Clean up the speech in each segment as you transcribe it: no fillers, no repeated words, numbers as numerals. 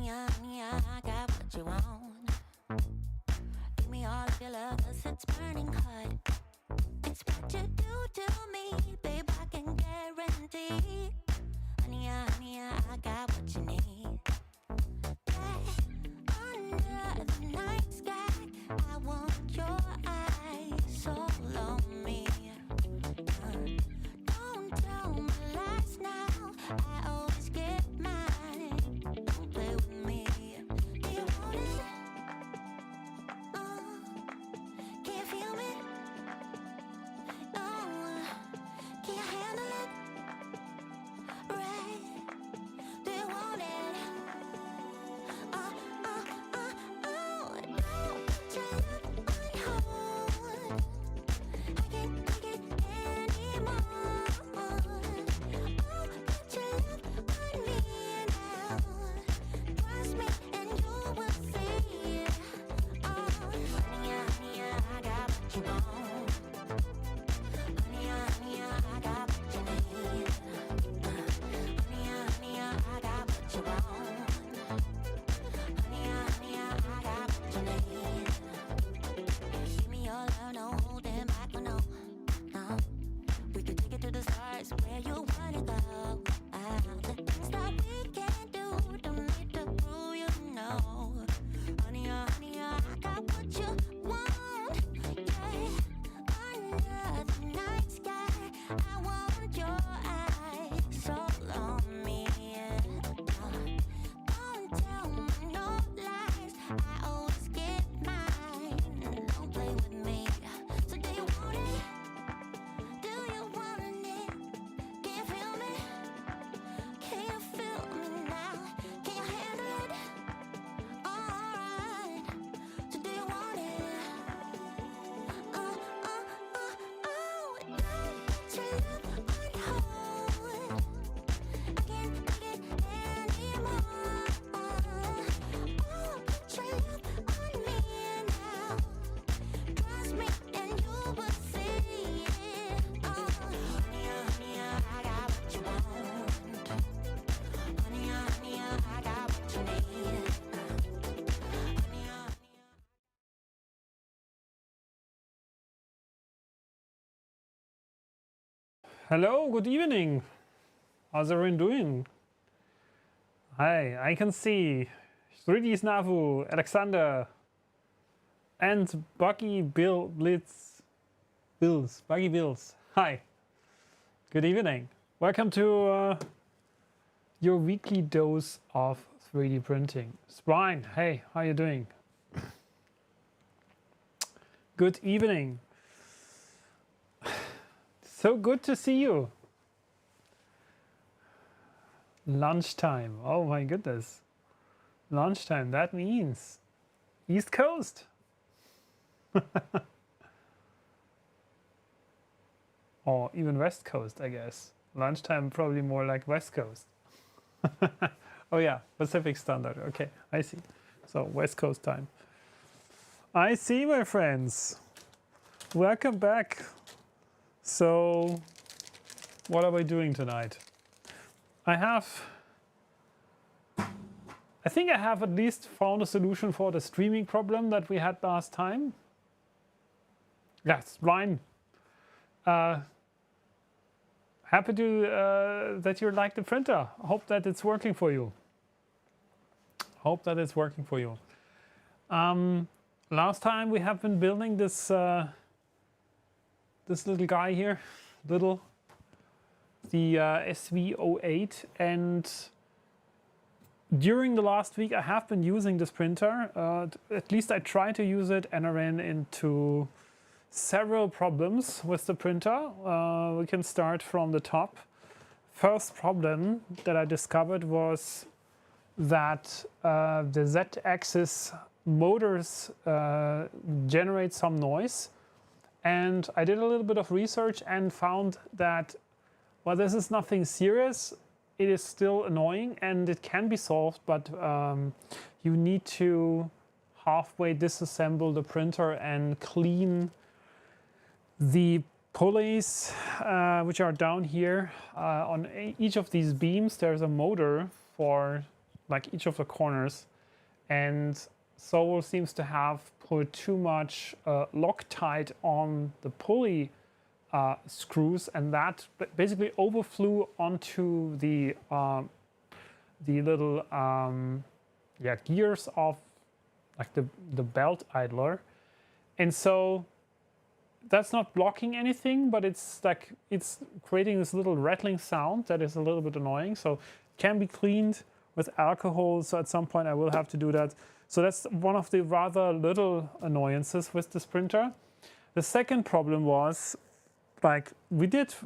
Honey, honey, I got what you want. Give me all of your love, 'cause it's burning hot. It's what you do to me, babe, I can guarantee. Honey, honey, I got what you need. Under the night sky, I want your eyes all on me. Don't tell me lies now, I always get mine. Don't play with me. Do you want it? Can you feel me? No. Can you handle it? Right? Do you want it? Don't put your love on hold. I can't take it anymore. Oh, put your love on me now. Trust me and you will see. Oh, honey, honey, I got what you want. Honey, honey, I got what you need. Honey, honey, I got what you want. Honey, honey, I got what you need. Give me your love, no holding back, no. We could take it to the stars where you wanna go. The things that we can do, don't need to prove you know. Honey, honey, I got what you want. Yeah, under the night sky, I want your eyes all on me. Don't tell me no lies, I always get mine. Don't play with me. So do you want it? Do you want it? Can you feel me? Can you feel me now? Can you handle it? Alright. So do you want it? Don't put your love on hold. I can't take it anymore. Oh, put your love on me now. Trust me and you will see. Oh, honey, honey, I got what you want. Honey, honey, I got what you need. Honey, honey. Hello, good evening. How's everyone doing? Hi, I can see 3D Snafu, Alexander, and Buggy Bills. Buggy Bills. Hi, good evening. Welcome to your weekly dose of 3D printing. Brian, hey, how you doing? Good evening. So good to see you. Lunchtime. Oh my goodness. Lunchtime. That means East Coast. Or even West Coast, I guess. Lunchtime probably more like West Coast. Oh yeah, Pacific Standard. Okay, I see. So West Coast time. I see, my friends. Welcome back. So, what are we doing tonight? I think I have at least found a solution for the streaming problem that we had last time. Yes, Ryan. Happy to that you like the printer. Hope that it's working for you. Hope that it's working for you. Last time we have been building this this little guy here, the SV08, and during the last week I have been using this printer. At least I tried to use it, and I ran into several problems with the printer. We can start from the top. First problem that I discovered was that the Z-axis motors generate some noise. And I did a little bit of research and found that, well, this is nothing serious. It is still annoying and it can be solved, but you need to halfway disassemble the printer and clean the pulleys, which are down here. On each of these beams, there's a motor for like each of the corners, and SOVOL seems to have put too much Loctite on the pulley screws, and that basically overflew onto the little gears of like the belt idler, and so that's not blocking anything, but it's like it's creating this little rattling sound that is a little bit annoying. So it can be cleaned with alcohol. So at some point I will have to do that. So that's one of the rather little annoyances with this printer. The second problem was, like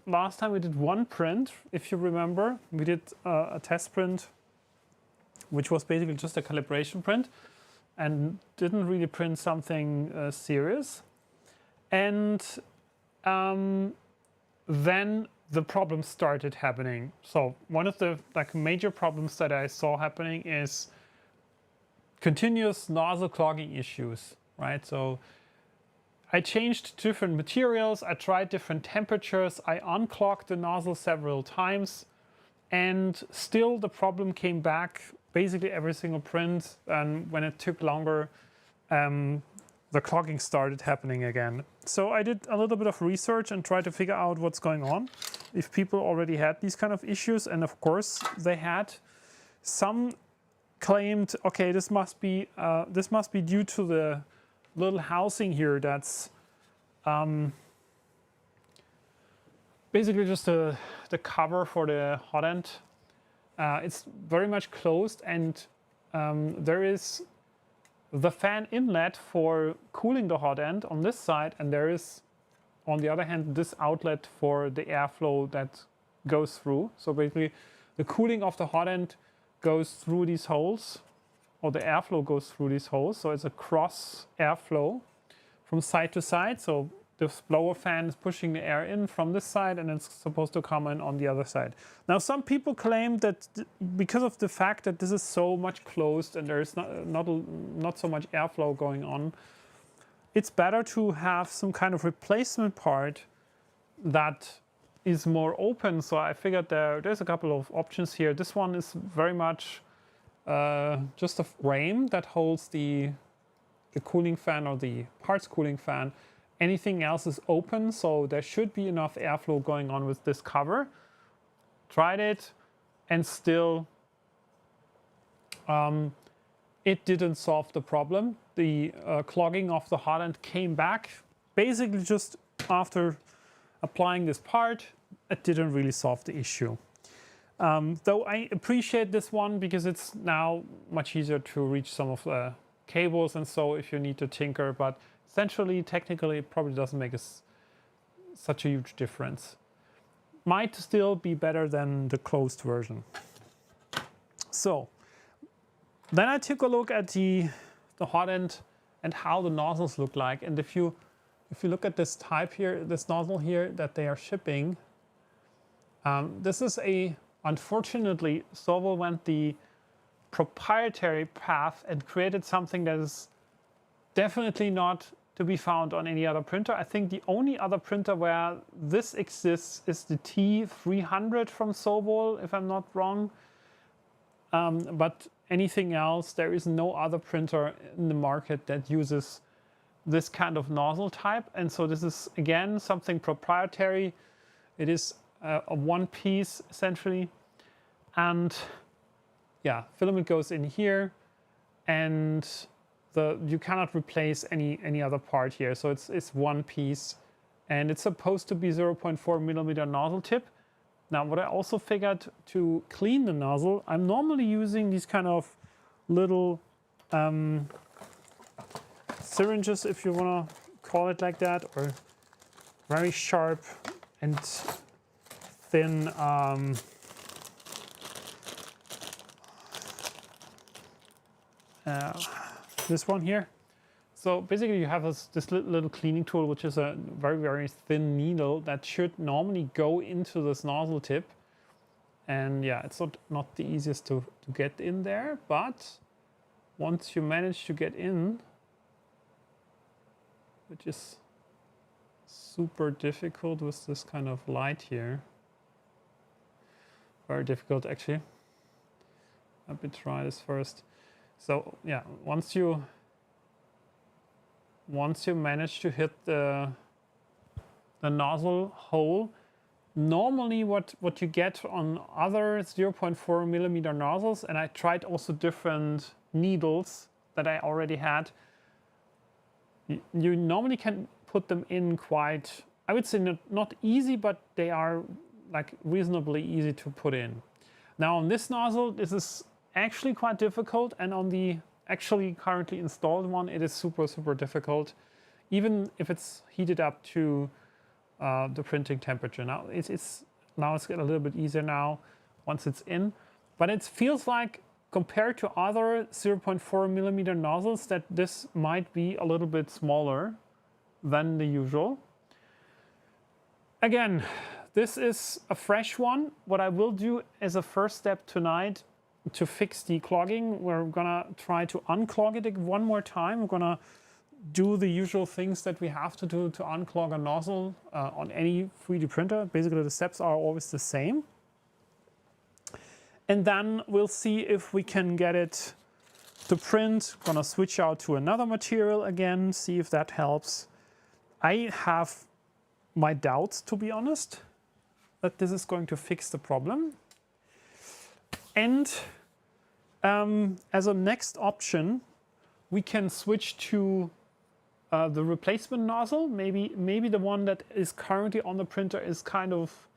last time we did one print, if you remember, we did a test print, which was basically just a calibration print and didn't really print something serious. And then the problems started happening. So one of the major problems that I saw happening is continuous nozzle clogging issues, right? So I changed different materials, I tried different temperatures, I unclogged the nozzle several times, and still the problem came back basically every single print, and when it took longer, the clogging started happening again. So I did a little bit of research and tried to figure out what's going on, if people already had these kind of issues, and of course they had. Some claimed, okay, this must be due to the little housing here that's basically just the cover for the Hotend. It's very much closed, and there is the fan inlet for cooling the Hotend on this side, and there is, on the other hand, this outlet for the airflow that goes through. So basically the cooling of the Hotend goes through these holes, or the airflow goes through these holes. So it's a cross airflow from side to side. So this blower fan is pushing the air in from this side, and it's supposed to come in on the other side. Now, some people claim that because of the fact that this is so much closed and there is not so much airflow going on, it's better to have some kind of replacement part that is more open. So I figured there's a couple of options here. This one is very much just a frame that holds the cooling fan, or the parts cooling fan. Anything else is open, so there should be enough airflow going on with this cover. Tried it, and still it didn't solve the problem. The clogging of the Hotend came back basically just after applying this part. It didn't really solve the issue. Though I appreciate this one because it's now much easier to reach some of the cables, and so if you need to tinker, but essentially, technically, it probably doesn't make such a huge difference. Might still be better than the closed version. So then I took a look at the Hotend and how the nozzles look like. And if you look at this type here, this nozzle here that they are shipping, this is unfortunately, SOVOL went the proprietary path and created something that is definitely not to be found on any other printer. I think the only other printer where this exists is the T300 from SOVOL, if I'm not wrong. But anything else, there is no other printer in the market that uses this kind of nozzle type. And so this is, again, something proprietary. It is a one piece, essentially. And yeah, filament goes in here, and you cannot replace any other part here. So it's one piece, and it's supposed to be 0.4 millimeter nozzle tip. Now, what I also figured to clean the nozzle, I'm normally using these kind of little syringes, if you want to call it like that, or very sharp and thin this one here. So basically you have this little cleaning tool, which is a very, very thin needle that should normally go into this nozzle tip. And yeah, it's not the easiest to get in there, but once you manage to get in, which is super difficult with this kind of light here, very difficult actually. Let me try this first. So yeah, once you manage to hit the nozzle hole, normally what you get on other 0.4 millimeter nozzles, and I tried also different needles that I already had, you normally can put them in quite, I would say not easy, but they are like reasonably easy to put in. Now on this nozzle, this is actually quite difficult, and on the actually currently installed one, it is super difficult, even if it's heated up to the printing temperature. Now it's getting a little bit easier now once it's in, but it feels like compared to other 0.4 millimeter nozzles that this might be a little bit smaller than the usual. Again, this is a fresh one. What I will do as a first step tonight to fix the clogging, we're gonna try to unclog it one more time. We're gonna do the usual things that we have to do to unclog a nozzle on any 3D printer. Basically the steps are always the same. And then we'll see if we can get it to print. Gonna switch out to another material again, see if that helps. I have my doubts, to be honest, that this is going to fix the problem. And as a next option, we can switch to the replacement nozzle. Maybe the one that is currently on the printer is kind of,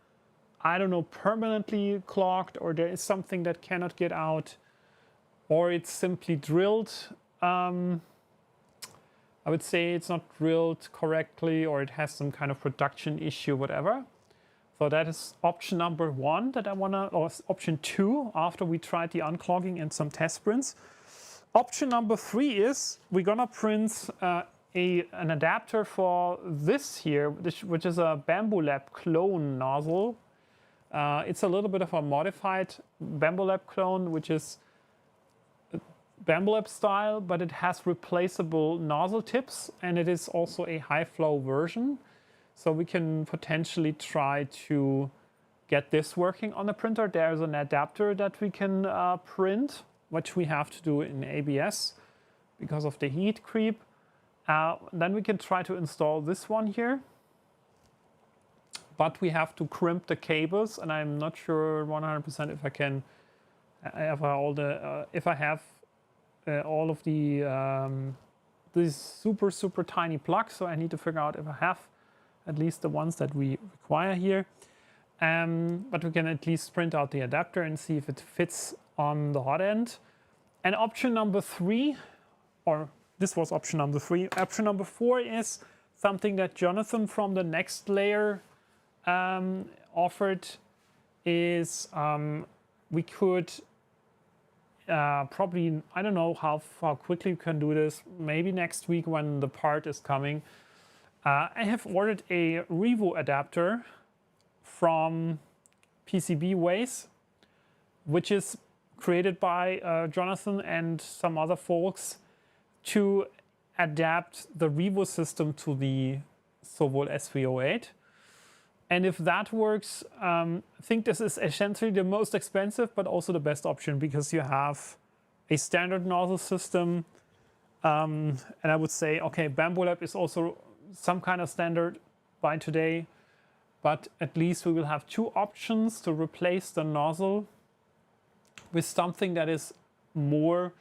I don't know, permanently clogged, or there is something that cannot get out, or it's simply drilled. I would say it's not drilled correctly, or it has some kind of production issue, whatever. So that is option number one that I wanna, or option two after we tried the unclogging and some test prints. Option number three is we're gonna print an adapter for this here, which is a Bambu Lab clone nozzle. It's a little bit of a modified Bambu Lab clone, which is Bambu Lab style, but it has replaceable nozzle tips, and it is also a high flow version. So we can potentially try to get this working on the printer. There's an adapter that we can print, which we have to do in ABS because of the heat creep. Then we can try to install this one here. But we have to crimp the cables, and I'm not sure 100% if I can, if I have all of these super tiny plugs. So I need to figure out if I have at least the ones that we require here. But we can at least print out the adapter and see if it fits on the Hotend. And option number three, or this was option number three. Option number four is something that Jonathan from the Next Layer offered, is we could probably, I don't know how quickly we can do this, maybe next week when the part is coming. I have ordered a Revo adapter from PCB Ways, which is created by Jonathan and some other folks to adapt the Revo system to the SOVOL SV08. And if that works, I think this is essentially the most expensive, but also the best option, because you have a standard nozzle system. And I would say, okay, Bambu Lab is also some kind of standard by today, but at least we will have two options to replace the nozzle with something that is more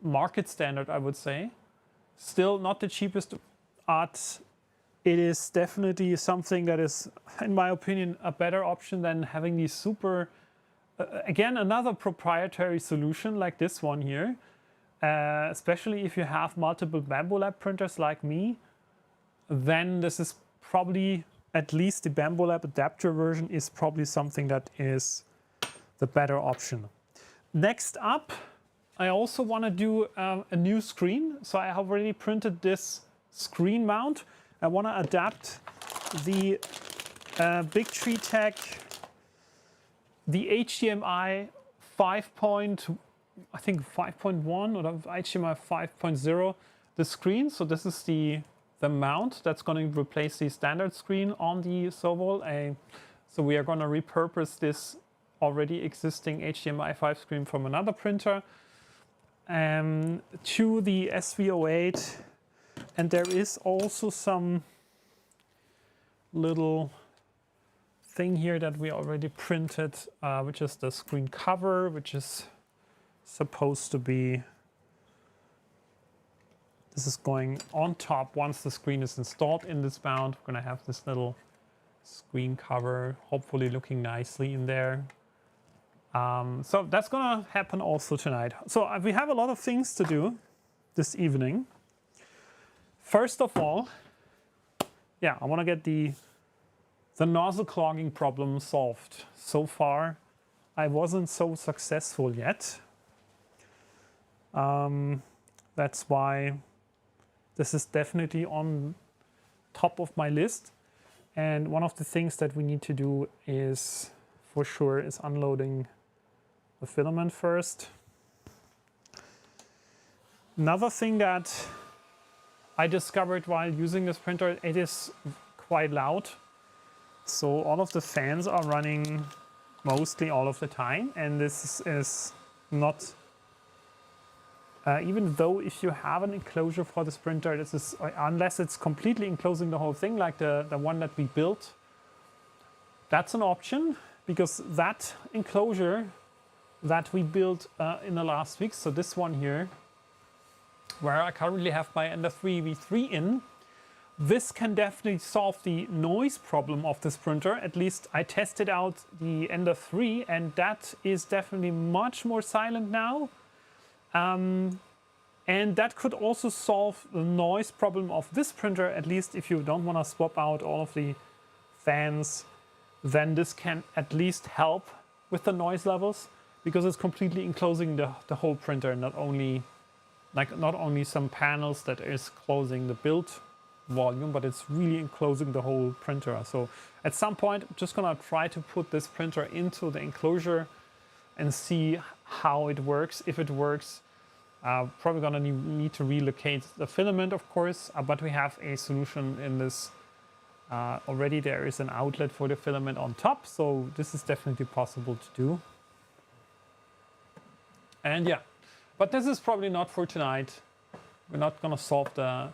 market standard, I would say. Still not the cheapest art. It is definitely something that is, in my opinion, a better option than having these super, again, another proprietary solution like this one here. Especially if you have multiple Bambu Lab printers like me, then this is probably, at least the Bambu Lab adapter version is probably something that is the better option. Next up, I also want to do a new screen. So I have already printed this screen mount. I want to adapt the Big Tree Tech, the HDMI 5.1 or HDMI 5.0, the screen. So this is the mount that's going to replace the standard screen on the SOVOL. So we are going to repurpose this already existing HDMI 5 screen from another printer to the SV08, and there is also some little thing here that we already printed, which is the screen cover, which is supposed to be, this is going on top once the screen is installed in this mount. We're going to have this little screen cover, hopefully looking nicely in there. So that's going to happen also tonight. So we have a lot of things to do this evening. First of all, yeah, I want to get the nozzle clogging problem solved. So far, I wasn't so successful yet. That's why this is definitely on top of my list. And one of the things that we need to do is, for sure, is unloading the filament first. Another thing that I discovered while using this printer, it is quite loud. So all of the fans are running mostly all of the time, and this is not, even though if you have an enclosure for this printer, this is, unless it's completely enclosing the whole thing, like the one that we built, that's an option, because that enclosure that we built in the last week, so this one here, where I currently have my Ender 3 V3 in, this can definitely solve the noise problem of this printer. At least I tested out the Ender 3, and that is definitely much more silent now. And that could also solve the noise problem of this printer, at least if you don't want to swap out all of the fans, then this can at least help with the noise levels, because it's completely enclosing the whole printer, not only some panels that is closing the build volume, but it's really enclosing the whole printer. So at some point, I'm just gonna try to put this printer into the enclosure and see how it works. If it works, probably gonna need to relocate the filament, of course, but we have a solution in this. Already there is an outlet for the filament on top, so this is definitely possible to do. And yeah, but this is probably not for tonight. We're not gonna solve the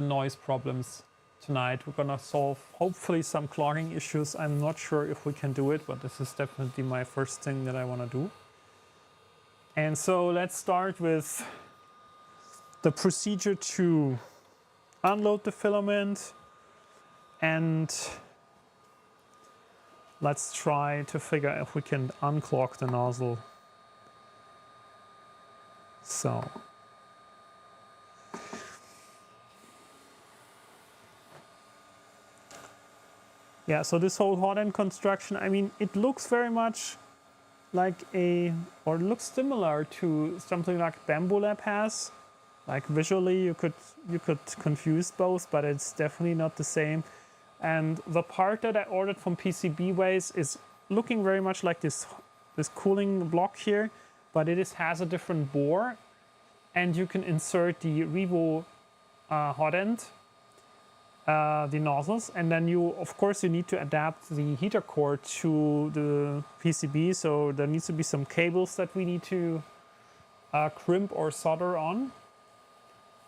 noise problems tonight. We're gonna solve hopefully some clogging issues. I'm not sure if we can do it, but this is definitely my first thing that I wanna do. And so let's start with the procedure to unload the filament, and let's try to figure out if we can unclog the nozzle. So yeah, so this whole hotend construction, I mean, it looks very much like or looks similar to something like Bamboo Lab has. Like visually, you could confuse both, but it's definitely not the same. And the part that I ordered from PCBWays is looking very much like this cooling block here, but it has a different bore, and you can insert the Revo Hotend, the nozzles, and then of course you need to adapt the heater core to the PCB, so there needs to be some cables that we need to crimp or solder on.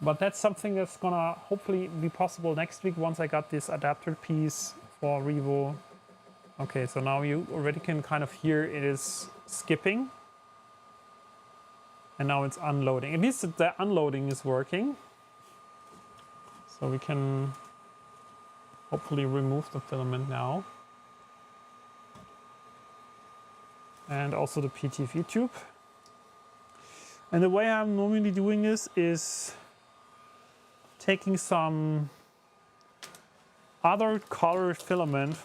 But that's something that's gonna hopefully be possible next week once I got this adapter piece for Revo. Okay, so now you already can kind of hear it is skipping. And now it's unloading. At least the unloading is working. So we can hopefully remove the filament now. And also the PTFE tube. And the way I'm normally doing this is taking some other color filament,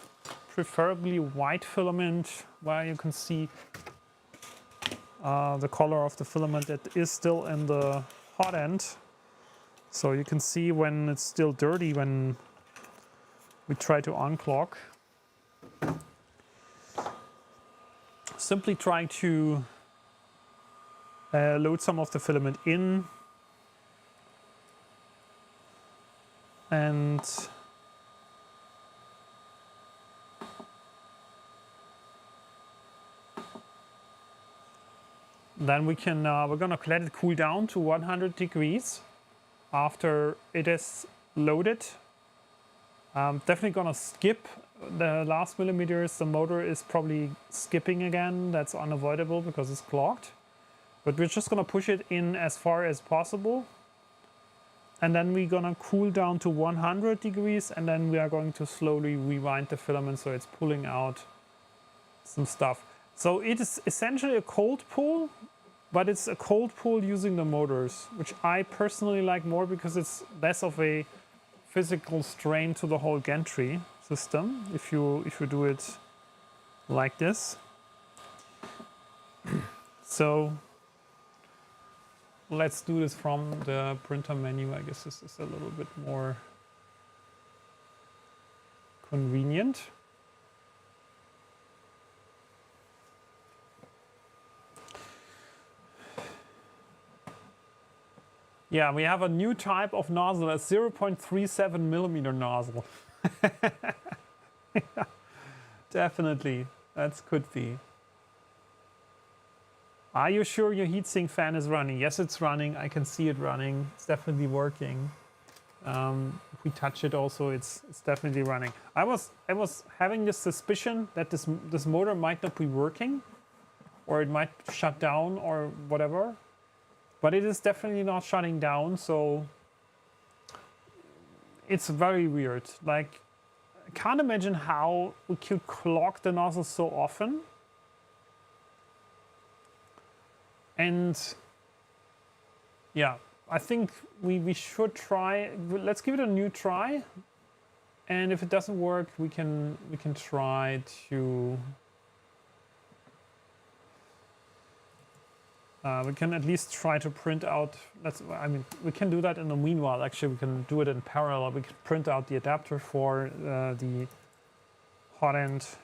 preferably white filament, where you can see the color of the filament that is still in the hotend. So you can see when it's still dirty when we try to unclog. Simply trying to load some of the filament in, and Then we can, we're gonna let it cool down to 100 degrees after it is loaded. Definitely gonna skip the last millimeters. The motor is probably skipping again. That's unavoidable because it's clogged. But we're just gonna push it in as far as possible. And then we're gonna cool down to 100 degrees, and then we are going to slowly rewind the filament so it's pulling out some stuff. So it is essentially a cold pull, but it's a cold pull using the motors, which I personally like more because it's less of a physical strain to the whole gantry system if you do it like this. So let's do this from the printer menu. I guess this is a little bit more convenient. Yeah, we have a new type of nozzle, a 0.37 millimeter nozzle. Yeah, definitely, that could be. Are you sure your heatsink fan is running? Yes, it's running. I can see it running. It's definitely working. If we touch it also, it's definitely running. I was having this suspicion that this motor might not be working, or it might shut down or whatever. But it is definitely not shutting down, so it's very weird. Like, I can't imagine how we could clog the nozzle so often. And yeah, I think we should try. Let's give it a new try. And if it doesn't work, we can try to. We can at least try to print out. I mean, we can do that in the meanwhile. Actually, we can do it in parallel. We can print out the adapter for the Hotend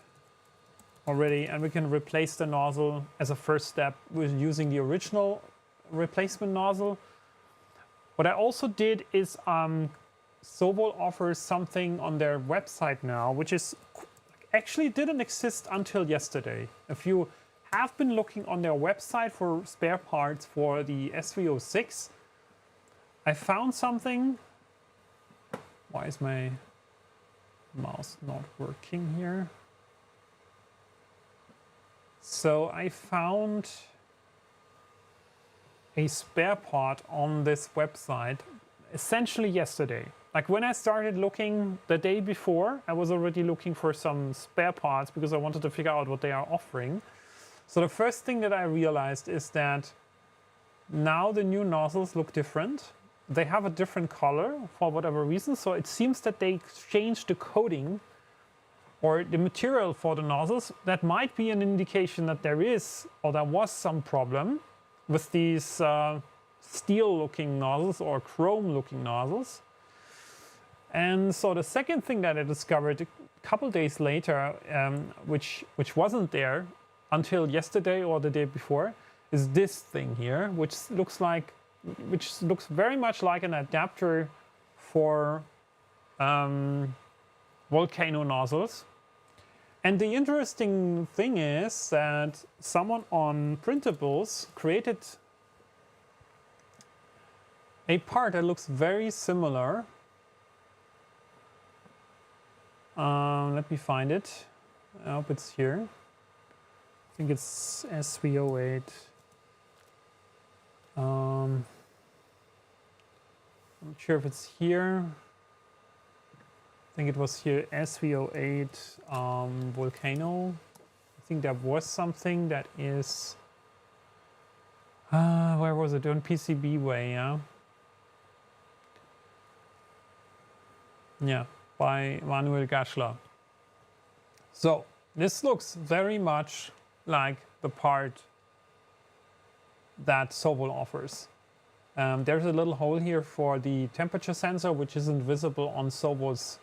already, and we can replace the nozzle as a first step with using the original replacement nozzle. What I also did is SOVOL offers something on their website now, which is actually didn't exist until yesterday. If you have been looking on their website for spare parts for the SV06, I found something. Why is my mouse not working here? So I found a spare part on this website essentially yesterday. Like when I started looking the day before, I was already looking for some spare parts because I wanted to figure out what they are offering. So the first thing that I realized is that now the new nozzles look different. They have a different color for whatever reason. So it seems that they changed the coating or the material for the nozzles. That might be an indication that there is or there was some problem with these steel looking nozzles or chrome looking nozzles. And so the second thing that I discovered a couple days later, which wasn't there until yesterday or the day before, is this thing here, which looks very much like an adapter for volcano nozzles. And the interesting thing is that someone on Printables created a part that looks very similar. Let me find it. I hope it's here. I think it's SV08. I'm not sure if it's here. I think it was here, SV08 Volcano. I think there was something that is, where was it? On PCB way, yeah? Yeah, by Manuel Gaschler. So this looks very much like the part that SOVOL offers. There's a little hole here for the temperature sensor, which isn't visible on SOVOL's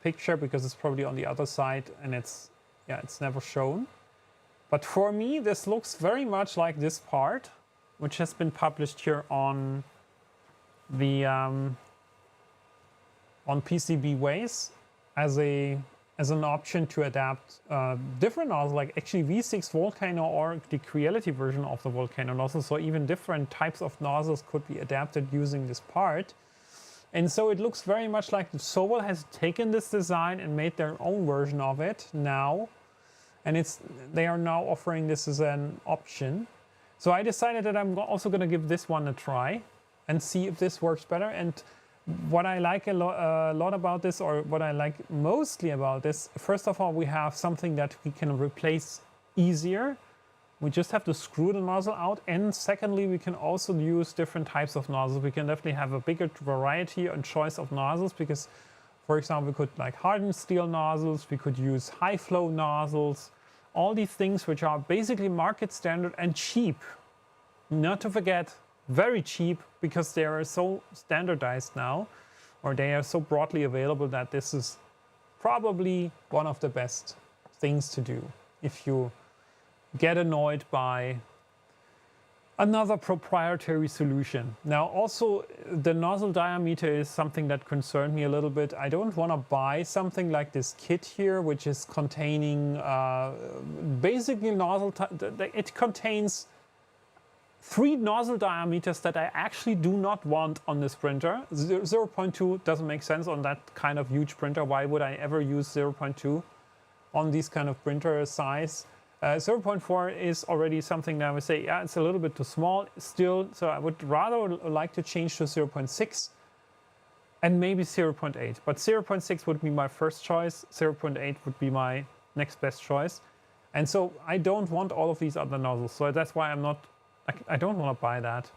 picture because it's probably on the other side and it's never shown. But for me, this looks very much like this part, which has been published here on the on PCB Ways as a as an option to adapt different nozzles, like actually V6 Volcano or the Creality version of the Volcano nozzle. So even different types of nozzles could be adapted using this part. And so it looks very much like SOVOL has taken this design and made their own version of it now. And they are now offering this as an option. So I decided that I'm also going to give this one a try and see if this works better. And what I like a lot about this, or what I like mostly about this, first of all, we have something that we can replace easier. We just have to screw the nozzle out. And secondly, we can also use different types of nozzles. We can definitely have a bigger variety and choice of nozzles because, for example, we could like hardened steel nozzles, we could use high flow nozzles, all these things which are basically market standard and cheap. Not to forget, very cheap, because they are so standardized now, or they are so broadly available, that this is probably one of the best things to do if you get annoyed by another proprietary solution. Now also the nozzle diameter is something that concerned me a little bit. I don't want to buy something like this kit here, which is containing basically nozzle, it contains 3 nozzle diameters that I actually do not want on this printer. 0.2 doesn't make sense on that kind of huge printer. Why would I ever use 0.2 on this kind of printer size? 0.4 is already something that I would say, yeah, it's a little bit too small still. So I would rather like to change to 0.6 and maybe 0.8. But 0.6 would be my first choice. 0.8 would be my next best choice. And so I don't want all of these other nozzles. So that's why I don't want to buy that.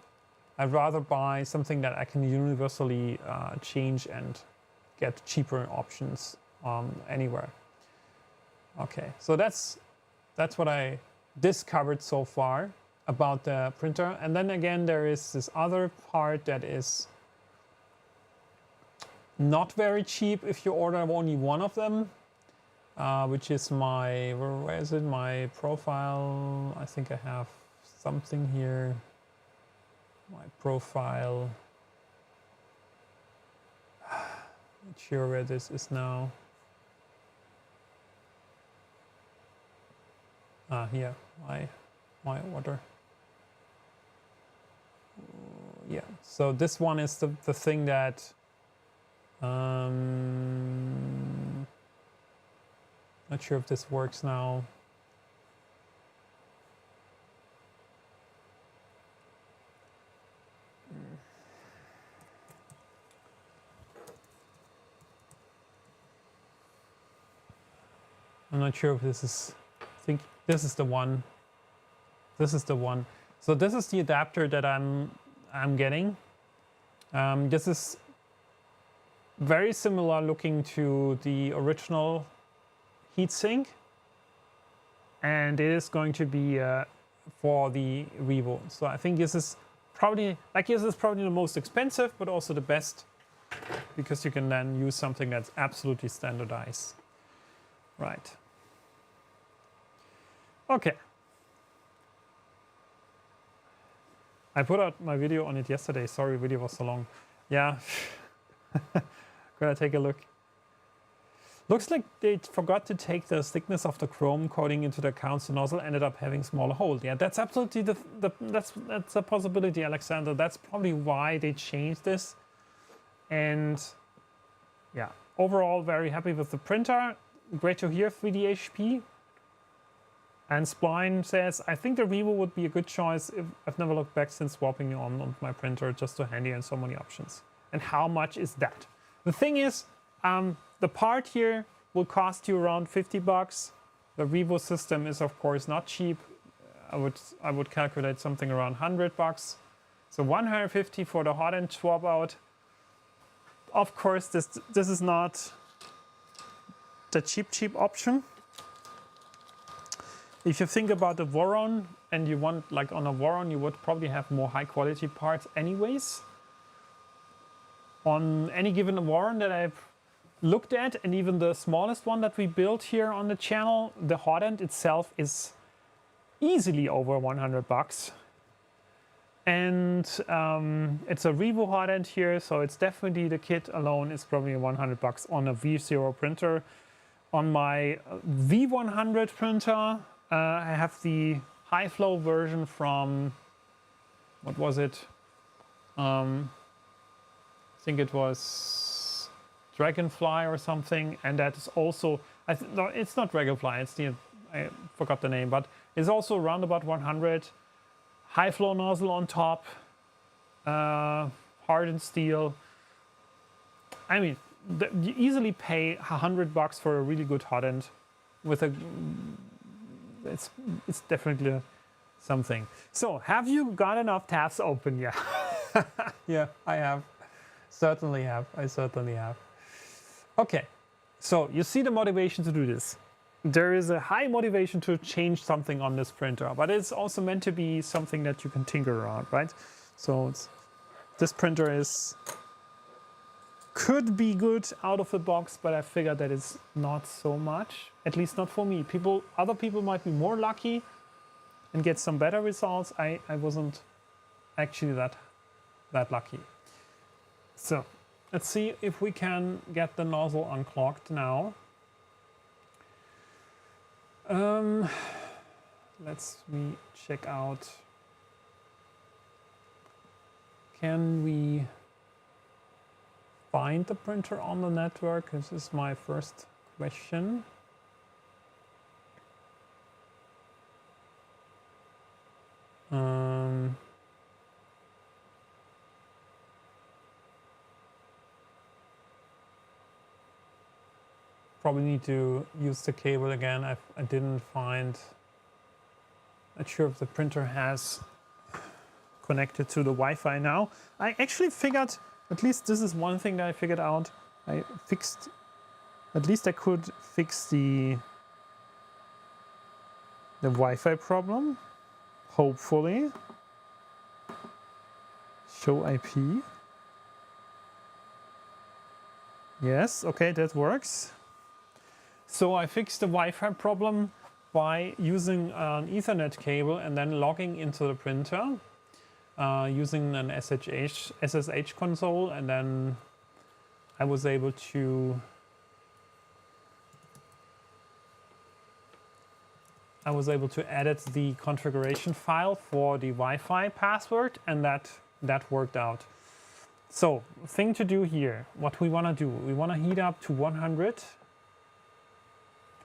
I'd rather buy something that I can universally change and get cheaper options anywhere. Okay, so that's what I discovered so far about the printer. And then again, there is this other part that is not very cheap if you order only one of them, which is my, where is it? My profile. I think I have something here. My profile. Not sure where this is now. Here, my order. Yeah, so this one is the thing that not sure if this works now. I'm not sure if this is, I think this is the one. This is the one. So this is the adapter that I'm getting. This is very similar looking to the original heatsink, and it is going to be for the Revo. So I think this is probably the most expensive, but also the best, because you can then use something that's absolutely standardized. Right. Okay. I put out my video on it yesterday. Sorry, video was so long. Yeah. Gonna take a look. Looks like they forgot to take the thickness of the chrome coating into the account. The nozzle ended up having smaller hole. Yeah, that's absolutely that's a possibility, Alexander. That's probably why they changed this. And yeah, overall very happy with the printer. Great to hear, 3D HP. And Spline says, I think the Revo would be a good choice. I've never looked back since swapping on my printer, just so handy and so many options. And how much is that? The thing is, the part here will cost you around 50 bucks. The Revo system is of course not cheap. I would calculate something around 100 bucks. So 150 for the Hotend swap out. Of course, this is not the cheap option. If you think about the Voron and you want, like on a Voron, you would probably have more high quality parts anyways. On any given Voron that I've looked at, and even the smallest one that we built here on the channel, the Hotend itself is easily over 100 bucks. And it's a Revo Hotend here, so it's definitely, the kit alone is probably 100 bucks on a V0 printer. On my V100 printer, I have the high flow version from, what was it? I think it was Dragonfly or something, and that is also, no, it's not Dragonfly, it's the, I forgot the name, but it's also around about 100. High flow nozzle on top, hardened steel. I mean, you easily pay $100 for a really good Hotend with a, it's definitely something. So have you got enough tabs open? Yeah. Yeah, I have. Certainly have. I certainly have. Okay. So you see the motivation to do this. There is a high motivation to change something on this printer, but it's also meant to be something that you can tinker around, right? So this printer could be good out of the box, but I figured that it's not so much, at least not for me. Other people might be more lucky and get some better results. I wasn't actually that lucky. So let's see if we can get the nozzle unclogged now. Let's check out. Can we find the printer on the network? This is my first question. Probably need to use the cable again. I didn't find, not sure if the printer has connected to the Wi-Fi now. I actually figured, at least this is one thing that I figured out. I fixed, at least I could fix the Wi-Fi problem, hopefully. Show IP. Yes, okay, that works. So I fixed the Wi-Fi problem by using an Ethernet cable and then logging into the printer using an SSH console, and then I was able to edit the configuration file for the Wi-Fi password, and that worked out. So thing to do here, what we want to do, we want to heat up to 100.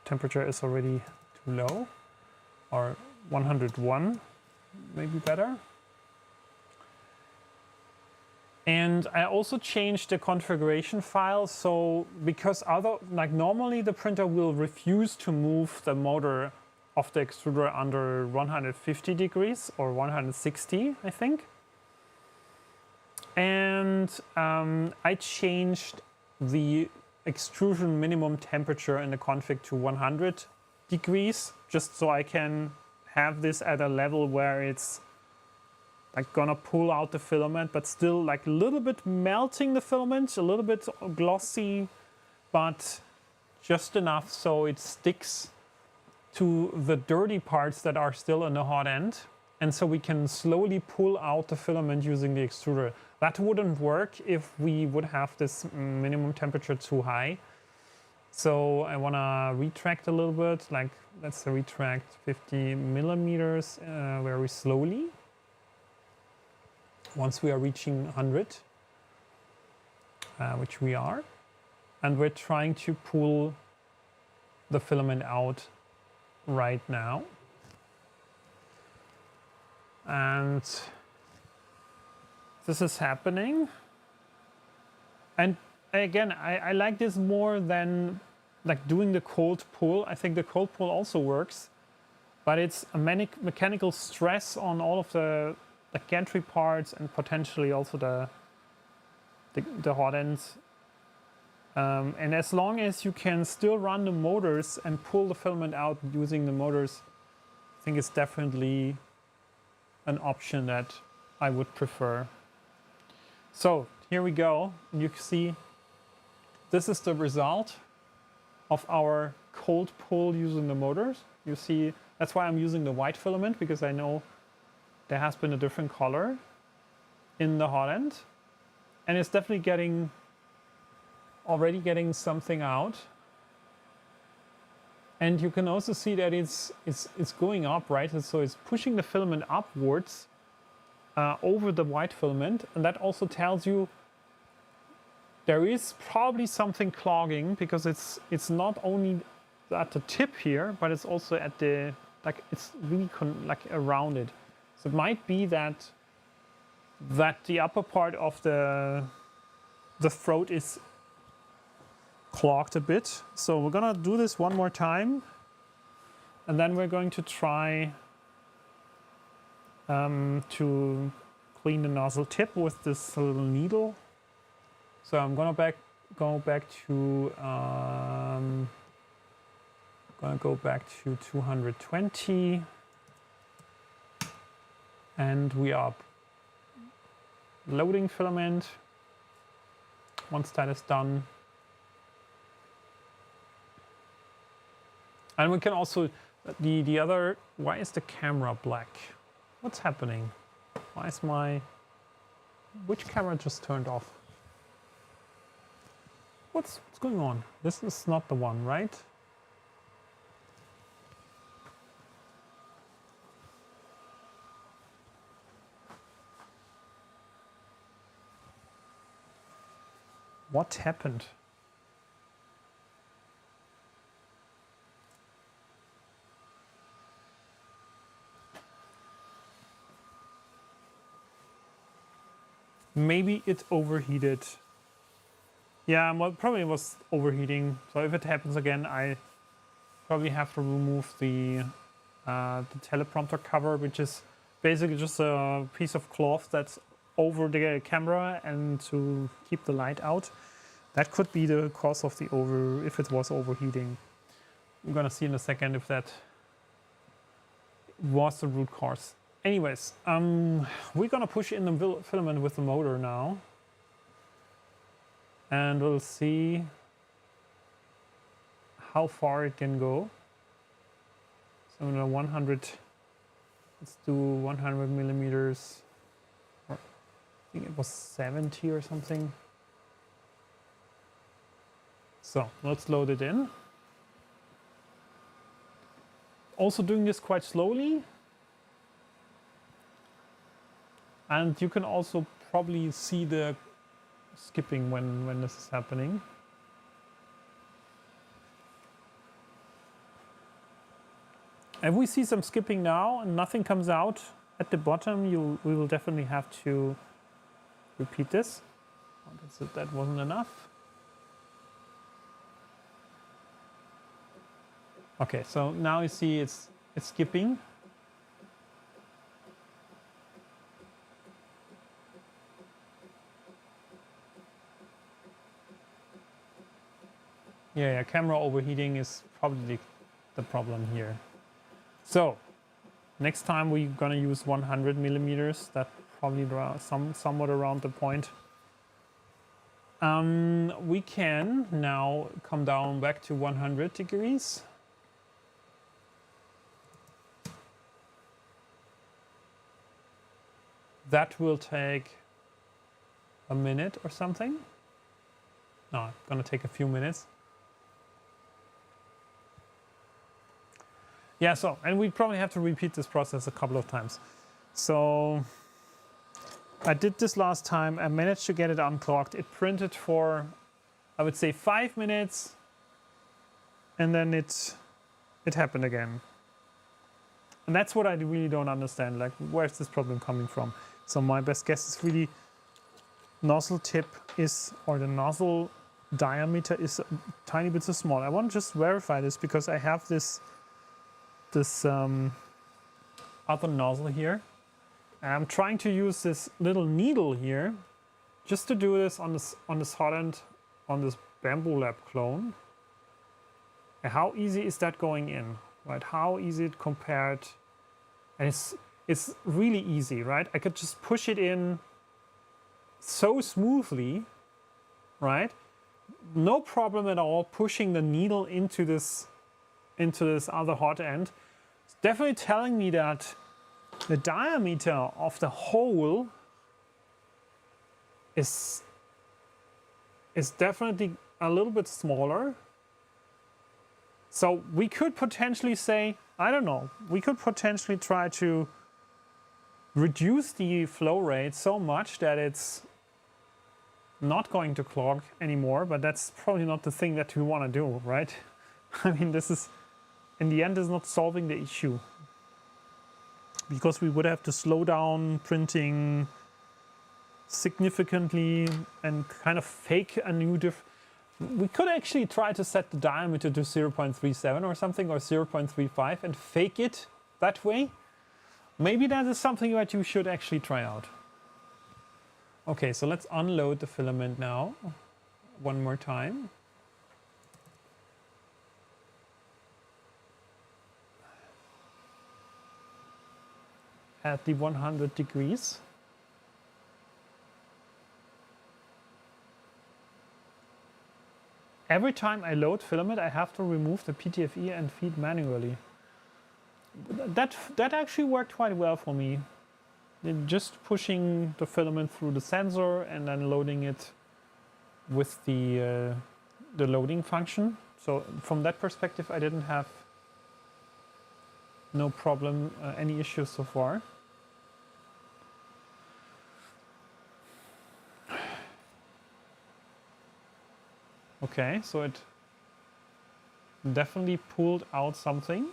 Temperature is already too low, or 101, maybe better. And I also changed the configuration file, so because normally the printer will refuse to move the motor of the extruder under 150 degrees or 160, I think. And I changed the extrusion minimum temperature in the config to 100 degrees, just so I can have this at a level where it's like gonna pull out the filament, but still like a little bit melting the filament, a little bit glossy, but just enough so it sticks to the dirty parts that are still in the hot end. And so we can slowly pull out the filament using the extruder. That wouldn't work if we would have this minimum temperature too high. So I want to retract a little bit, like let's retract 50 millimeters very slowly. Once we are reaching 100, which we are, and we're trying to pull the filament out right now. And this is happening. And again, I like this more than like doing the cold pull. I think the cold pull also works, but it's a mechanical stress on all of the gantry parts and potentially also the hot ends. And as long as you can still run the motors and pull the filament out using the motors, I think it's definitely an option that I would prefer. So here we go. You can see this is the result of our cold pull using the motors. You see, that's why I'm using the white filament, because I know there has been a different color in the hot end. And it's definitely already getting something out. And you can also see that it's going up, right? And so it's pushing the filament upwards over the white filament, and that also tells you there is probably something clogging, because it's not only at the tip here, but it's also at the, like, it's really like around it. So it might be that the upper part of the throat is clogged a bit. So we're gonna do this one more time, and then we're going to try to clean the nozzle tip with this little needle. So I'm gonna go back to 220, and we are loading filament. Once that is done, and we can also the other. Why is the camera black? What's happening? Why is which camera just turned off? What's going on? This is not the one, right? What happened? Maybe it overheated. Yeah, well, probably was overheating. So if it happens again, I probably have to remove the teleprompter cover, which is basically just a piece of cloth that's over the camera and to keep the light out. That could be the cause of if it was overheating. I'm gonna see in a second if that was the root cause. Anyways, we're gonna push in the filament with the motor now, and we'll see how far it can go. So 100, let's do 100 millimeters. Or I think it was 70 or something. So let's load it in. Also doing this quite slowly. And you can also probably see the skipping when this is happening. If we see some skipping now and nothing comes out at the bottom, we will definitely have to repeat this. That wasn't enough. Okay, so now you see it's skipping. Yeah, camera overheating is probably the problem here. So next time we're gonna use 100 millimeters. That probably somewhat around the point. We can now come down back to 100 degrees. That will take a minute or something. No, it's gonna take a few minutes. Yeah, so, and we probably have to repeat this process a couple of times. So I did this last time. I managed to get it unclogged. It printed for, I would say, 5 minutes, and then it happened again. And that's what I really don't understand. Like, where's this problem coming from? So my best guess is really nozzle tip is, or the nozzle diameter is a tiny bit too small. I want to just verify this because I have this other nozzle here, and I'm trying to use this little needle here just to do this on this Hotend, on this Bamboo Lab clone. And how easy is that going in, right? How easy it compared, and it's really easy, right? I could just push it in so smoothly, right? No problem at all pushing the needle into this other Hotend. It's definitely telling me that the diameter of the hole is definitely a little bit smaller. So we could potentially say, I don't know, we could potentially try to reduce the flow rate so much that it's not going to clog anymore, but that's probably not the thing that we want to do, right? I mean, this is, in the end, is not solving the issue, because we would have to slow down printing significantly and kind of fake a new we could actually try to set the diameter to 0.37 or something, or 0.35, and fake it that way. Maybe that is something that you should actually try out. Okay, so let's unload the filament now one more time. At the 100 degrees. Every time I load filament, I have to remove the PTFE and feed manually. That actually worked quite well for me. Just pushing the filament through the sensor and then loading it with the loading function. So from that perspective, I didn't have no problem, any issues so far. Okay, so it definitely pulled out something.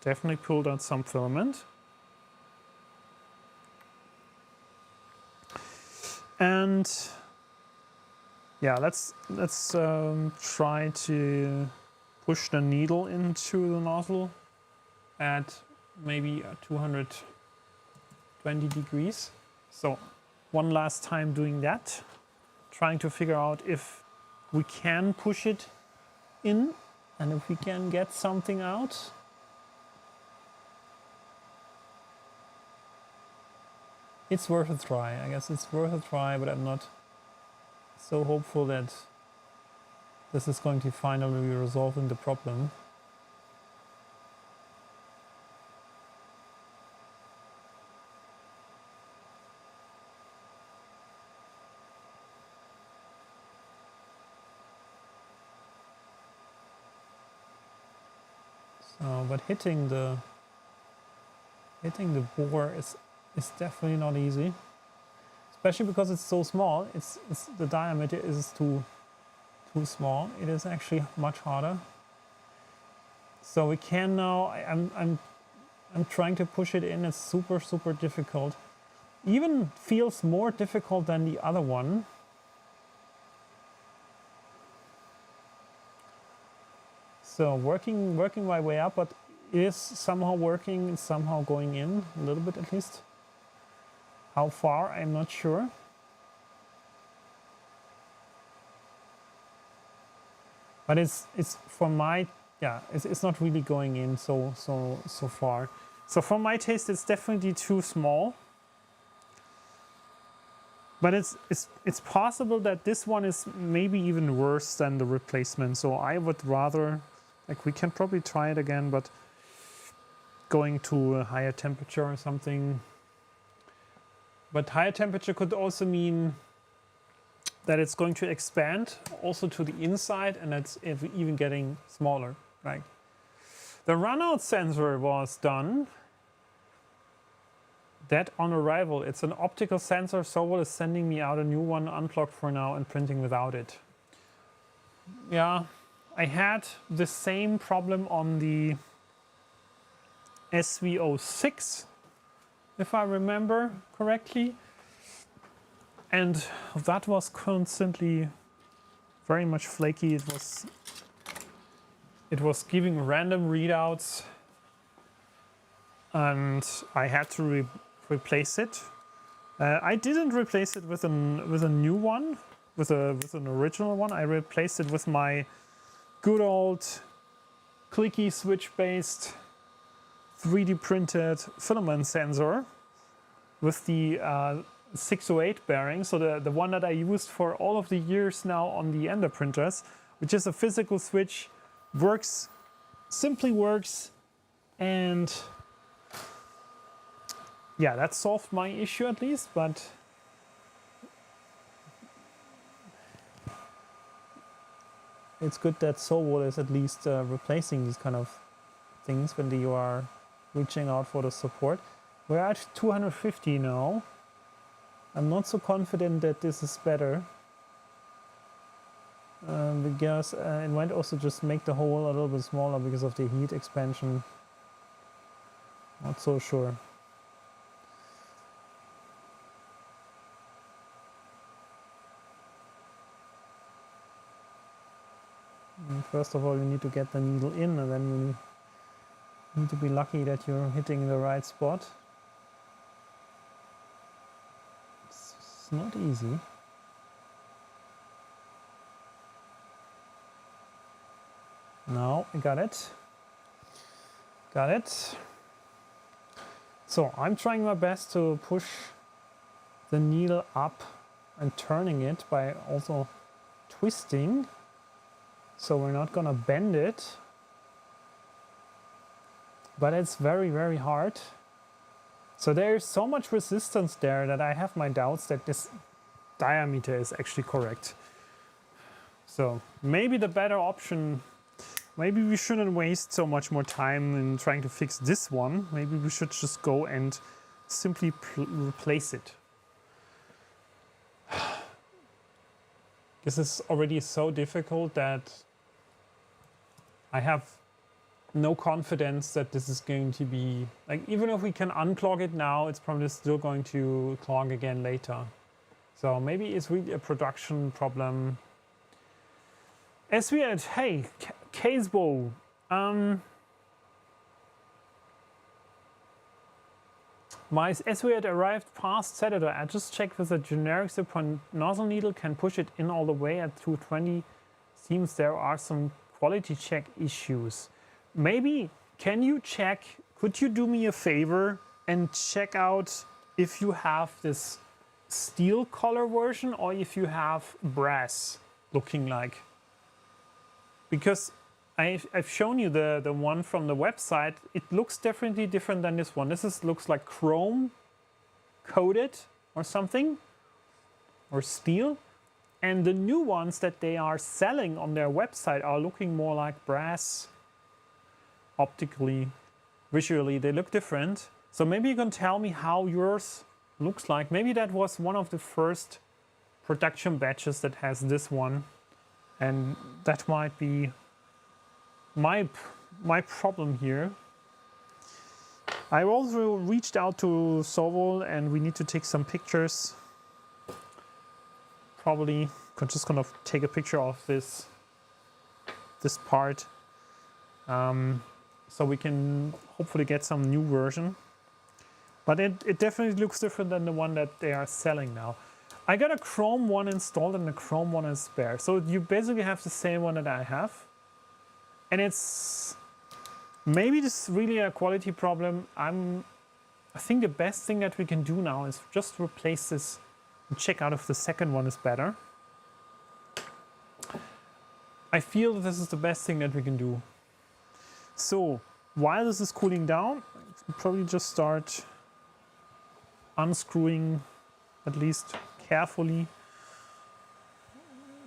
Definitely pulled out some filament. And yeah, let's try to push the needle into the nozzle at maybe 220 degrees. So one last time doing that, trying to figure out if we can push it in and if we can get something out. It's worth a try. I guess it's worth a try, but I'm not so hopeful that this is going to finally be resolving the problem. So, but hitting the bore is definitely not easy, especially because it's so small. It's the diameter is too small. It is actually much harder. So we can now. I'm trying to push it in. It's super difficult. Even feels more difficult than the other one. So working my way up, but it is somehow working. It's somehow going in a little bit at least. How far, I'm not sure. But it's for my, yeah, it's not really going in so far. So for my taste, it's definitely too small. But it's possible that this one is maybe even worse than the replacement. So I would rather, like, we can probably try it again, but going to a higher temperature or something. But higher temperature could also mean that it's going to expand also to the inside, and it's even getting smaller, right? The runout sensor was done. That on arrival, it's an optical sensor. SOVOL is sending me out a new one, unplugged for now, and printing without it. Yeah, I had the same problem on the SV06, if I remember correctly. And that was constantly very much flaky. It was giving random readouts, and I had to replace it. I didn't replace it with a new one, with an original one. I replaced it with my good old clicky switch-based 3D printed filament sensor with the 608 bearing, so the one that I used for all of the years now on the Ender printers, which is a physical switch, simply works, and yeah, that solved my issue at least. But it's good that SOVOL is at least replacing these kind of things when you are reaching out for the support. We're at 250 now. I'm not so confident that this is better. Because it might also just make the hole a little bit smaller because of the heat expansion. Not so sure. And first of all, you need to get the needle in, and then you need to be lucky that you're hitting the right spot. It's not easy. No, I got it. Got it. So I'm trying my best to push the needle up and turning it by also twisting. So we're not gonna bend it. But it's very, very hard. So there's so much resistance there that I have my doubts that this diameter is actually correct. So maybe the better option, maybe we shouldn't waste so much more time in trying to fix this one. Maybe we should just go and simply replace it. This is already so difficult that I have no confidence that this is going to be, like, even if we can unclog it now, it's probably still going to clog again later. So maybe it's really a production problem. SOVOL, hey, Casebow. My SOVOL arrived past Saturday. I just checked with a generic zip-on nozzle needle, can push it in all the way at 220. Seems there are some quality check issues. Maybe, can you check, could you do me a favor and check out if you have this steel color version or if you have brass looking like? Because I've shown you the one from the website. It looks definitely different than this one. This looks like chrome coated or something, or steel. And the new ones that they are selling on their website are looking more like brass. Optically, visually, they look different. So maybe you can tell me how yours looks like. Maybe that was one of the first production batches that has this one. And that might be my problem here. I also reached out to SOVOL and we need to take some pictures. Probably just gonna take a picture of this part. So we can hopefully get some new version. But it definitely looks different than the one that they are selling now. I got a chrome one installed and the chrome one is spare. So you basically have the same one that I have. And it's, maybe this is really a quality problem. I think the best thing that we can do now is just replace this and check out if the second one is better. I feel that this is the best thing that we can do. So while this is cooling down, we'll probably just start unscrewing, at least carefully.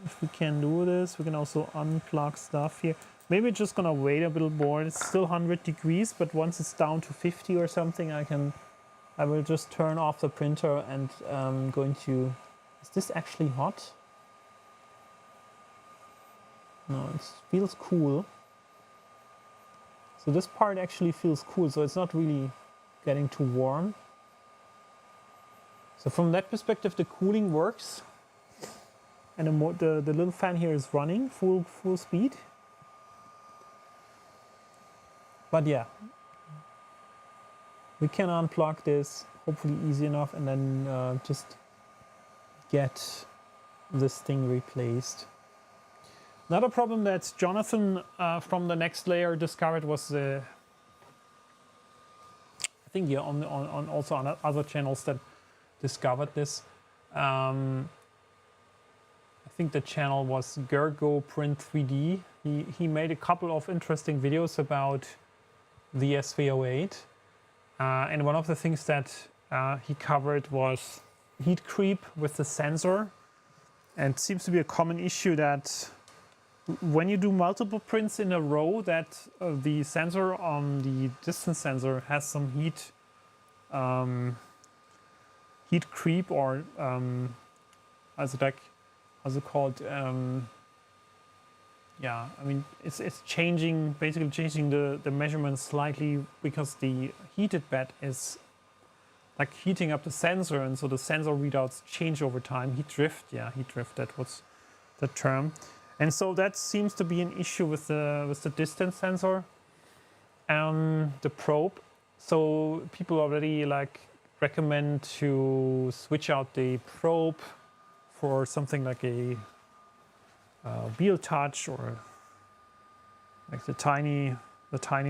If we can do this, we can also unplug stuff here. Maybe just gonna wait a little more. It's still 100 degrees, but once it's down to 50 or something, I will just turn off the printer and going to, is this actually hot? No, it feels cool. So this part actually feels cool, so it's not really getting too warm. So from that perspective, the cooling works. And the little fan here is running full speed. But yeah, we can unplug this, hopefully easy enough, and then just get this thing replaced. Another problem that Jonathan from the Next Layer discovered was I think yeah, also on other channels that discovered this. I think the channel was Gergo Print 3D. He made a couple of interesting videos about the SV08. And one of the things that he covered was heat creep with the sensor. And it seems to be a common issue that when you do multiple prints in a row, that the sensor on the distance sensor has some heat creep, or how's it called? Yeah, I mean it's basically changing the measurements slightly, because the heated bed is like heating up the sensor, and so the sensor readouts change over time. Heat drift, that was the term. And so that seems to be an issue with the distance sensor and the probe. So people already like recommend to switch out the probe for something like a wheel touch, or like the tiny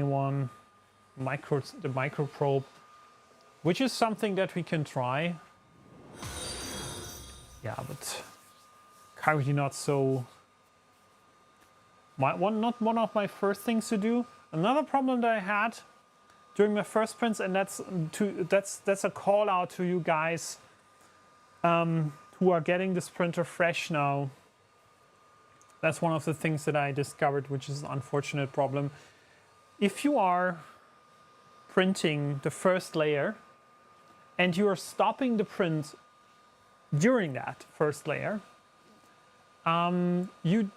one, the micro probe, which is something that we can try. Yeah, but currently not so. Not one of my first things to do. Another problem that I had during my first prints, and that's a call out to you guys who are getting this printer fresh now. That's one of the things that I discovered, which is an unfortunate problem. If you are printing the first layer and you are stopping the print during that first layer, you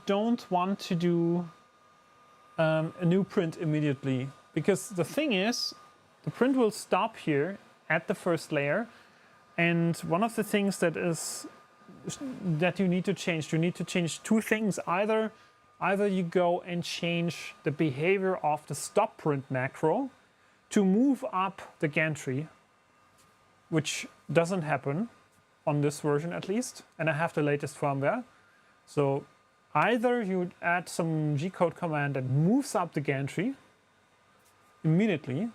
don't want to do a new print immediately, because the thing is, the print will stop here at the first layer, and one of the things that you need to change two things. Either you go and change the behavior of the stop print macro to move up the gantry, which doesn't happen on this version at least, and I have the latest firmware. So either you add some G-code command that moves up the gantry immediately,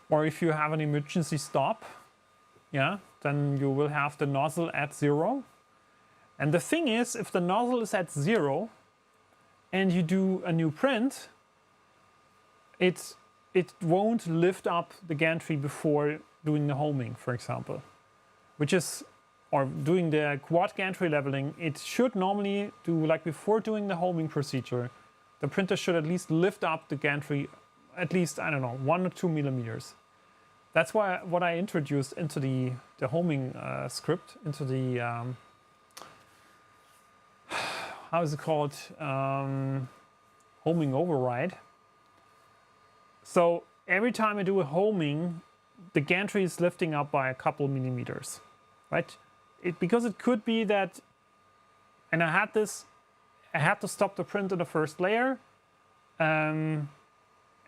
or if you have an emergency stop, then you will have the nozzle at 0. And the thing is, if the nozzle is at 0 and you do a new print, it won't lift up the gantry before doing the homing, for example, or doing the quad gantry leveling. It should normally do, like before doing the homing procedure, the printer should at least lift up the gantry at least, I don't know, 1 or 2 millimeters. That's what I introduced into the homing script, into the, how is it called? Homing override. So every time I do a homing, the gantry is lifting up by a couple millimeters, right? Because it could be that, and I had to stop the print in the first layer, and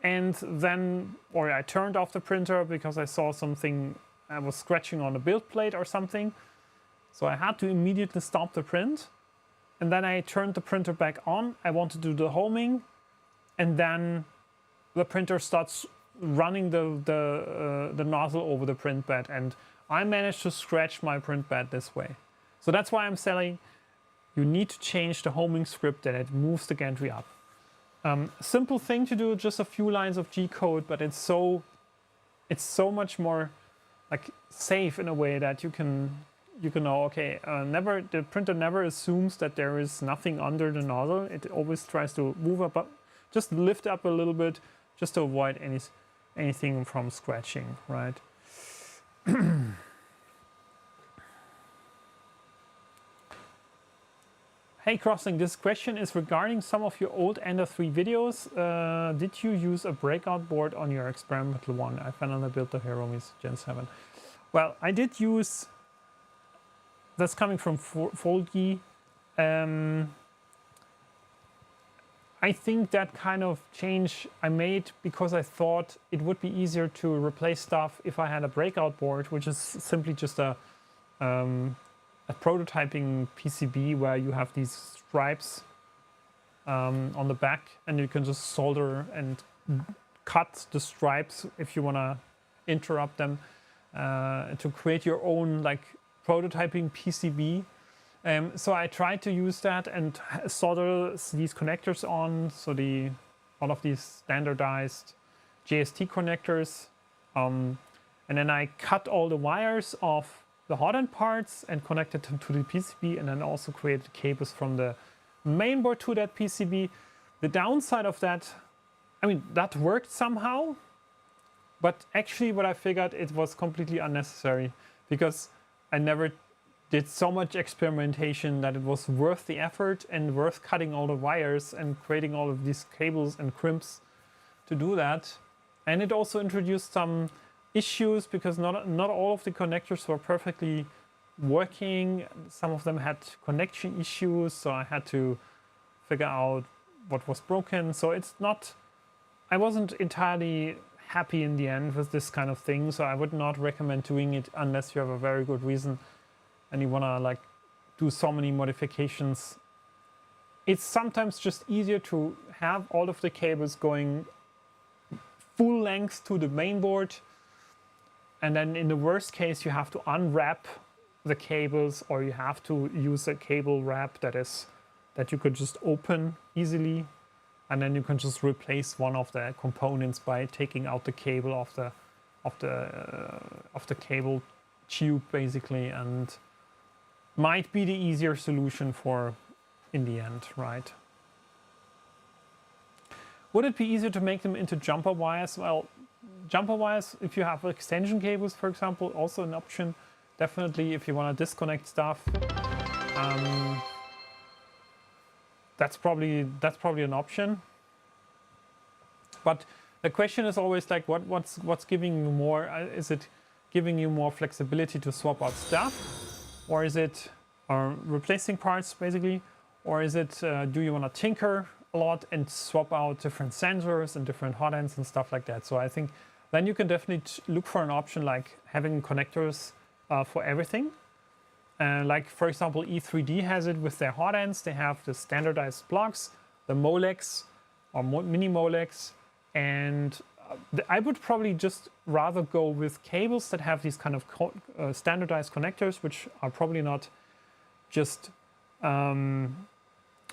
then, or I turned off the printer because I saw something, I was scratching on a build plate or something. So I had to immediately stop the print, and then I turned the printer back on. I want to do the homing, and then the printer starts running the nozzle over the print bed, and I managed to scratch my print bed this way. So that's why I'm saying you need to change the homing script that it moves the gantry up. Simple thing to do, just a few lines of G-code, but it's so much more like safe in a way that you can know, okay, the printer never assumes that there is nothing under the nozzle. It always tries to move up, just lift up a little bit, just to avoid anything from scratching, right? Hey Crosslink, this question is regarding some of your old Ender 3 videos. Did you use a breakout board on your experimental one? I finally built the Heromis Gen 7. Well, I did use, that's coming from Folgy. I think that kind of change I made because I thought it would be easier to replace stuff if I had a breakout board, which is simply just a prototyping PCB where you have these stripes on the back, and you can just solder and cut the stripes if you want to interrupt them to create your own like prototyping PCB. So I tried to use that and solder these connectors on, so one of these standardized JST connectors, and then I cut all the wires off the hotend parts and connected them to the PCB, and then also created cables from the mainboard to that PCB. The downside of that, I mean, that worked somehow, but actually what I figured, it was completely unnecessary because I never did so much experimentation that it was worth the effort and worth cutting all the wires and creating all of these cables and crimps to do that. And it also introduced some issues because not all of the connectors were perfectly working. Some of them had connection issues, so I had to figure out what was broken. So it's not, I wasn't entirely happy in the end with this kind of thing, so I would not recommend doing it unless you have a very good reason and you want to like do so many modifications. It's sometimes just easier to have all of the cables going full length to the main board, and then in the worst case you have to unwrap the cables, or you have to use a cable wrap that you could just open easily, and then you can just replace one of the components by taking out the cable of the cable tube basically, and might be the easier solution for in the end, right? Would it be easier to make them into jumper wires? Well, jumper wires, if you have extension cables, for example, also an option. Definitely, if you want to disconnect stuff, that's probably an option. But the question is always like, what's giving you more? Is it giving you more flexibility to swap out stuff, or is it replacing parts basically, or is it do you want to tinker a lot and swap out different sensors and different hotends and stuff like that? So I think then you can definitely look for an option like having connectors for everything. Like for example, E3D has it with their hotends. They have the standardized plugs, the Molex or mini Molex, and I would probably just rather go with cables that have these kind of standardized connectors, which are probably not just and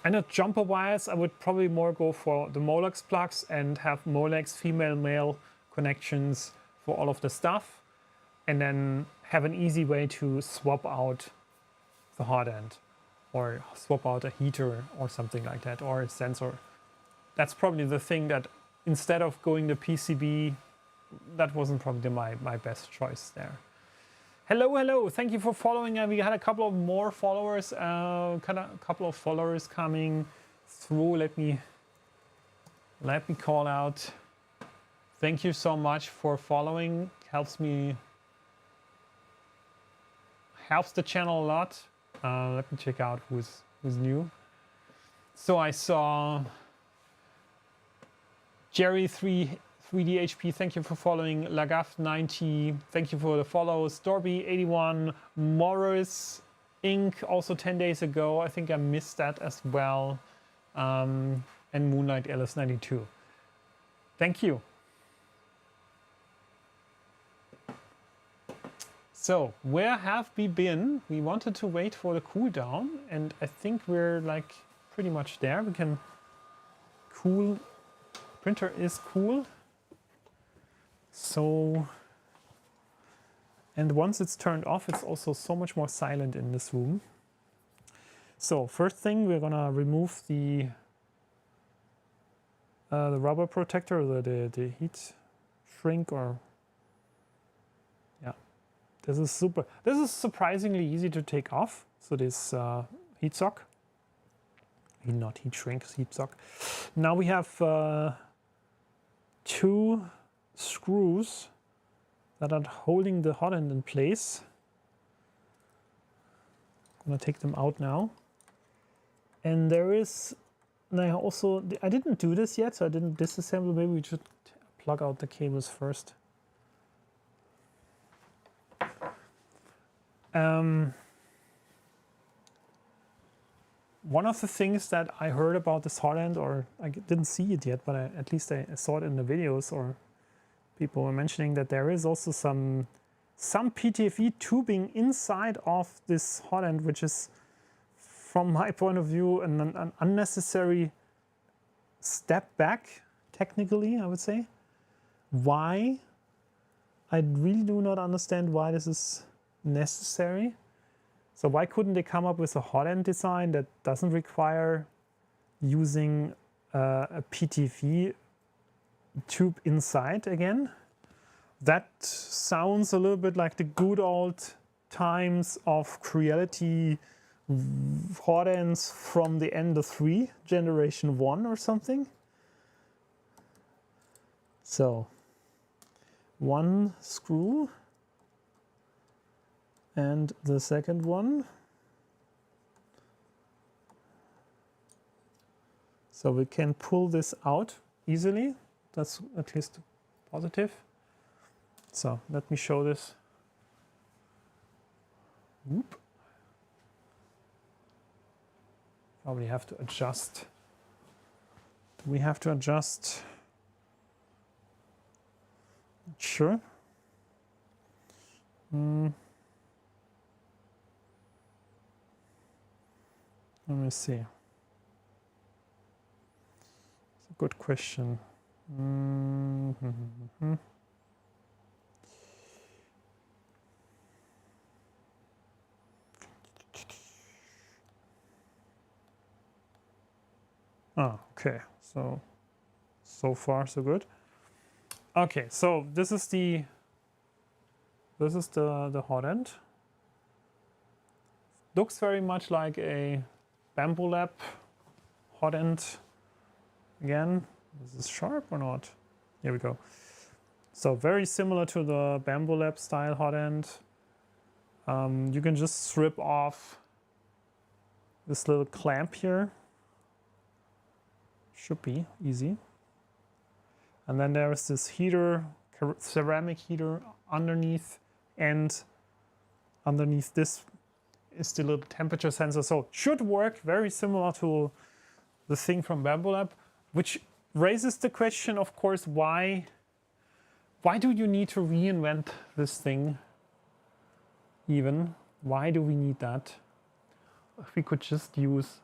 not jumper wires. I would probably more go for the Molex plugs and have Molex female-male connections for all of the stuff, and then have an easy way to swap out the hotend or swap out a heater or something like that, or a sensor. That's probably the thing that instead of going the PCB, that wasn't probably my best choice there. Hello, thank you for following. We had a couple of more followers, couple of followers coming through. Let me call out. Thank you so much for following. Helps the channel a lot. Let me check out who's new. So I saw Jerry 3DHP, thank you for following. Lagaf90, thank you for the follows. Dorby81, Morris Inc. also 10 days ago. I think I missed that as well. And Moonlight LS92. Thank you. So where have we been? We wanted to wait for the cool down, and I think we're like pretty much there. We can cool. Printer is cool. So, and once it's turned off, it's also so much more silent in this room. So first thing, we're gonna remove the rubber protector, the heat shrink, or yeah, this is surprisingly easy to take off. So this heat sock, not heat shrink, heat sock. Now we have 2 screws that are holding the hotend in place. I'm gonna take them out now. And there is, now also, I didn't do this yet, so I didn't disassemble. Maybe we should plug out the cables first. One of the things that I heard about this hotend, or I didn't see it yet, but at least I saw it in the videos, or people were mentioning that there is also some PTFE tubing inside of this hotend, which is, from my point of view, an unnecessary step back, technically, I would say. Why? I really do not understand why this is necessary. So why couldn't they come up with a hotend design that doesn't require using a PTV tube inside again? That sounds a little bit like the good old times of Creality hotends from the Ender 3, generation 1 or something. So, one screw and the second one. So we can pull this out easily. That's at least positive. So let me show this. Whoop. Probably have to adjust. We have to adjust. Sure. Let me see. It's a good question. Ah, okay. So far so good. Okay, so this is the hotend. Looks very much like a Bamboo Lab hotend. Again, is this sharp or not? Here we go. So very similar to the Bamboo Lab style hotend. You can just strip off this little clamp here. Should be easy. And then there is this heater, ceramic heater underneath, and underneath this is the little temperature sensor. So it should work very similar to the thing from Bamboo Lab, which raises the question, of course, why do you need to reinvent this thing even? Why do we need that? If we could just use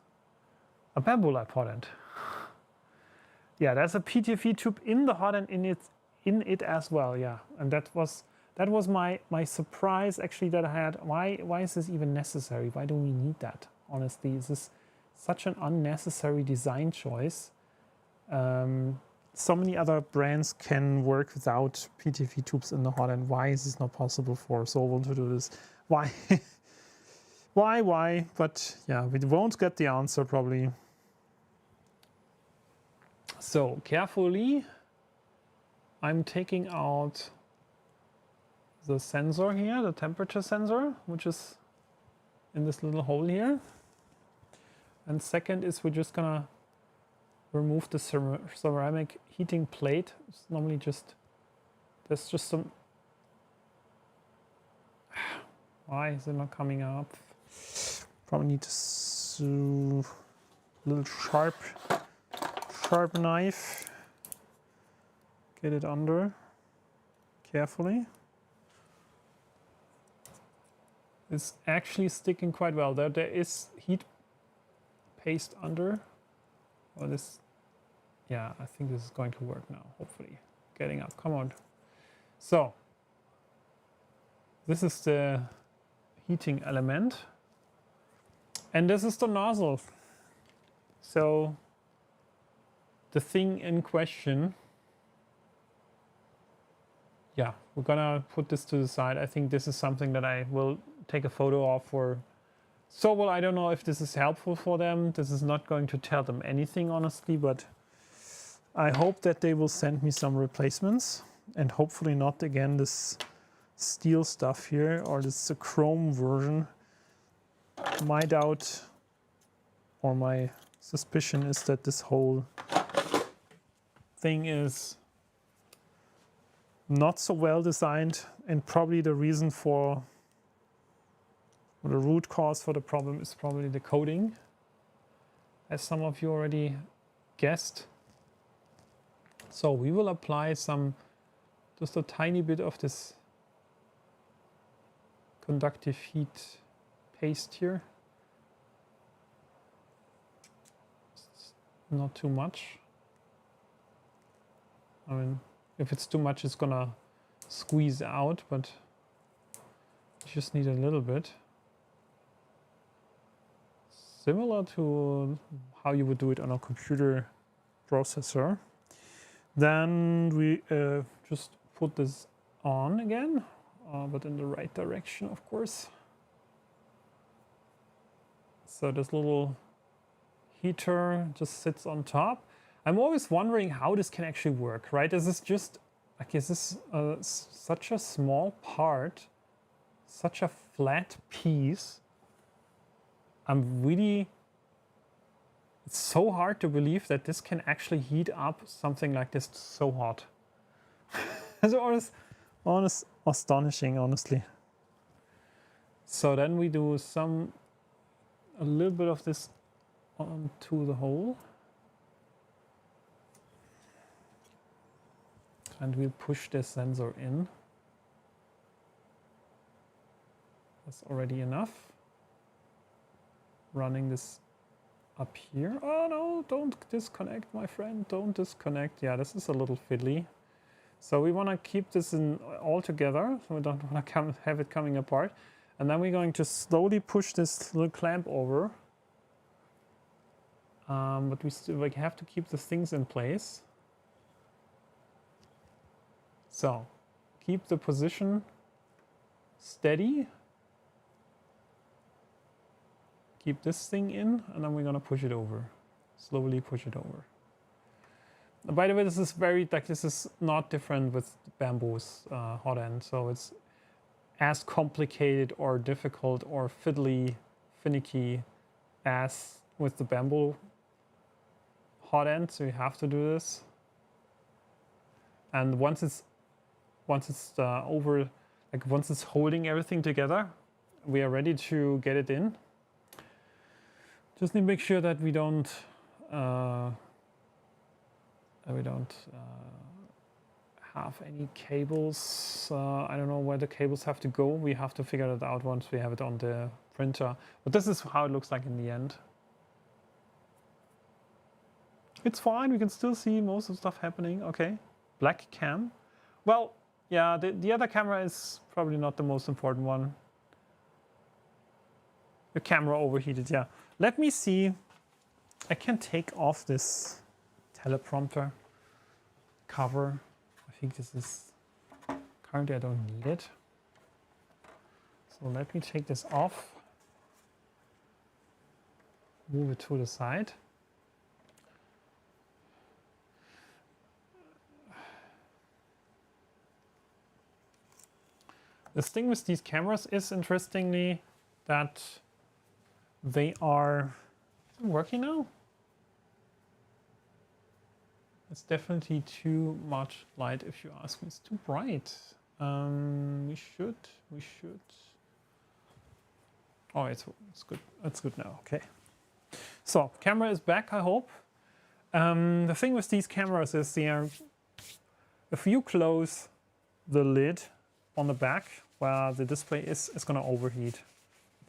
a Bamboo Lab hotend. Yeah, there's a PTFE tube in the hotend in it as well. Yeah, and that was my surprise actually that I had. Why is this even necessary? Why do we need that? Honestly, this is such an unnecessary design choice. So many other brands can work without PTFE tubes in the hotend. Why is this not possible for SOVOL to do this? Why? Why? But yeah, we won't get the answer probably. So carefully, I'm taking out the sensor here, the temperature sensor, which is in this little hole here. And second is we're just gonna remove the ceramic heating plate. It's normally just, there's just some, why is it not coming up? Probably need to little sharp knife, get it under carefully. It's actually sticking quite well. There is heat paste under. Well, this, yeah, I think this is going to work now, hopefully. Getting up, come on. So, this is the heating element. And this is the nozzle. So, the thing in question, yeah, we're gonna put this to the side. I think this is something that I will take a photo of for SOVOL. I don't know if this is helpful for them. This is not going to tell them anything, honestly, but I hope that they will send me some replacements and hopefully not again this steel stuff here or this chrome version. My doubt or my suspicion is that this whole thing is not so well designed, and probably the reason for, or the root cause for the problem is probably the coating, as some of you already guessed. So we will apply just a tiny bit of this conductive heat paste here. Not too much. I mean, if it's too much, it's gonna squeeze out, but Just need a little bit. Similar to how you would do it on a computer processor. Then we just put this on again, but in the right direction, of course. So this little heater just sits on top. I'm always wondering how this can actually work, right? Is this just, like, is this such a small part, such a flat piece? It's so hard to believe that this can actually heat up something like this so hot. It's astonishing, honestly. So then we do a little bit of this onto the hole. And we push this sensor in. That's already enough. Running this up here. Oh no, don't disconnect, my friend, don't disconnect. Yeah, this is a little fiddly. So we want to keep this in all together, so we don't want to have it coming apart. And then we're going to slowly push this little clamp over. But we still have to keep the things in place. So keep the position steady. Keep this thing in, and then we're gonna push it over. Slowly push it over. By the way, this is not different with bamboo's Hotend, so it's as complicated or difficult or finicky as with the bamboo Hotend. So you have to do this. And once it's over, like once it's holding everything together, we are ready to get it in. Just need to make sure that we don't have any cables. I don't know where the cables have to go. We have to figure that out once we have it on the printer. But this is how it looks like in the end. It's fine. We can still see most of the stuff happening. Okay. Black cam. Well, yeah, the other camera is probably not the most important one. The camera overheated, yeah. Let me see. I can take off this teleprompter cover. I think this is, currently I don't need it. So let me take this off. Move it to the side. The thing with these cameras is, interestingly, that they are, is it working now? It's definitely too much light, if you ask me. It's too bright. We should. Oh, it's good. It's good now. Okay. So camera is back, I hope. The thing with these cameras is if you close the lid on the back where the display is, it's going to overheat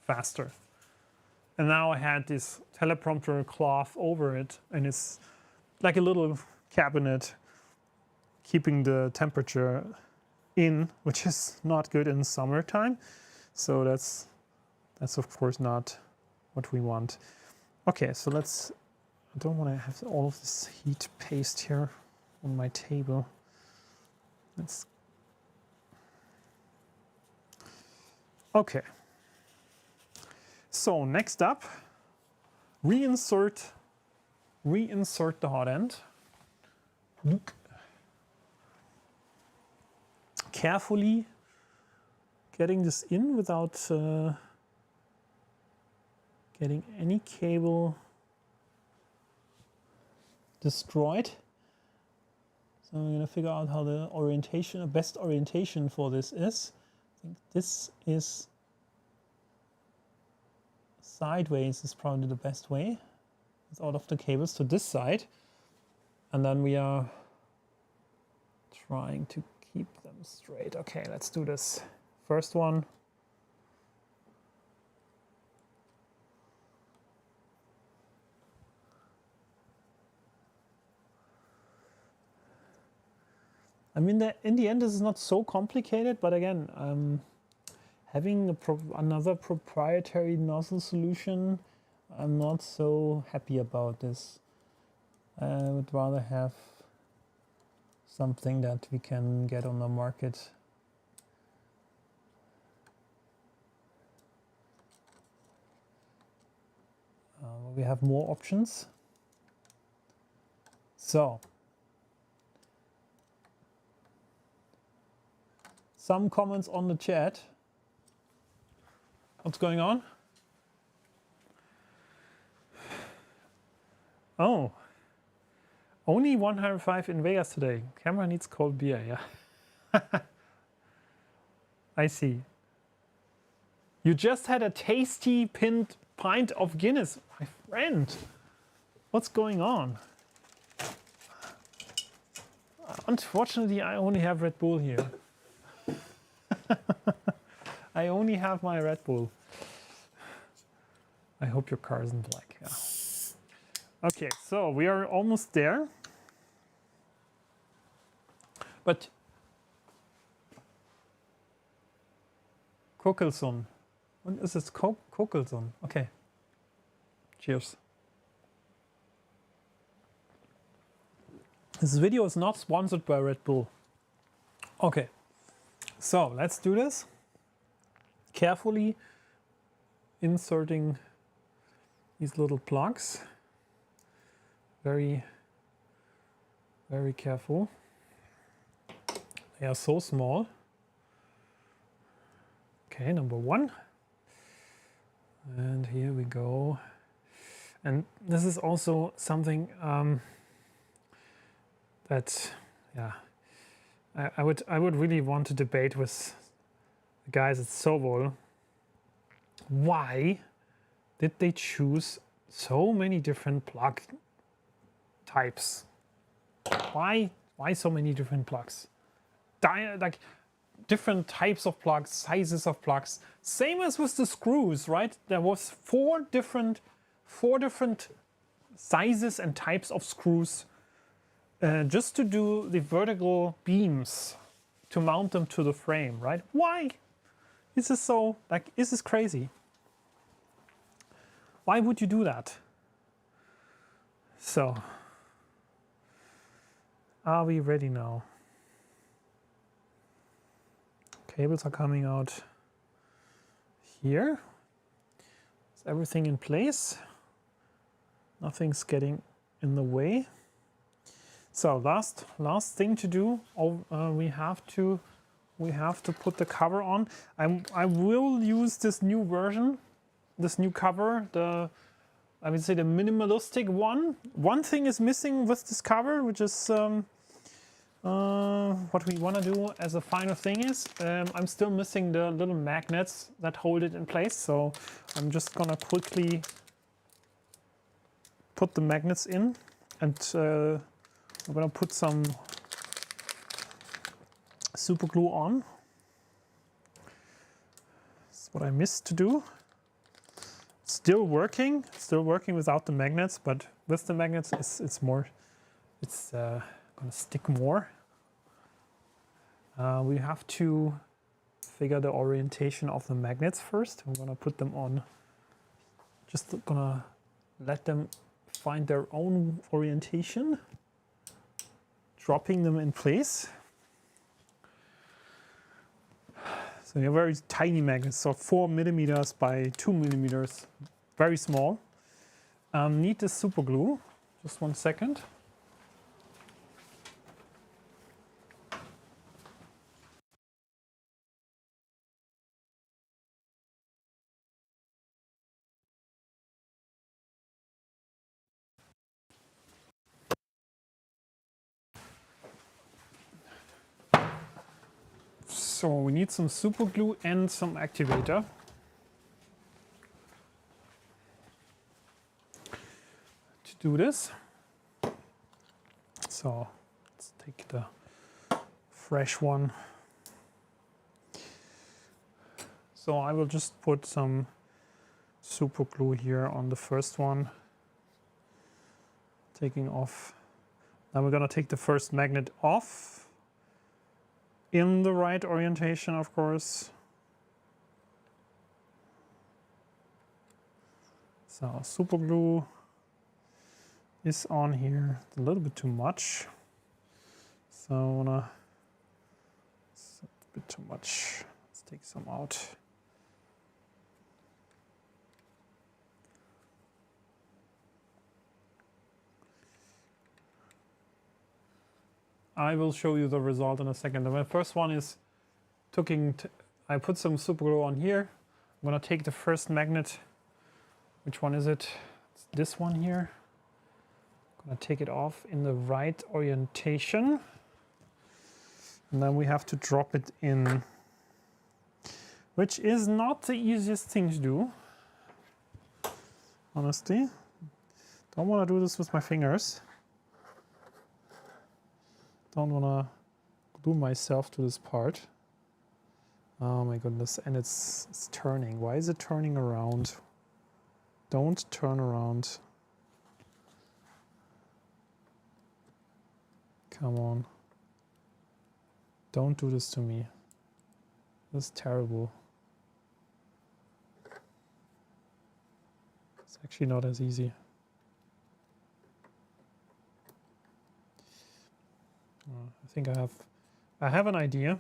faster. And now I had this teleprompter cloth over it, and it's like a little cabinet keeping the temperature in, which is not good in summertime. So that's of course not what we want. Okay, so I don't want to have all of this heat paste here on my table. Okay. So next up, reinsert the Hotend. Carefully getting this in without getting any cable destroyed. So I'm going to figure out how the best orientation for this is. I think this is sideways is probably the best way. It's out of the cables to this side. And then we are trying to keep them straight. Okay, let's do this. First one. I mean, in the end, this is not so complicated, but again, having another proprietary nozzle solution, I'm not so happy about this. I would rather have something that we can get on the market. We have more options. So, some comments on the chat. What's going on? Oh, only 105 in Vegas today. Camera needs cold beer, yeah. I see. You just had a tasty pint of Guinness, my friend. What's going on? Unfortunately, I only have Red Bull here. I only have my Red Bull. I hope your car isn't black. Yeah. Okay, so we are almost there. But Kokelson. What is this? Kokelson. Okay. Cheers. This video is not sponsored by Red Bull. Okay. So let's do this. Carefully inserting these little plugs. Very, very careful. They are so small. Okay, number one. And here we go. And this is also something that, yeah, I would really want to debate with the guys at SOVOL. Why did they choose so many different plug types? Why so many different plugs? Like different types of plugs, sizes of plugs. Same as with the screws, right? There was four different sizes and types of screws just to do the vertical beams to mount them to the frame, right? Why? This is so, like, this is crazy. Why would you do that? So, are we ready now? Cables are coming out here. Is everything in place? Nothing's getting in the way. So last thing to do. We have to put the cover on. I will use this new version, this new cover. I would say the minimalistic one. One thing is missing with this cover, which is what we want to do as a final thing is, I'm still missing the little magnets that hold it in place. So I'm just gonna quickly put the magnets in, and I'm gonna put some super glue on. That's what I missed to do. Still working without the magnets, but with the magnets it's gonna stick more. We have to figure the orientation of the magnets first. I'm gonna put them on, just gonna let them find their own orientation, dropping them in place. So they're very tiny magnets, so 4 millimeters by 2 millimeters, very small. Need the super glue, just 1 second. So we need some super glue and some activator. To do this. So let's take the fresh one. So I will just put some super glue here on the first one. Taking off. Now we're gonna take the first magnet off. In the right orientation, of course. So super glue is on here. It's a little bit too much. So it's a bit too much. Let's take some out. I will show you the result in a second. The first one is I put some super glue on here. I'm gonna take the first magnet. Which one is it? It's this one here. I'm gonna take it off in the right orientation. And then we have to drop it in, which is not the easiest thing to do. Honestly, don't want to do this with my fingers. Don't want to glue myself to this part. Oh my goodness, and it's turning. Why is it turning around? Don't turn around. Come on. Don't do this to me. This is terrible. It's actually not as easy. I think I have an idea.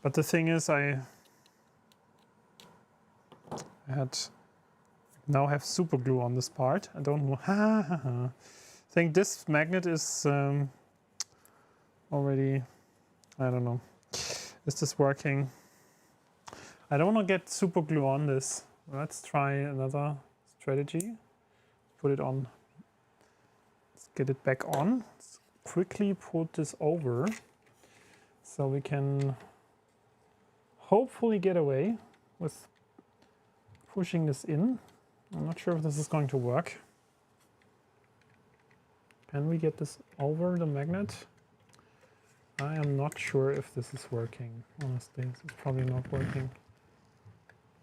But the thing is, I now have super glue on this part. I don't know. I think this magnet is already, I don't know. Is this working? I don't want to get super glue on this. Let's try another strategy. Put it on. Let's get it back on. Let's quickly put this over so we can hopefully get away with pushing this in. I'm not sure if this is going to work. Can we get this over the magnet? I am not sure if this is working. Honestly, this is probably not working.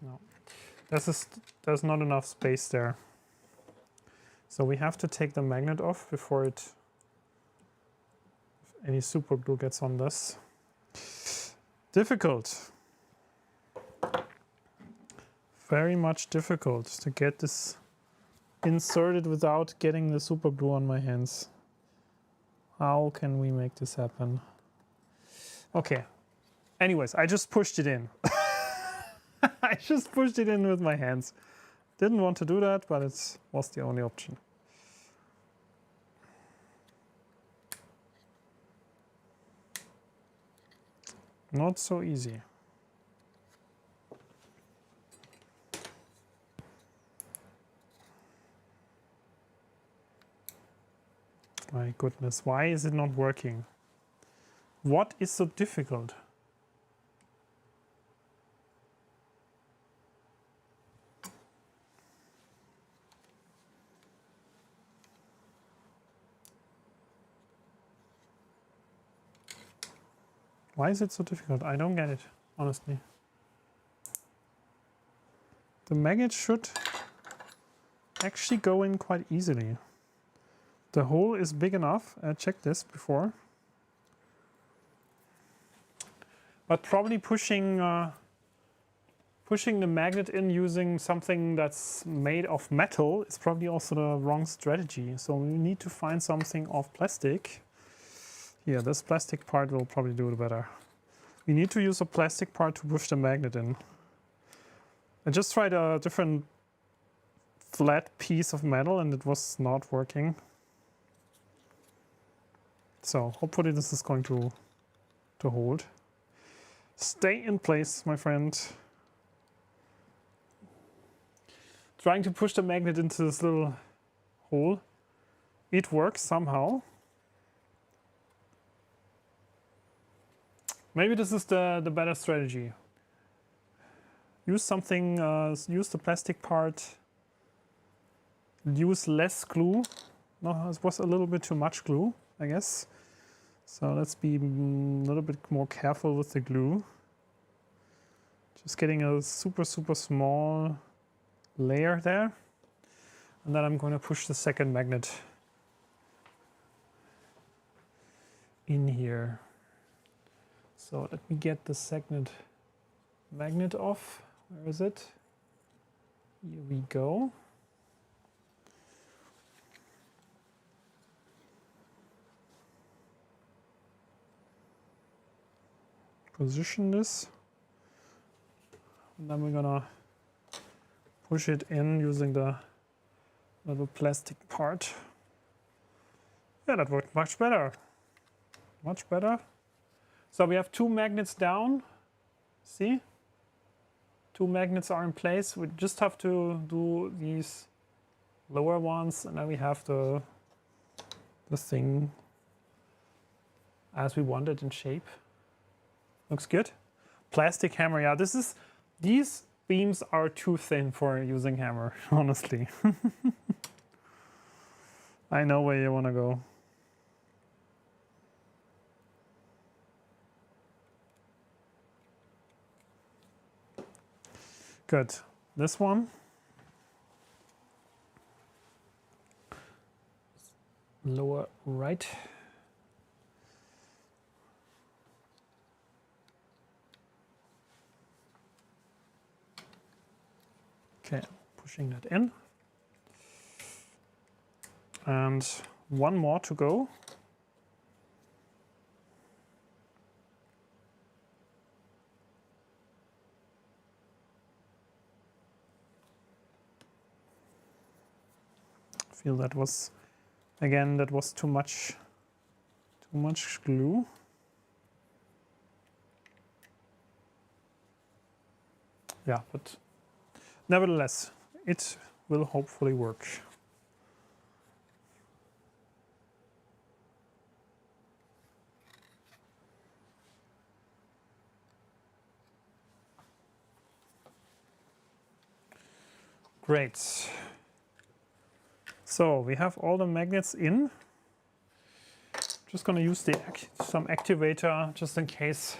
No, there's not enough space there. So we have to take the magnet off before if any super glue gets on this. Difficult. Very much difficult to get this inserted without getting the super glue on my hands. How can we make this happen? Okay. Anyways, I just pushed it in. I just pushed it in with my hands. Didn't want to do that, but it was the only option. Not so easy. My goodness, why is it not working? What is so difficult? Why is it so difficult? I don't get it, honestly. The magnet should actually go in quite easily. The hole is big enough. I checked this before. But probably pushing the magnet in using something that's made of metal is probably also the wrong strategy. So we need to find something of plastic. Here, this plastic part will probably do it better. We need to use a plastic part to push the magnet in. I just tried a different flat piece of metal and it was not working. So hopefully this is going to hold. Stay in place, my friend. Trying to push the magnet into this little hole. It works somehow. Maybe this is the better strategy. Use something, use the plastic part. Use less glue. No, it was a little bit too much glue, I guess. So let's be a little bit more careful with the glue. Just getting a super, super small layer there. And then I'm going to push the second magnet in here. So let me get the second magnet off. Where is it? Here we go. Position this. And then we're gonna push it in using the little plastic part. Yeah, that worked much better. Much better. So we have 2 magnets down. See? 2 magnets are in place. We just have to do these lower ones, and then we have the thing as we want it in shape. Looks good. Plastic hammer, yeah, these beams are too thin for using hammer, honestly. I know where you want to go. Good. This one. Lower right. Okay, pushing that in. And one more to go. I feel that was, again, that was too much glue. Yeah, but nevertheless, it will hopefully work. Great. So we have all the magnets in. Just gonna use some activator just in case.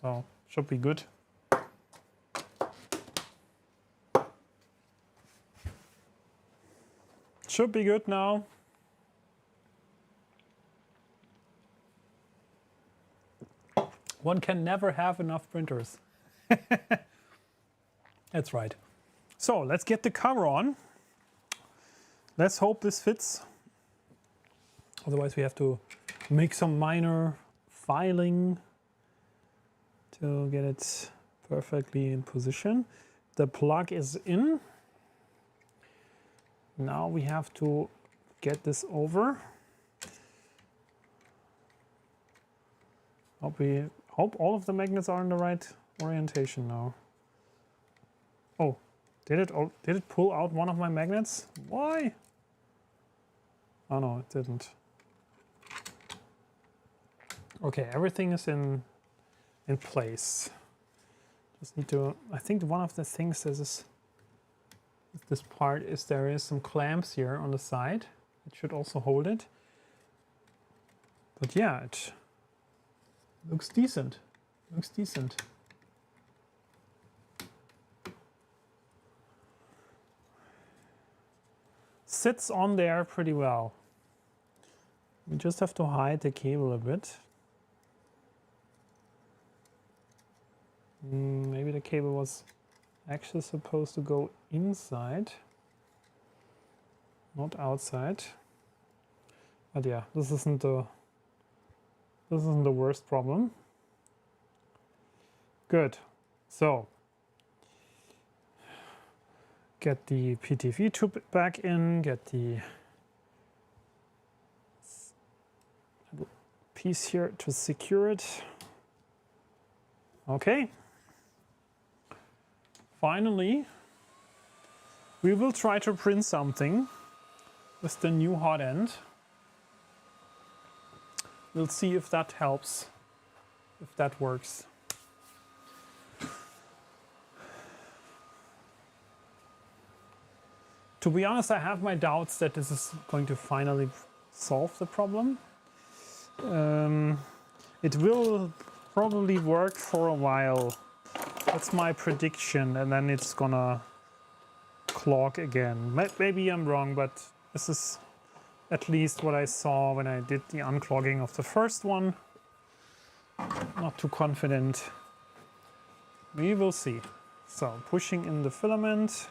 So should be good. Should be good now. One can never have enough printers. That's right. So let's get the cover on. Let's hope this fits. Otherwise we have to make some minor filing to get it perfectly in position. The plug is in. Now we have to get this over. Hope all of the magnets are in the right orientation now. Oh, did it pull out one of my magnets? Why? Oh no, it didn't. Okay, everything is in place. Just need to, I think one of the things is this part is there is some clamps here on the side. It should also hold it. But yeah, it looks decent. Looks decent. Sits on there pretty well. We just have to hide the cable a bit. Maybe the cable was actually supposed to go inside, not outside. But yeah, this isn't the worst problem. Good. So get the PTV tube back in, get the piece here to secure it. Okay. Finally, we will try to print something with the new Hotend. We'll see if that helps, if that works. To be honest, I have my doubts that this is going to finally solve the problem. It will probably work for a while. That's my prediction, and then it's gonna clog again. Maybe I'm wrong, but this is at least what I saw when I did the unclogging of the first one. Not too confident. We will see. So pushing in the filament.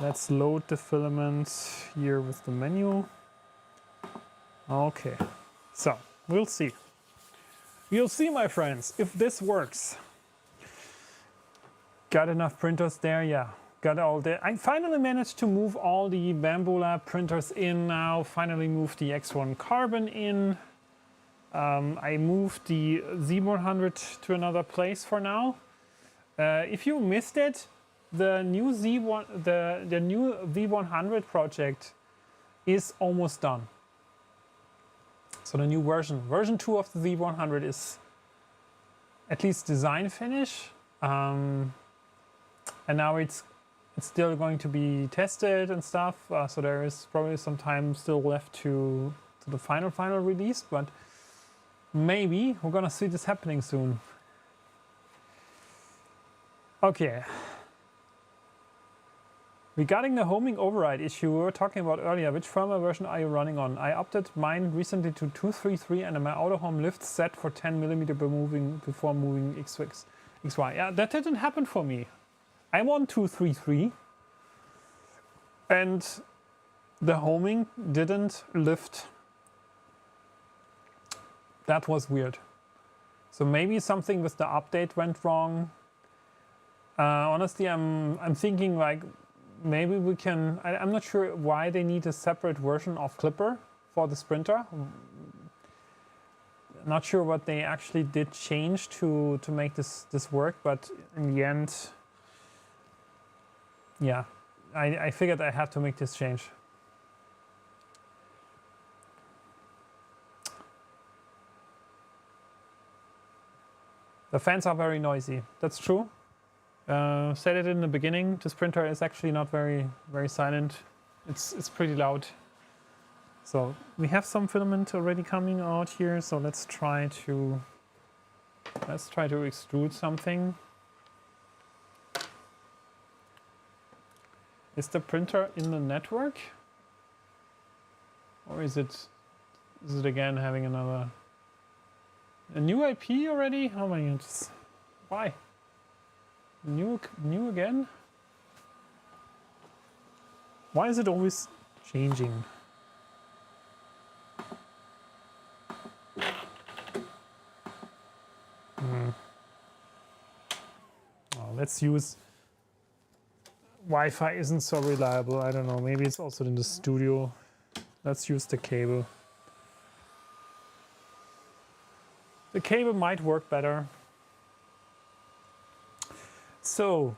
Let's load the filament here with the menu. Okay, so we'll see. You'll see, my friends, if this works. Got enough printers there? Yeah, got all the... I finally managed to move all the Bamboo Lab printers in now. Finally moved the X1 Carbon in. I moved the Z100 to another place for now. If you missed it, the new the new V100 project is almost done. So the new version 2 of the Z100 is at least design finish, and now it's still going to be tested and stuff. So there is probably some time still left to the final release, but maybe we're gonna see this happening soon. Okay. Regarding the homing override issue we were talking about earlier, which firmware version are you running on? I updated mine recently to 2.3.3 and my auto home lift set for 10mm before moving XY. Yeah, that didn't happen for me. I'm on 2.3.3 and the homing didn't lift. That was weird. So maybe something with the update went wrong. Honestly, I'm thinking like, maybe we can, I'm not sure why they need a separate version of Clipper for this printer. Not sure what they actually did change to make this work, but in the end, yeah, I figured I had to make this change. The fans are very noisy, that's true. Said it in the beginning, this printer is actually not very silent. It's pretty loud. So we have some filament already coming out here, so let's try to extrude something. Is the printer in the network? Or is it again having a new IP already? Oh my god, why? New again? Why is it always changing? Oh, let's use... Wi-Fi isn't so reliable. I don't know. Maybe it's also in the studio. Let's use the cable. The cable might work better. So,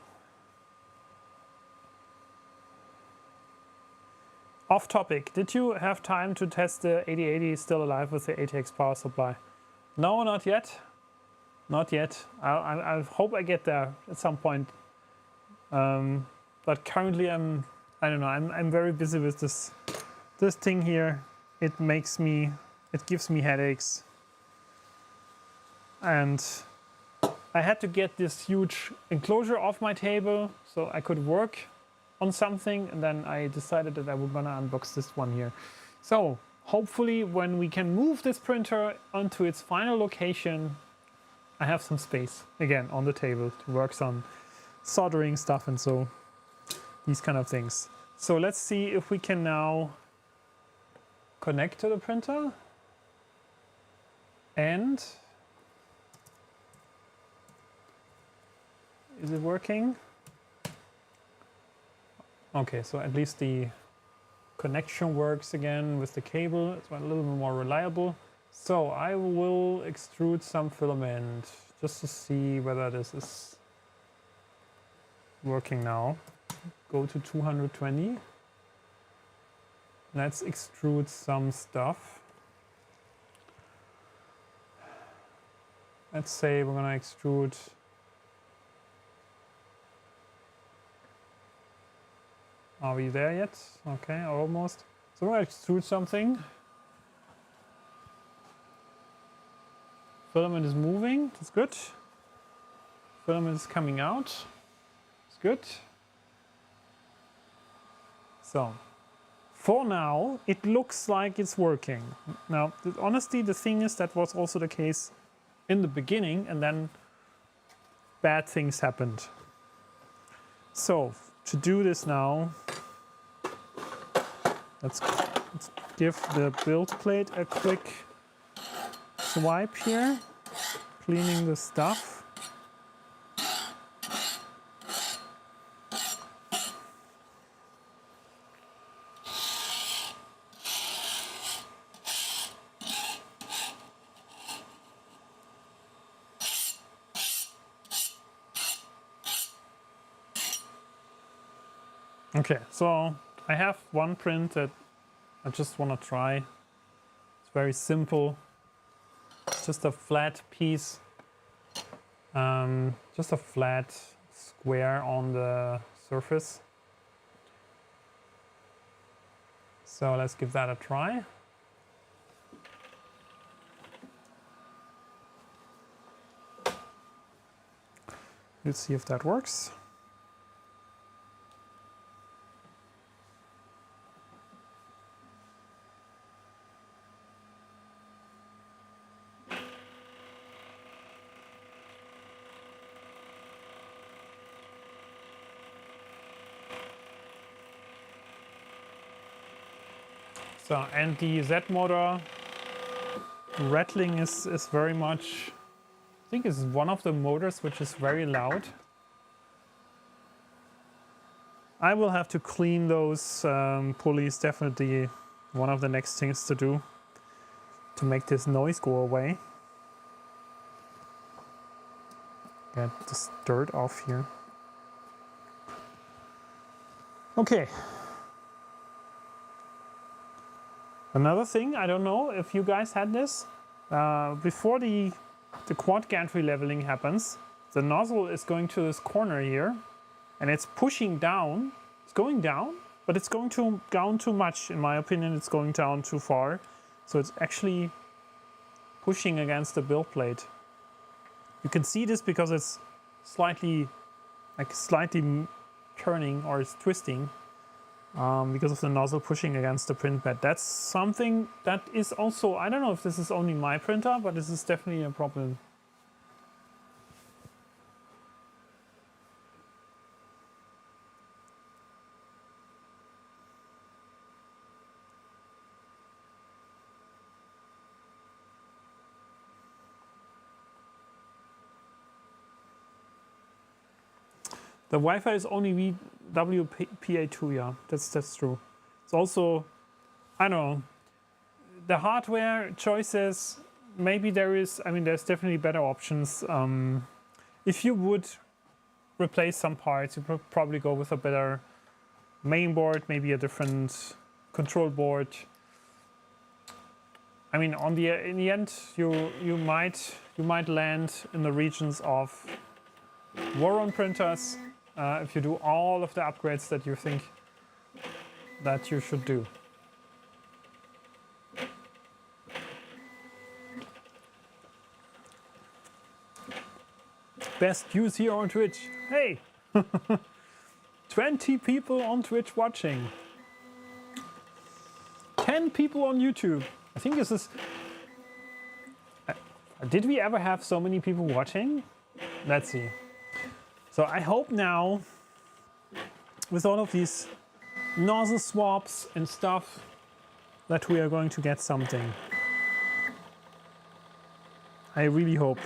off topic, did you have time to test the 8080 still alive with the ATX power supply? No, not yet. Not yet. I hope I get there at some point. But currently I don't know, I'm very busy with this thing here. It gives me headaches. And I had to get this huge enclosure off my table so I could work on something, and then I decided that I would gonna unbox this one here. So hopefully when we can move this printer onto its final location, I have some space again on the table to work on soldering stuff and so these kind of things. So let's see if we can now connect to the printer and is it working? Okay, so at least the connection works again with the cable. It's a little bit more reliable. So I will extrude some filament just to see whether this is working now. Go to 220. Let's extrude some stuff. Let's say we're gonna extrude Are we there yet? Okay, almost. So we're gonna extrude something. Filament is moving, that's good. Filament is coming out, it's good. So for now, it looks like it's working. Now, honestly, the thing is that was also the case in the beginning, and then bad things happened. So to do this now, let's give the build plate a quick swipe here, cleaning the stuff. Okay, so I have one print that I just want to try. It's very simple. It's just a flat piece, just a flat square on the surface. So let's give that a try. Let's see if that works. So, and the Z motor rattling is very much, I think it's one of the motors which is very loud. I will have to clean those pulleys, definitely one of the next things to do to make this noise go away. Get this dirt off here. Okay. Another thing, I don't know if you guys had this, before the quad gantry leveling happens, the nozzle is going to this corner here, and it's pushing down. It's going down, but it's going down too much. In my opinion, it's going down too far. So it's actually pushing against the build plate. You can see this because it's slightly turning, or it's twisting. Because of the nozzle pushing against the print bed. That's something that is also, I don't know if this is only my printer, but this is definitely a problem. The Wi-Fi is only WPA2, yeah, that's true. It's also, I don't know, the hardware choices, maybe there's definitely better options. If you would replace some parts, you would probably go with a better main board, maybe a different control board. I mean, in the end, you might land in the regions of Voron printers. If you do all of the upgrades that you think that you should do. Best views here on Twitch. Hey! 20 people on Twitch watching. 10 people on YouTube. I think this is... Did we ever have so many people watching? Let's see. So I hope now, with all of these nozzle swaps and stuff, that we are going to get something. I really hope.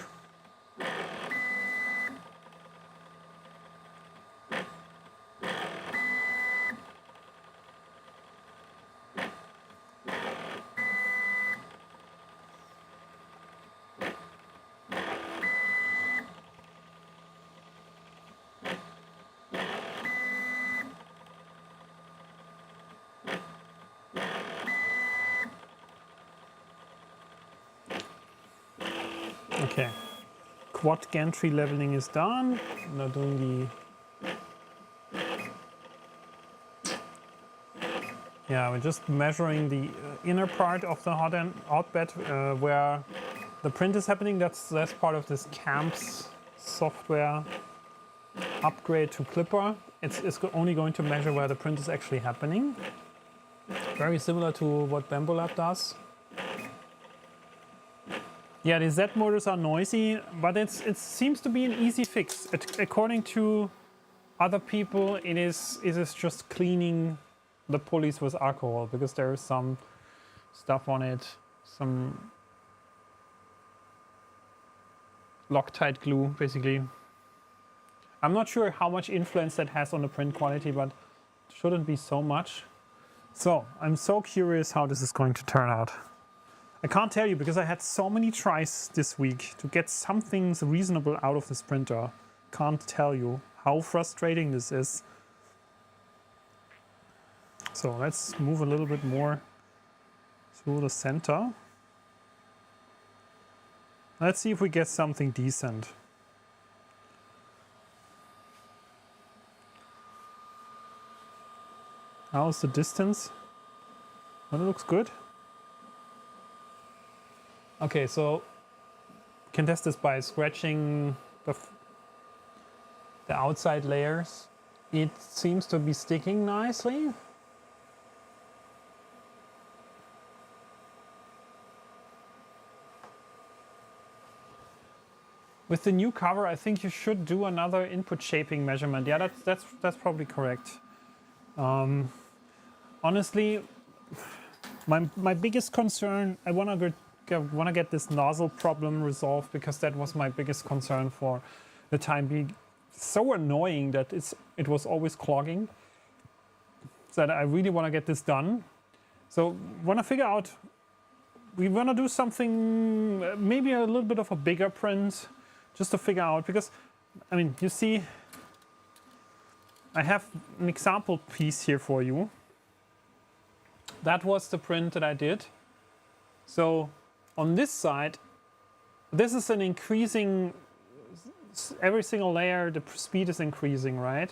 Okay, quad gantry leveling is done. Now doing the... Yeah, we're just measuring the inner part of the hotbed where the print is happening. That's part of this CAMPS software. upgrade to Clipper. It's only going to measure where the print is actually happening. Very similar to what Bambolab does. Yeah, the Z motors are noisy, but it seems to be an easy fix. According to other people, it is just cleaning the pulleys with alcohol because there is some stuff on it, some Loctite glue, basically. I'm not sure how much influence that has on the print quality, but it shouldn't be so much. So I'm so curious how this is going to turn out. I can't tell you because I had so many tries this week to get something reasonable out of this printer. Can't tell you how frustrating this is. So let's move a little bit more through the center. Let's see if we get something decent. How's the distance? Well, it looks good. Okay, so we can test this by scratching the outside layers. It seems to be sticking nicely. With the new cover, I think you should do another input shaping measurement. Yeah, that's probably correct. Honestly, my biggest concern, I want to get this nozzle problem resolved because that was my biggest concern for the time being. So annoying that it was always clogging. So that I really want to get this done. So want to figure out. We want to do something, maybe a little bit of a bigger print. Just to figure out, because, I mean, you see, I have an example piece here for you. That was the print that I did. So on this side, this is an increasing, every single layer, the speed is increasing, right?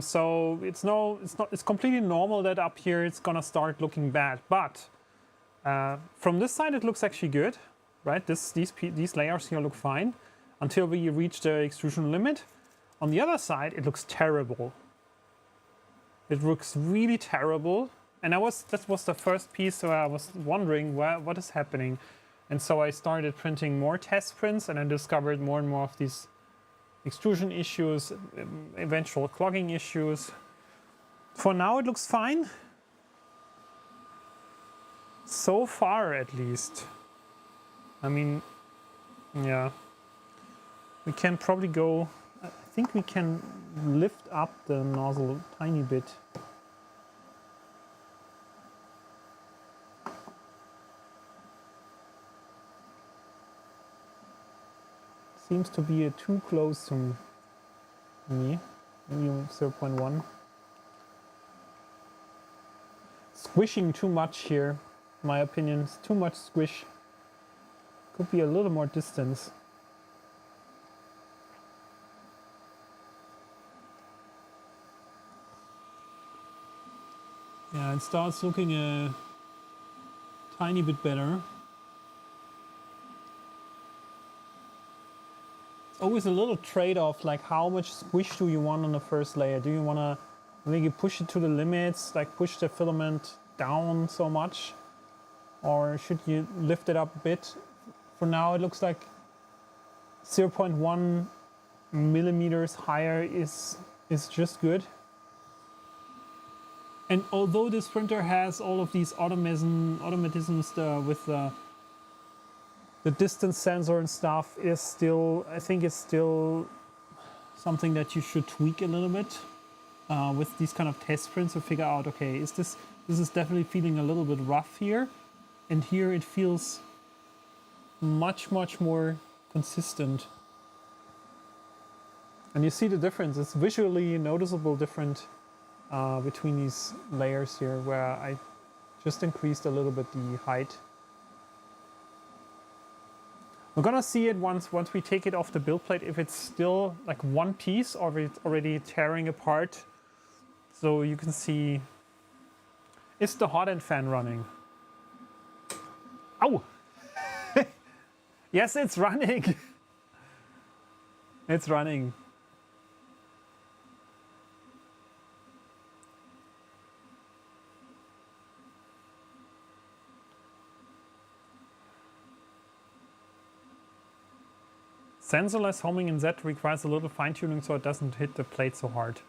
So it's completely normal that up here it's gonna start looking bad. But from this side, it looks actually good. Right, these layers here look fine until we reach the extrusion limit. On the other side, it looks terrible. It looks really terrible. And that was the first piece where I was wondering what is happening. And so I started printing more test prints, and I discovered more and more of these extrusion issues, eventual clogging issues. For now, it looks fine. So far, at least. I mean, yeah, we can probably go, I think we can lift up the nozzle a tiny bit. Seems to be too close to me, maybe 0.1. Squishing too much here, in my opinion, it's too much squish. Could be a little more distance. Yeah, it starts looking a tiny bit better. It's always a little trade-off, like how much squish do you want on the first layer? Do you want to maybe push it to the limits, like push the filament down so much? Or should you lift it up a bit? For now, it looks like 0.1 millimeters higher is just good. And although this printer has all of these automatisms with the distance sensor and stuff, is still, I think it's still something that you should tweak a little bit with these kind of test prints to figure out, okay, this is definitely feeling a little bit rough here, and here it feels much more consistent. And you see the difference. It's visually noticeable different between these layers here, where I just increased a little bit the height. We're gonna see it once we take it off the build plate, if it's still like one piece or if it's already tearing apart. So you can see, is the Hotend fan running? Ow! Yes, it's running. It's running. Sensorless homing in Z requires a little fine tuning so it doesn't hit the plate so hard.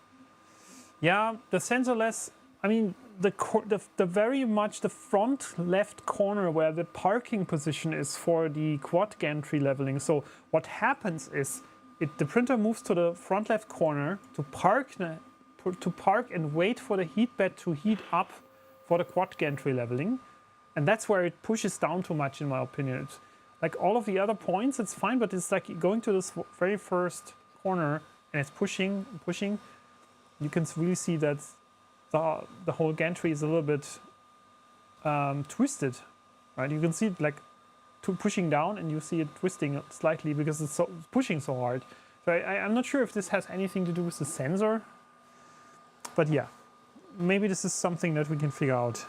Yeah, the sensorless, I mean, the very much the front left corner where the parking position is for the quad gantry leveling. So what happens is the printer moves to the front left corner to park and wait for the heat bed to heat up for the quad gantry leveling. And that's where it pushes down too much, in my opinion. It's like all of the other points, it's fine, but it's like going to this very first corner and it's pushing, pushing. You can really see that the whole gantry is a little bit twisted, right? You can see it like pushing down and you see it twisting slightly because it's pushing so hard. So I'm not sure if this has anything to do with the sensor, but yeah, maybe this is something that we can figure out.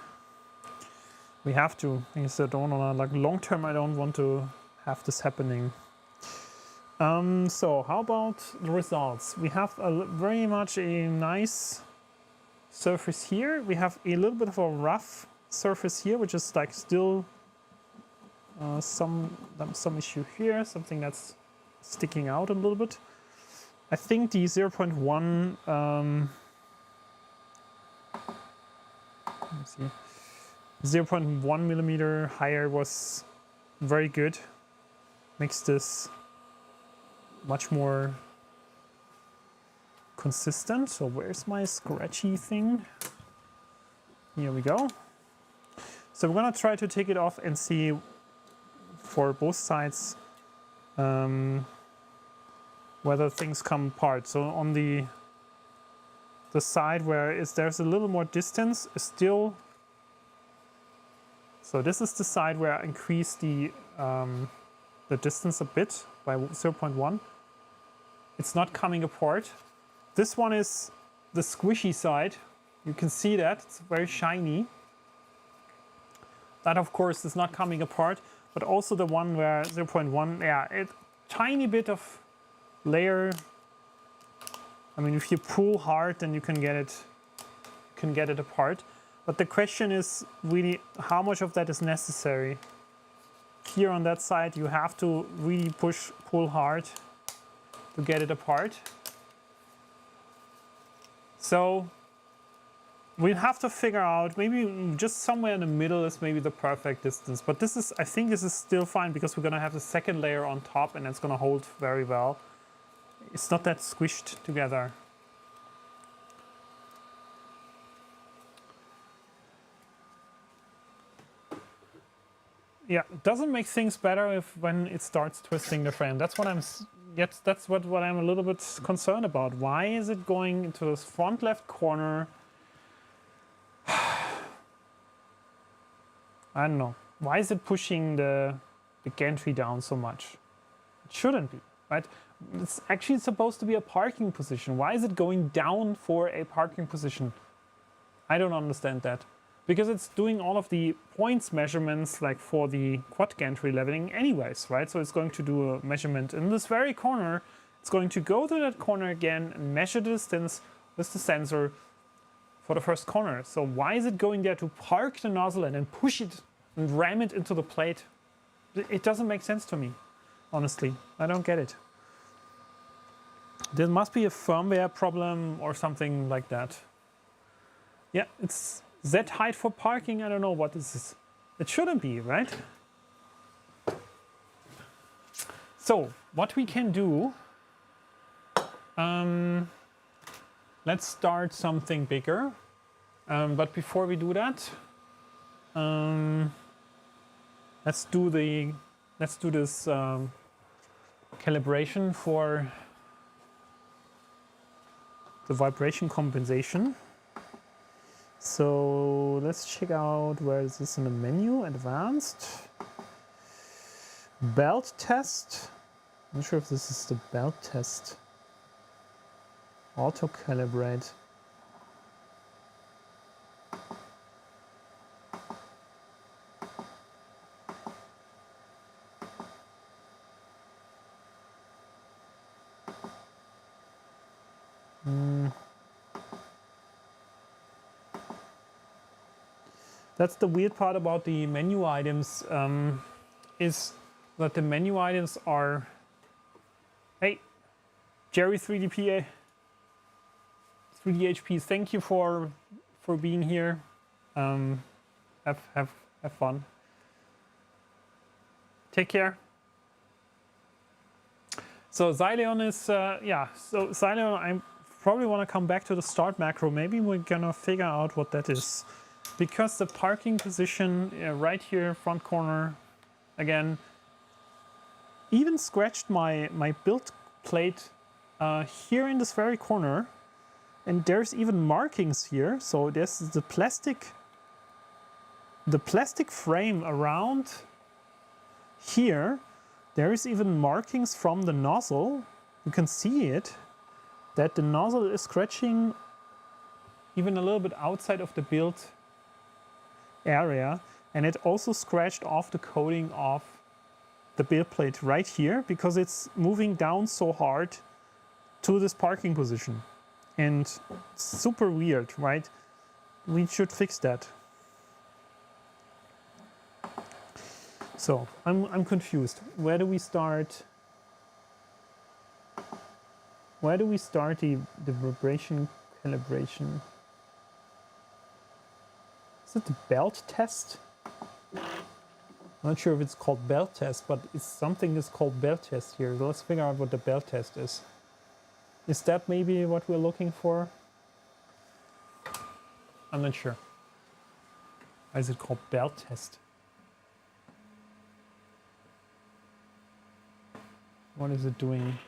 We have to, because I don't want to, like long term, I don't want to have this happening. So how about the results? We have very much a nice surface here. We have a little bit of a rough surface here, which is like still some issue here, something that's sticking out a little bit. I think the 0.1, let me see. 0.1 millimeter higher was very good. Makes this much more consistent. So where's my scratchy thing? Here we go. So we're gonna try to take it off and see for both sides whether things come apart. So on the side where there's a little more distance is still. So this is the side where I increase the distance a bit by 0.1. It's not coming apart. This one is the squishy side. You can see that, it's very shiny. That of course is not coming apart, but also the one where 0.1, yeah, tiny bit of layer. I mean, if you pull hard, then you can get it apart. But the question is really how much of that is necessary. Here on that side, you have to really pull hard to get it apart. So we'll have to figure out, maybe just somewhere in the middle is maybe the perfect distance. But this is, I think this is still fine because we're gonna have the second layer on top and it's gonna hold very well. It's not that squished together. Yeah, it doesn't make things better when it starts twisting the frame. That's what I'm a little bit concerned about. Why is it going into this front left corner? I don't know. Why is it pushing the gantry down so much? It shouldn't be, right? It's actually supposed to be a parking position. Why is it going down for a parking position? I don't understand that. Because it's doing all of the points measurements like for the quad gantry leveling anyways, right? So it's going to do a measurement in this very corner. It's going to go to that corner again and measure the distance with the sensor for the first corner. So why is it going there to park the nozzle and then push it and ram it into the plate? It doesn't make sense to me, honestly. I don't get it. There must be a firmware problem or something like that. Yeah, it's Z height for parking. I don't know what this is. It shouldn't be, right? So what we can do, let's start something bigger. But before we do that, let's do this calibration for the vibration compensation. So let's check out where is this in the menu. Advanced. Belt test. I'm not sure if this is the belt test. Auto calibrate. That's the weird part about the menu items, is that the menu items are Jerry 3DP, 3DHP, thank you for being here. Have fun. Take care. So Xyleon is, yeah, so Xyleon, I probably want to come back to the start macro. Maybe we're gonna figure out what that is. Because the parking position right here, front corner, again, even scratched my build plate here in this very corner. And there's even markings here. So there's the plastic frame around here. There is even markings from the nozzle. You can see it, that the nozzle is scratching even a little bit outside of the build area. And it also scratched off the coating of the build plate right here because it's moving down so hard to this parking position. And it's super weird, right? We should fix that. So I'm confused. Where do we start? Where do we start the vibration calibration? Is it the belt test? I'm not sure if it's called belt test, but it's something that's called belt test here. So let's figure out what the belt test is. Is that maybe what we're looking for? I'm not sure. Why is it called belt test? What is it doing?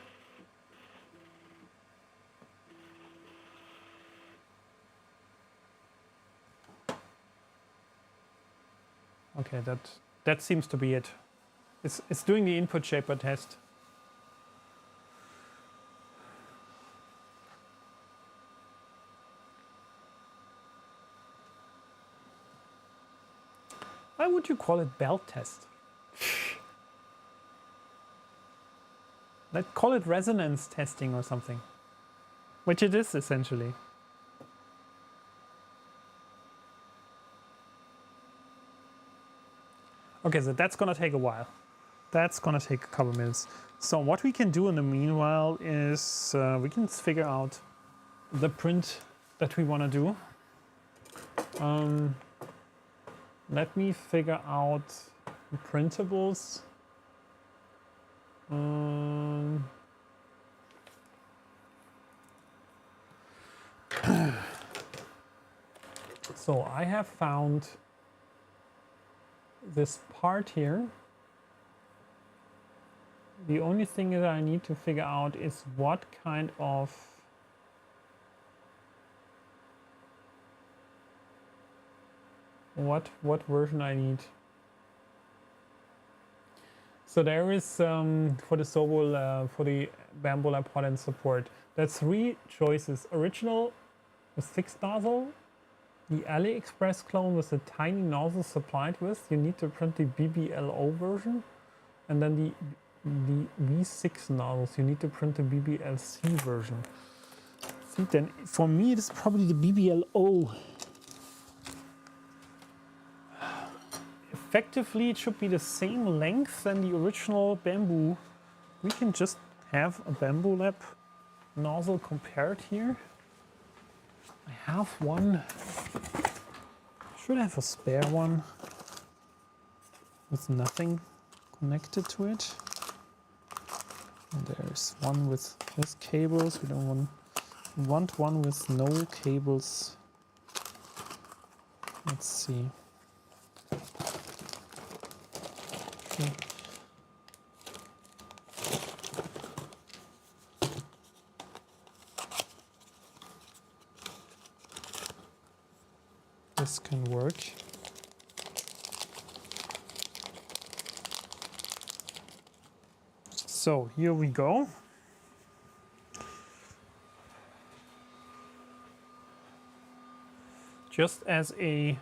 Okay, that seems to be it. It's doing the input shaper test. Why would you call it belt test? Let's call it resonance testing or something, which it is essentially. Okay, so that's gonna take a while. That's gonna take a couple minutes. So what we can do in the meanwhile is we can figure out the print that we wanna do. Let me figure out printables. So I have found this part here. The only thing that I need to figure out is what kind of what version I need. So there is for the SOVOL for the Bamboo Lab Hotend support. There's 3 choices: original with 6 nozzle, the AliExpress clone with a tiny nozzle supplied with. You need to print the BBLO version, and then the V6 nozzles. You need to print the BBLC version. I think then for me it is probably the BBLO. Effectively, it should be the same length than the original Bamboo. We can just have a Bamboo Lab nozzle compared here. I have one. Should have a spare one with nothing connected to it. And there's one with cables. We don't want one with no cables. Let's see. Okay. This can work. So here we go. Just as a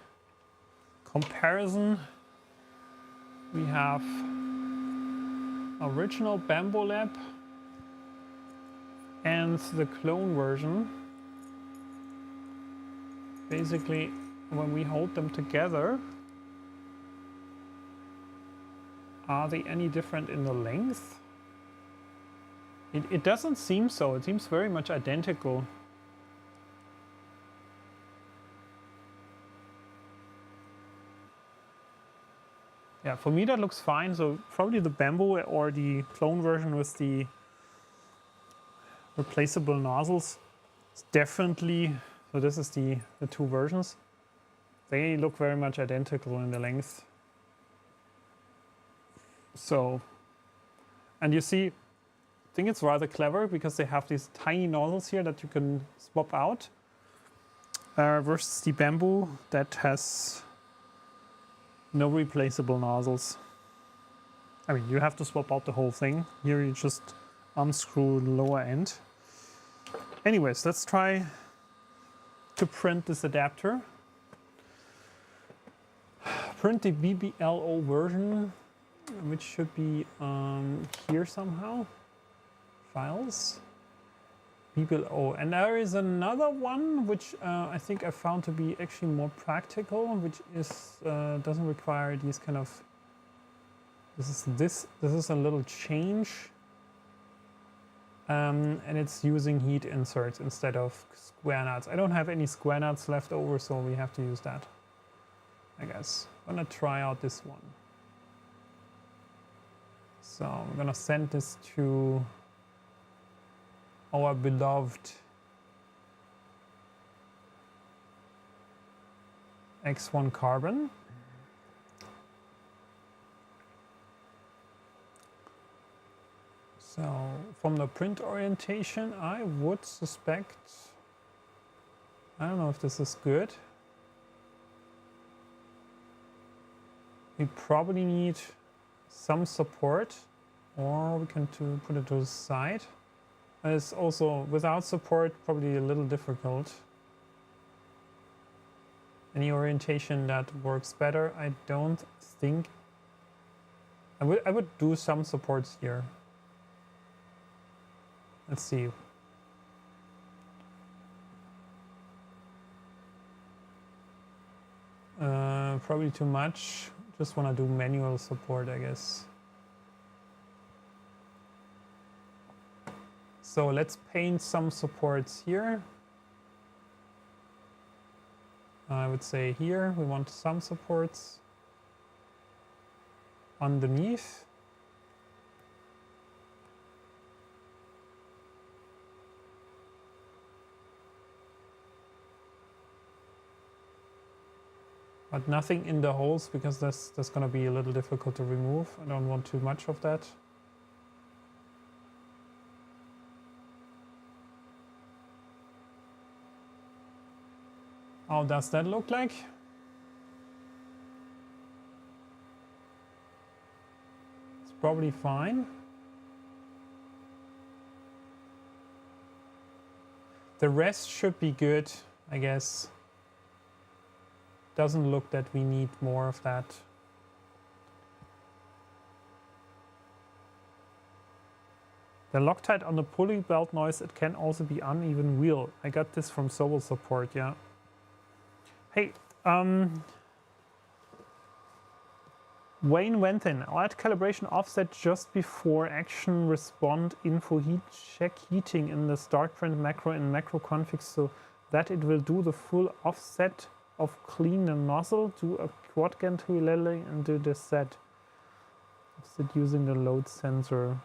comparison, we have original Bamboo Lab and the clone version. Basically, when we hold them together, are they any different in the length? It doesn't seem so. It seems very much identical. Yeah, for me that looks fine. So probably the bamboo or the clone version with the replaceable nozzles. It's definitely, so this is the two versions. They look very much identical in the length. So, and you see, I think it's rather clever because they have these tiny nozzles here that you can swap out. Versus the bamboo that has no replaceable nozzles. I mean, you have to swap out the whole thing. Here you just unscrew the lower end. Anyways, let's try to print this adapter. Print the BBLO version, which should be here somehow. Files. BBLO. And there is another one which I think I found to be actually more practical, which is doesn't require these kind of. This is a little change. And it's using heat inserts instead of square nuts. I don't have any square nuts left over, so we have to use that, I guess. I'm gonna try out this one. So I'm gonna send this to our beloved X1 carbon. So from the print orientation, I would suspect, I don't know if this is good. We probably need some support, or we can put it to the side. It's also, without support, probably a little difficult. Any orientation that works better, I don't think. I would do some supports here. Let's see. Probably too much. Just want to do manual support, I guess. So let's paint some supports here. I would say here we want some supports underneath. But nothing in the holes, because that's going to be a little difficult to remove. I don't want too much of that. How does that look like? It's probably fine. The rest should be good, I guess. Doesn't look that we need more of that. The Loctite on the pulley belt noise, it can also be uneven wheel. I got this from SOVOL support, yeah. Hey, Wayne Wenthin, I'll add calibration offset just before action respond info heat check heating in the start print macro in macro config so that it will do the full offset of clean the nozzle, do a quad gan to Lele and do the set. Offset using the load sensor.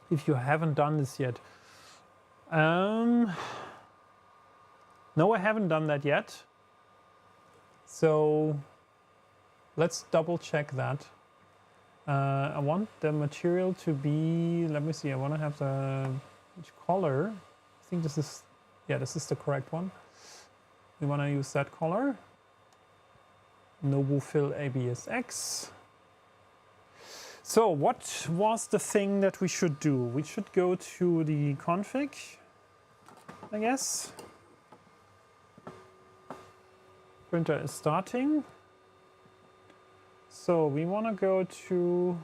If you haven't done this yet. No, I haven't done that yet. So let's double check that. I want the material to be, let me see, I want to have the, which color? I think this is, yeah, this is the correct one. We want to use that color. Nobufill ABSX. So what was the thing that we should do? We should go to the config, I guess. Printer is starting. So we want to go to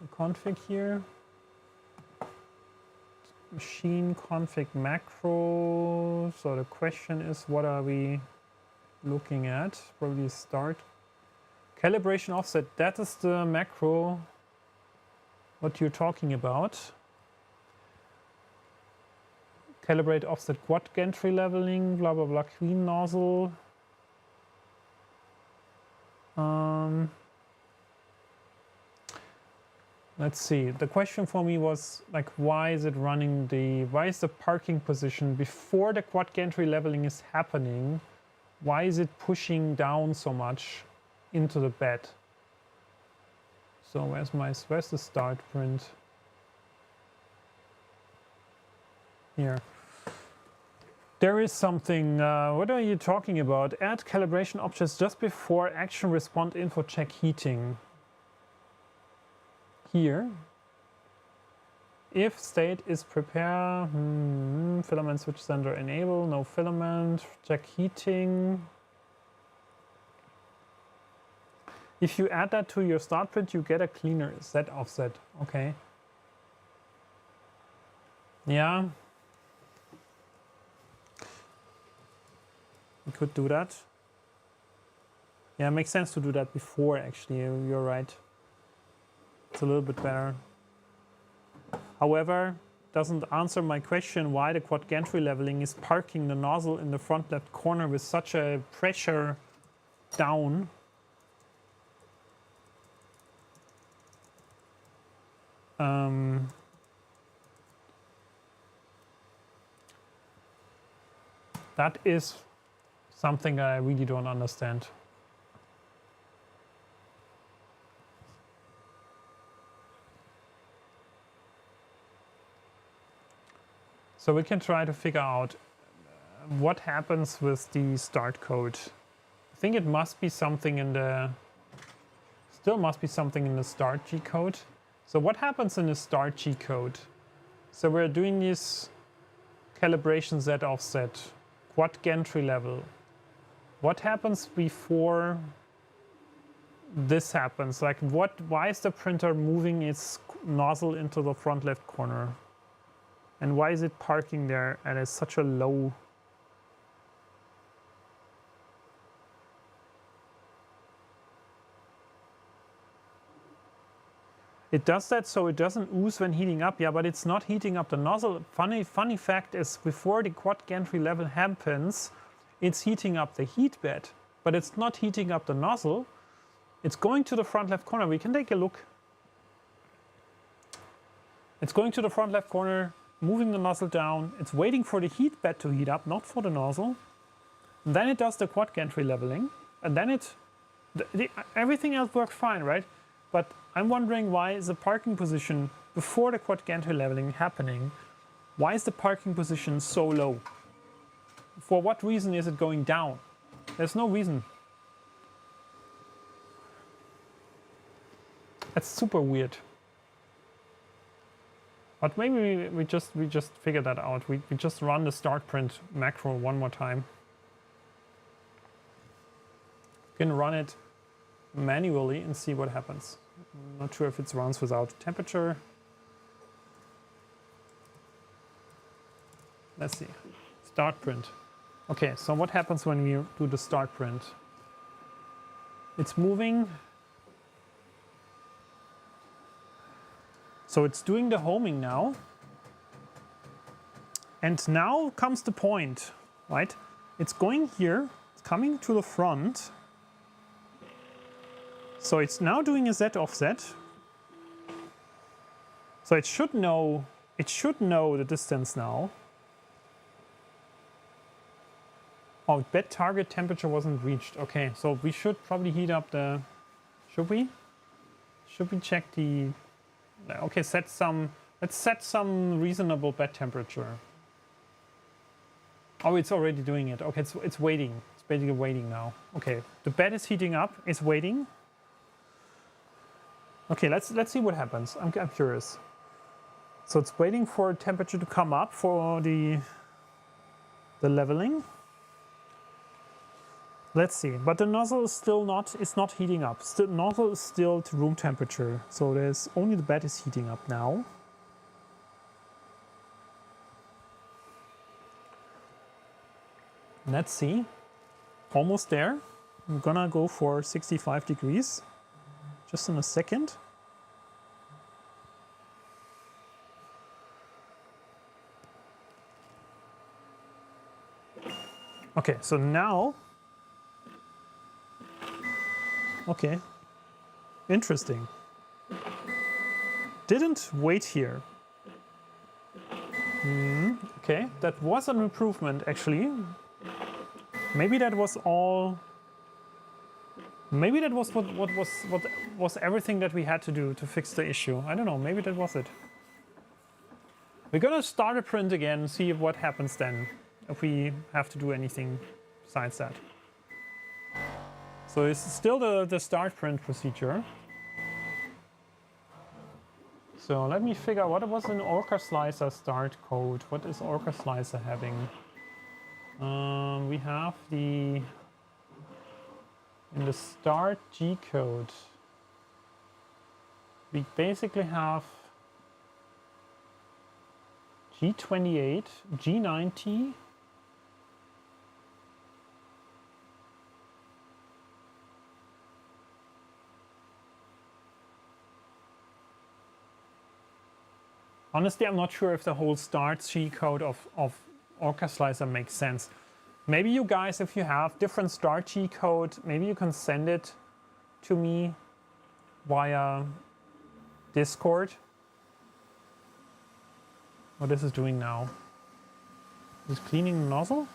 the config here. Machine config macro. So the question is, what are we looking at? Probably start. Calibration offset, that is the macro what you're talking about. Calibrate offset quad gantry leveling, blah blah blah, clean nozzle. Let's see. The question for me was like, why is the parking position before the quad gantry leveling is happening? Why is it pushing down so much into the bed? So where's the start print? Here. There is something, what are you talking about? Add calibration objects just before action respond info check heating. Here. If state is prepare, filament switch sender enable, no filament, check heating. If you add that to your start print, you get a cleaner Z offset. Okay. Yeah. We could do that. Yeah, it makes sense to do that before, actually. You're right. It's a little bit better. However, doesn't answer my question why the quad gantry leveling is parking the nozzle in the front left corner with such a pressure down. That is something that I really don't understand. So we can try to figure out what happens with the start code. I think it must be something in the, still must be something in the start G code. So what happens in the start G code? So we're doing this calibration Z offset, quad gantry level. What happens before this happens? Like why is the printer moving its nozzle into the front left corner? And why is it parking there at such a low? It does that so it doesn't ooze when heating up. Yeah, but it's not heating up the nozzle. Funny fact is, before the quad gantry level happens, it's heating up the heat bed, but it's not heating up the nozzle. It's going to the front left corner. We can take a look. It's going to the front left corner, moving the nozzle down. It's waiting for the heat bed to heat up, not for the nozzle. And then it does the quad gantry leveling, and then everything else works fine, right? But I'm wondering, why is the parking position before the quad gantry leveling happening? Why is the parking position so low? For what reason is it going down? There's no reason. That's super weird. But maybe we just figure that out. We just run the start print macro one more time. You can run it manually and see what happens. I'm not sure if it runs without temperature. Let's see. Start print. Okay, so what happens when we do the start print? It's moving. So it's doing the homing now. And now comes the point, right? It's going here, it's coming to the front. So it's now doing a Z offset. So it should know the distance now. Oh, bed target temperature wasn't reached. Okay, so we should probably heat up the, should we? Should we check the, okay, let's set some reasonable bed temperature. Oh, it's already doing it. Okay, it's waiting. It's basically waiting now. Okay, the bed is heating up, it's waiting. Okay, let's see what happens. I'm curious. So it's waiting for temperature to come up for the leveling. Let's see, but the nozzle is still not, it's not heating up. The nozzle is still to room temperature. So there's only the bed is heating up now. Let's see, almost there. I'm gonna go for 65 degrees, just in a second. Okay, so now, okay, interesting. Didn't wait here. Okay, that was an improvement actually. Maybe that was all. Maybe that was what was everything that we had to do to fix the issue. I don't know. Maybe that was it. We're gonna start a print again, see what happens then, if we have to do anything besides that. So it's still the start print procedure. So let me figure out what was an Orca Slicer start code. What is Orca Slicer having? We have in the start G code, we basically have G28, G90, honestly, I'm not sure if the whole start G code of Orca Slicer makes sense. Maybe you guys, if you have different start G code, maybe you can send it to me via Discord. What this is doing now? Is cleaning the nozzle?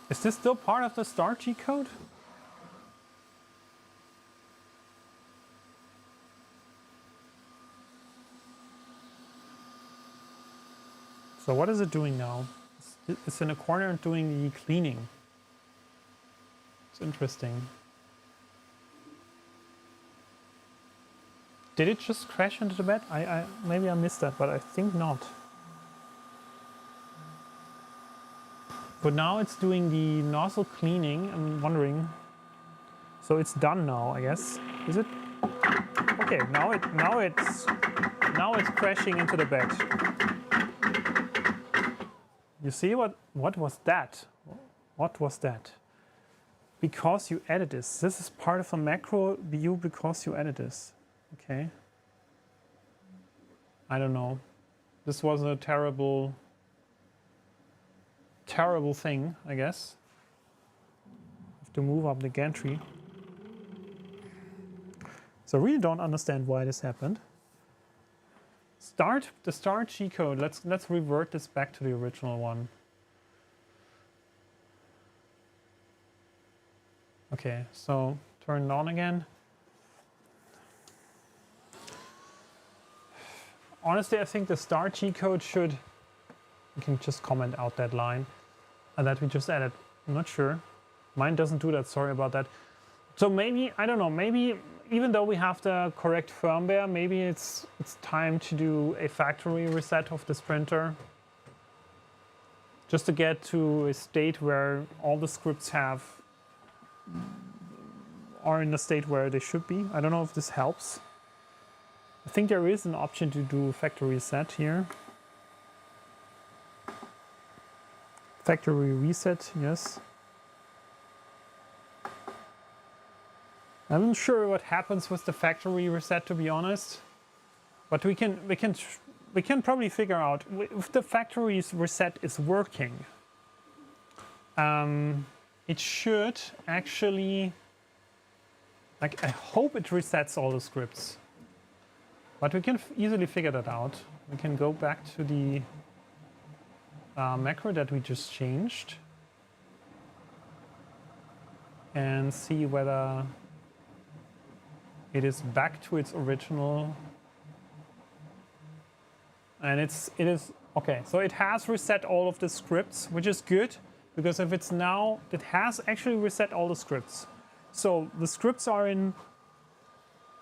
Is this still part of the start G code? So what is it doing now? It's in a corner doing the cleaning. It's interesting. Did it just crash into the bed? Maybe I missed that, but I think not. But now it's doing the nozzle cleaning. I'm wondering. So it's done now, I guess. Is it? Okay, now it's crashing into the bed. You see what was that? What was that? Because you added this. This is part of a macro view because you added this. Okay. I don't know. This was a terrible thing, I guess. Have to move up the gantry. So I really don't understand why this happened. The start G code. Let's revert this back to the original one. Okay, so turn it on again. Honestly, I think the start G code should. You can just comment out that line, and that we just added. I'm not sure. Mine doesn't do that. Sorry about that. So maybe I don't know. Maybe. Even though we have the correct firmware, maybe it's time to do a factory reset of this printer. Just to get to a state where all the scripts are in a state where they should be. I don't know if this helps. I think there is an option to do factory reset here. Factory reset, yes. I'm not sure what happens with the factory reset, to be honest, but we can probably figure out if the factory reset is working. It should actually, like, I hope it resets all the scripts, but we can easily figure that out. We can go back to the macro that we just changed and see whether it is back to its original, and it is okay. So it has reset all of the scripts, which is good because if it's now, it has actually reset all the scripts. So the scripts are in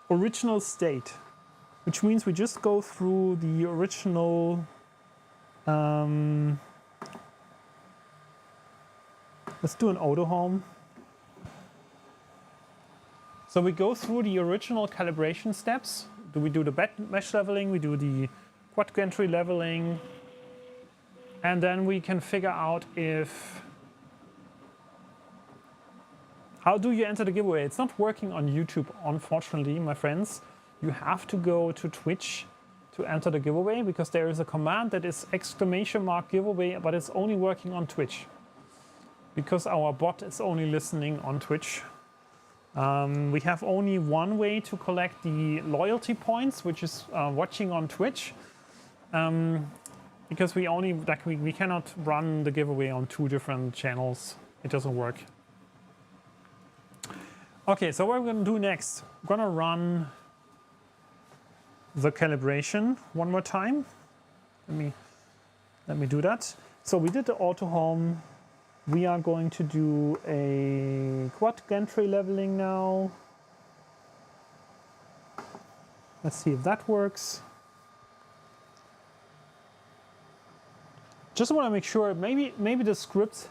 original state, which means we just go through the original. Let's do an auto home. So we go through the original calibration steps. We do the mesh leveling, we do the quad gantry leveling, and then we can figure out how do you enter the giveaway. It's not working on YouTube, unfortunately, my friends. you have to go to Twitch to enter the giveaway, because there is a command that is !giveaway, but it's only working on Twitch because our bot is only listening on Twitch. We have only one way to collect the loyalty points, which is watching on Twitch, because we cannot run the giveaway on 2 different channels. It doesn't work. Okay, so what we're going to do next, we're going to run the calibration one more time. Let me do that. So we did the auto home. We are going to do a quad gantry leveling now. Let's see if that works. Just want to make sure, maybe the script,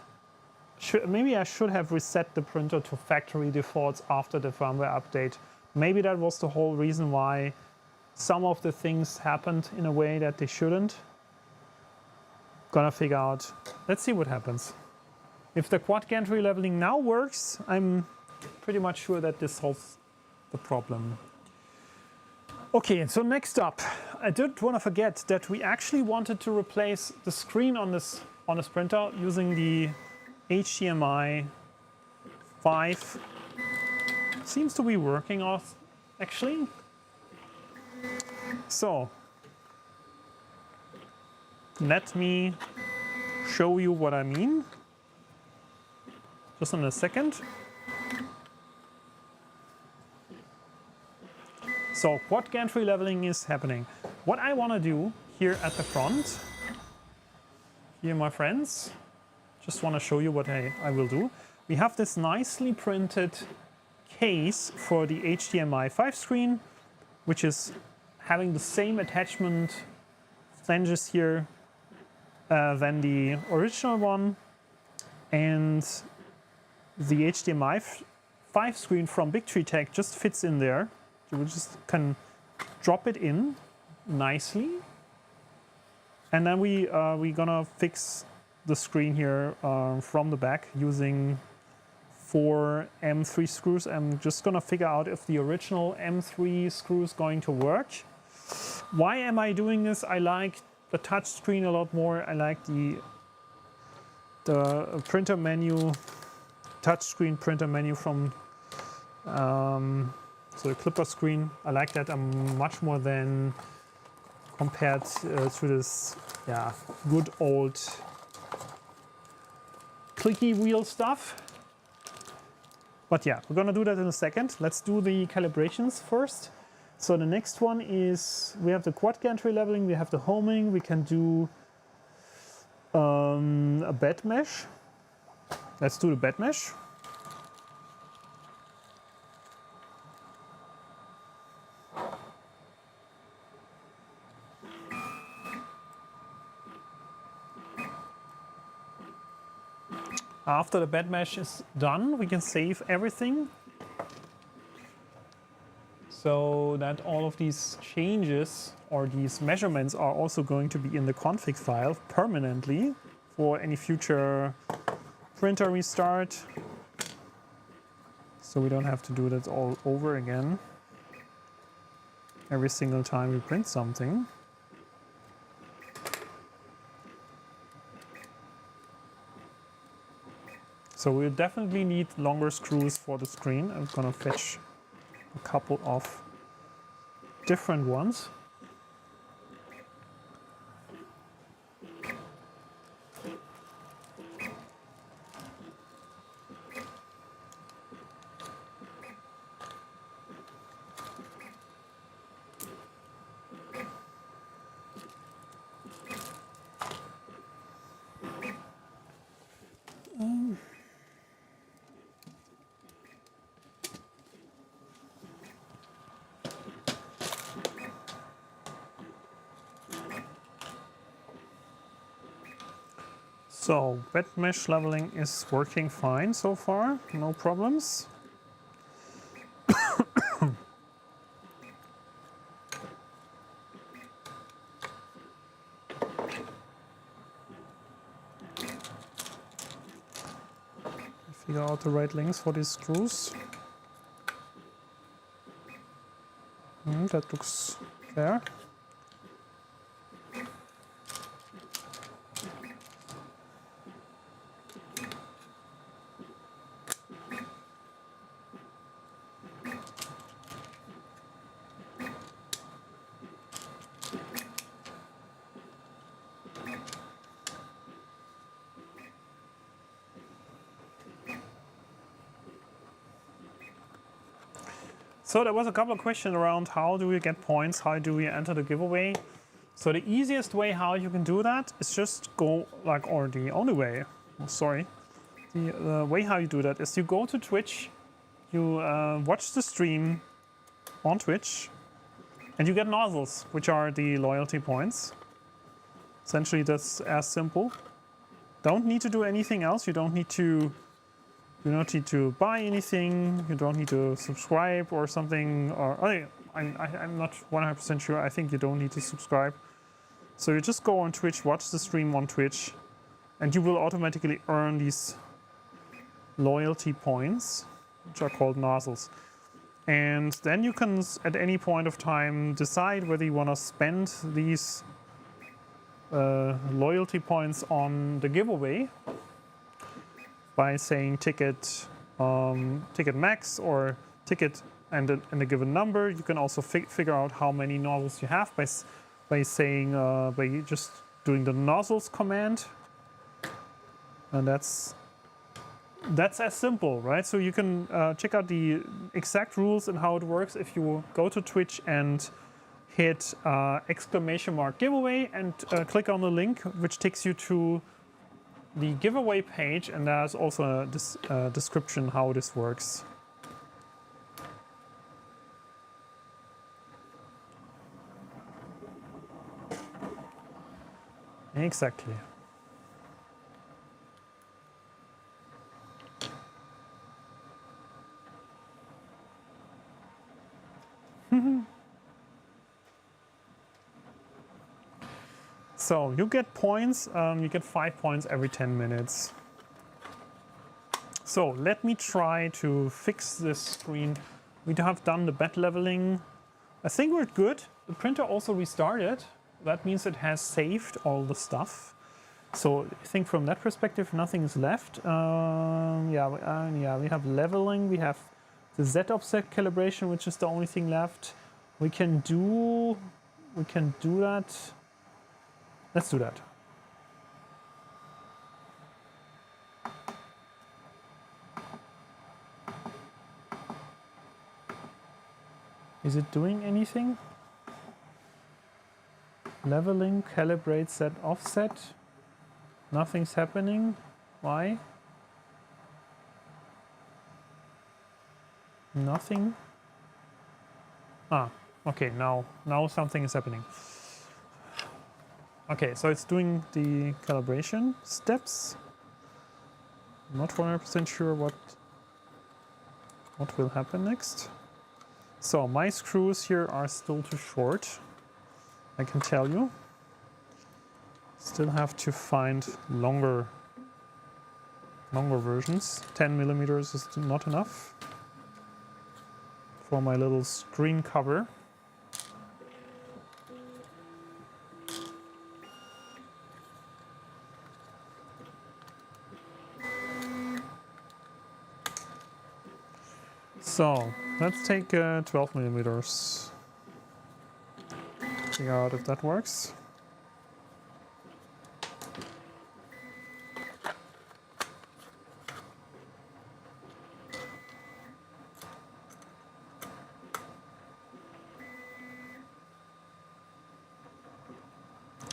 maybe I should have reset the printer to factory defaults after the firmware update. Maybe that was the whole reason why some of the things happened in a way that they shouldn't. Gonna figure out, let's see what happens. If the quad gantry leveling now works, I'm pretty much sure that this solves the problem. Okay, so next up, I did want to forget that we actually wanted to replace the screen on this printer using the HDMI 5. Seems to be working off actually. So let me show you what I mean. Just in a second. So quad gantry leveling is happening. What I want to do here at the front, here my friends, just want to show you what I will do. We have this nicely printed case for the HDMI 5 screen, which is having the same attachment flanges here than the original one. And the HDMI 5 screen from Big Tree Tech just fits in there. You just can drop it in nicely. And then we're gonna fix the screen here from the back using 4 M3 screws. I'm just gonna figure out if the original M3 screw is going to work. Why am I doing this? I like the touch screen a lot more. I like the printer menu, touchscreen printer menu from so the clipper screen. I like that much more than compared to this good old clicky wheel stuff. But yeah, we're gonna do that in a second. Let's do the calibrations first. So the next one is, we have the quad gantry leveling, we have the homing, we can do a bed mesh. Let's do the bed mesh. After the bed mesh is done, we can save everything so that all of these changes or these measurements are also going to be in the config file permanently for any future printer restart. So we don't have to do that all over again every single time we print something. So we'll definitely need longer screws for the screen. I'm gonna fetch a couple of different ones. So bed mesh leveling is working fine so far, no problems. Figure out the right lengths for these screws. That looks fair. So there was a couple of questions around how do we get points, how do we enter the giveaway. So the easiest way how you can do that is just go like, or the only way, the way how you do that is you go to Twitch, you watch the stream on Twitch, and you get nozzles, which are the loyalty points. Essentially that's as simple. Don't need to do anything else, you don't need to buy anything, you don't need to subscribe or something, or I'm not 100% sure, I think you don't need to subscribe. So you just go on Twitch, watch the stream on Twitch, and you will automatically earn these loyalty points, which are called nozzles. And then you can, at any point of time, decide whether you want to spend these loyalty points on the giveaway by saying ticket max or ticket and a given number. You can also figure out how many nozzles you have by saying by just doing the nozzles command, and that's as simple, right? So you can check out the exact rules and how it works if you go to Twitch and hit !giveaway and click on the link, which takes you to the giveaway page, and there's also this description how this works. Exactly. So you get points, you get 5 points every 10 minutes. So let me try to fix this screen. We have done the bed leveling. I think we're good. The printer also restarted. That means it has saved all the stuff. So I think from that perspective, nothing is left. Yeah, we have leveling. We have the Z offset calibration, which is the only thing left. We can do that. Let's do that. Is it doing anything? Leveling, calibrate, set, offset. Nothing's happening. Why? Nothing. Ah, okay, now something is happening. Okay, so it's doing the calibration steps. I'm not 100% sure what will happen next. So my screws here are still too short, I can tell you. Still have to find longer versions. 10 millimeters is not enough for my little screen cover. So let's take 12 millimeters. Figure out if that works.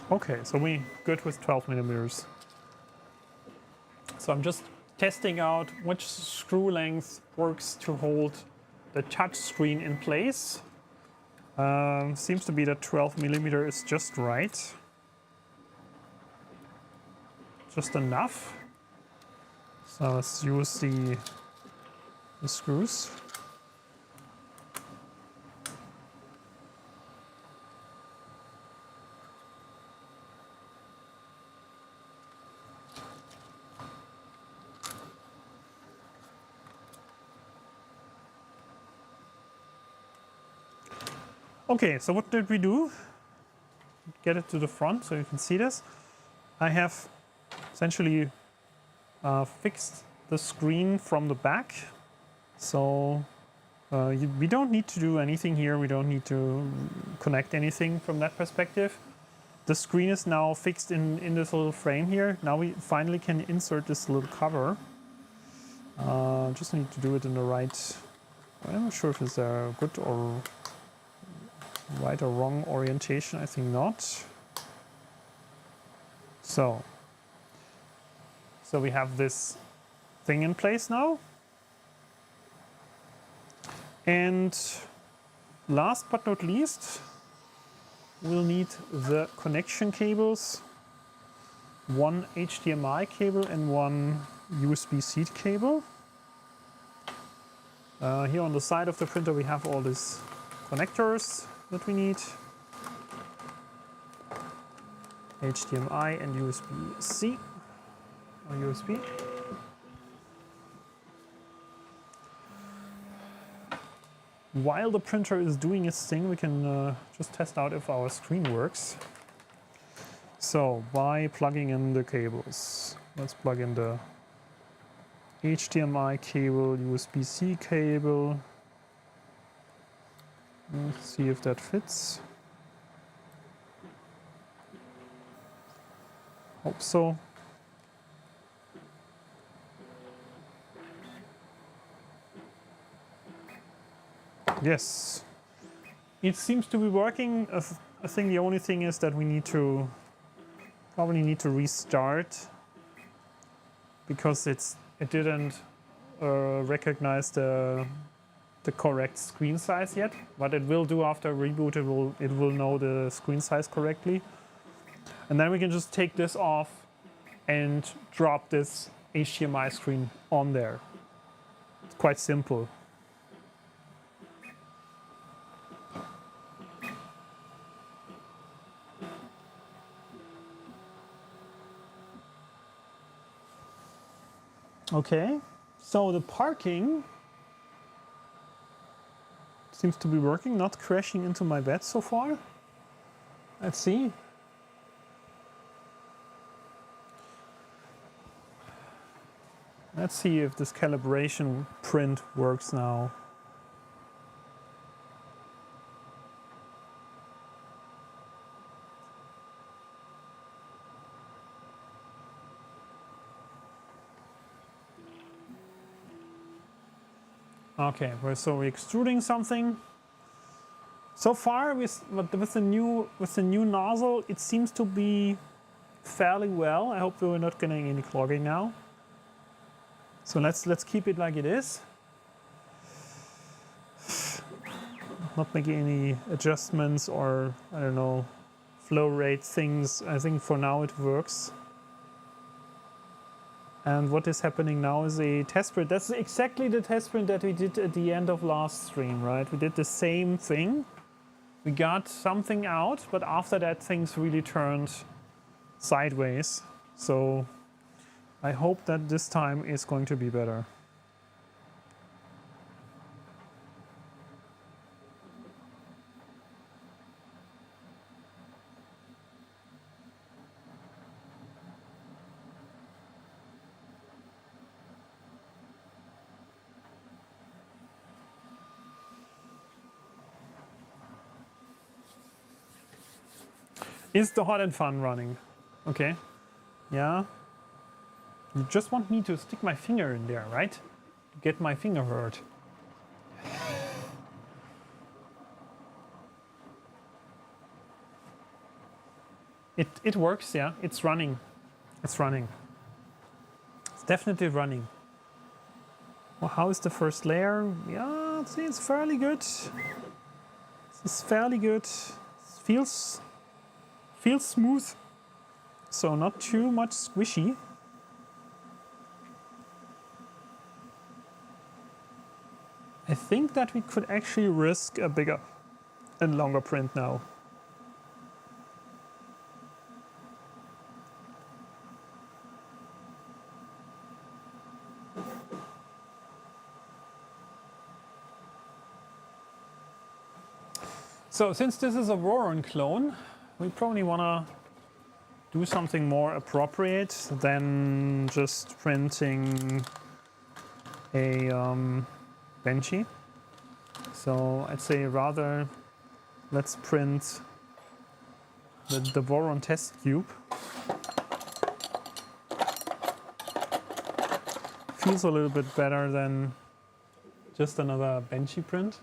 Okay, so we good with 12 millimeters. So I'm just testing out which screw length works to hold the touch screen in place. Seems to be that 12 millimeter is just right. Just enough. So let's use the screws. Okay, so what did we do? Get it to the front so you can see this. I have essentially fixed the screen from the back. So we don't need to do anything here. We don't need to connect anything from that perspective. The screen is now fixed in this little frame here. Now we finally can insert this little cover. Just need to do it in the right... I'm not sure if it's a good or right or wrong orientation. I think not. So we have this thing in place now. And last but not least, we'll need the connection cables, one HDMI cable and one USB-C cable. Here on the side of the printer we have all these connectors that we need. HDMI and USB-C or USB. While the printer is doing its thing, we can just test out if our screen works. So by plugging in the cables, let's plug in the HDMI cable, USB-C cable. Let's see if that fits. Hope so. Yes, it seems to be working. I think the only thing is that we probably need to restart because it didn't recognize the correct screen size yet. But it will do after reboot. It will know the screen size correctly, and then we can just take this off and drop this HDMI screen on there. It's quite simple. Okay, so the parking seems to be working, not crashing into my bed so far. Let's see. Let's see if this calibration print works now. Okay, so we're extruding something. So far, with the new nozzle, it seems to be fairly well. I hope we're not getting any clogging now. So let's keep it like it is. Not making any adjustments or I don't know flow rate things. I think for now it works. And what is happening now is a test print. That's exactly the test print that we did at the end of last stream, right? We did the same thing. We got something out, but after that things really turned sideways. So I hope that this time is going to be better. Is the Hotend fan running? Okay. Yeah. You just want me to stick my finger in there, right? To get my finger hurt. It works, yeah. It's running. It's running. It's definitely running. Well, how is the first layer? Yeah, it's fairly good. It's fairly good. It feels smooth. So not too much squishy. I think that we could actually risk a bigger and longer print now. So since this is a Voron clone, we probably want to do something more appropriate than just printing a Benchy. So I'd say rather let's print the Voron test cube. Feels a little bit better than just another Benchy print.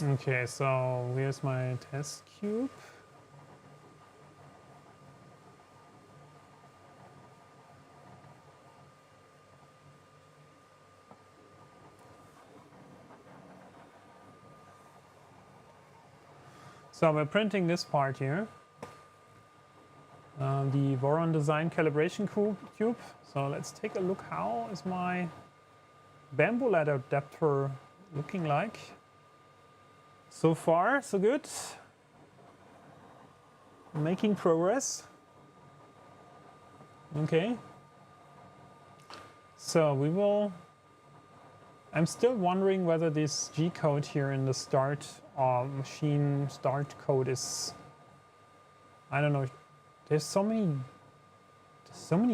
Okay, so here's my test cube. So we're printing this part here, the Voron Design Calibration cube. So let's take a look. How is my bamboo ladder adapter looking like? So far, so good. Making progress. Okay. So we will. I'm still wondering whether this G code here in the start machine start code is. I don't know. There's so many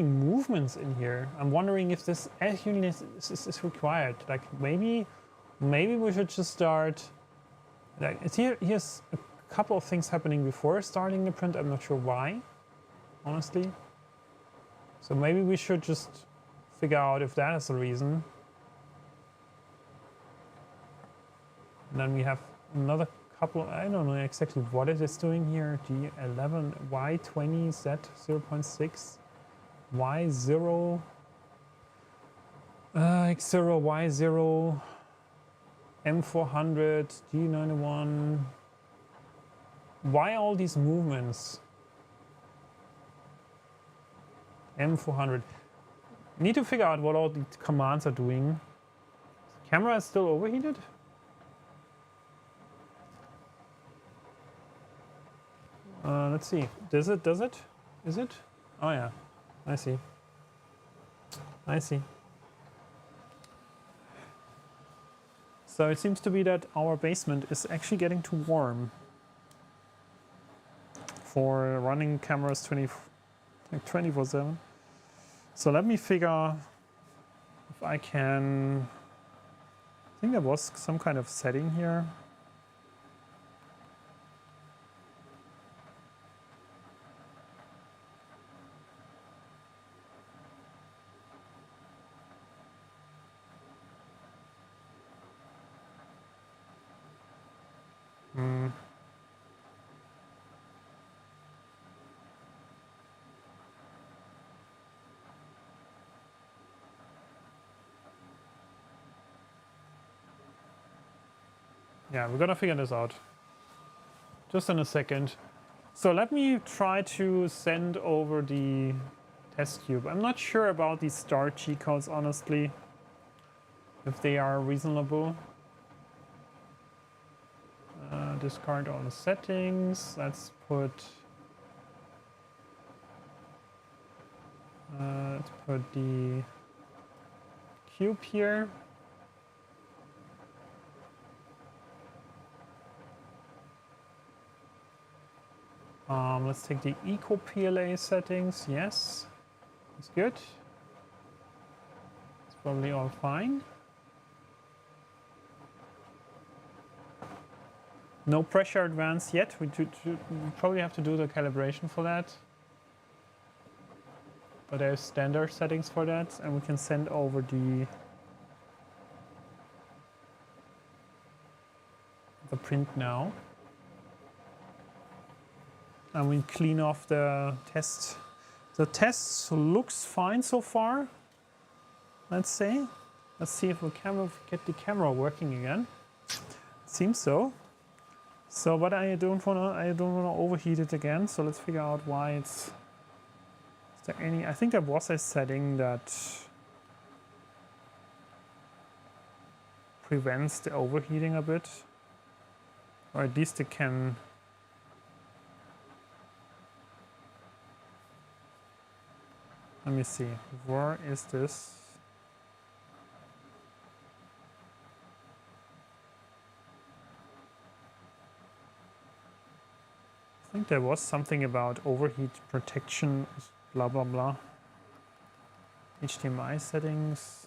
movements in here. I'm wondering if this actually is required. Like maybe we should just start. Like it's here's a couple of things happening before starting the print. I'm not sure why, honestly. So maybe we should just figure out if that is the reason. And then we have another couple. I don't know exactly what it is doing here. G11, Y20, Z0.6, Y0, X0, Y0. M400, G91. Why all these movements? M400. Need to figure out what all the commands are doing. Camera is still overheated? Let's see. Does it? Is it? Oh yeah. I see. I see. So it seems to be that our basement is actually getting too warm for running cameras 24/7. So let me figure if I can. I think there was some kind of setting here. Yeah, we're gonna figure this out just in a second. So let me try to send over the test cube. I'm not sure about these start G codes, honestly, if they are reasonable. Discard all the settings. Let's put the cube here. Let's take the Eco PLA settings. Yes, that's good. It's probably all fine. No pressure advance yet. We probably have to do the calibration for that. But there's standard settings for that, and we can send over the print now. And we clean off the test. The test looks fine so far, let's say. Let's see if we can get the camera working again. Seems so. So, but I don't wanna overheat it again. So let's figure out why it's. Is there any? I think there was a setting that prevents the overheating a bit, or at least it can. Let me see. Where is this? I think there was something about overheat protection, blah blah blah. HDMI settings.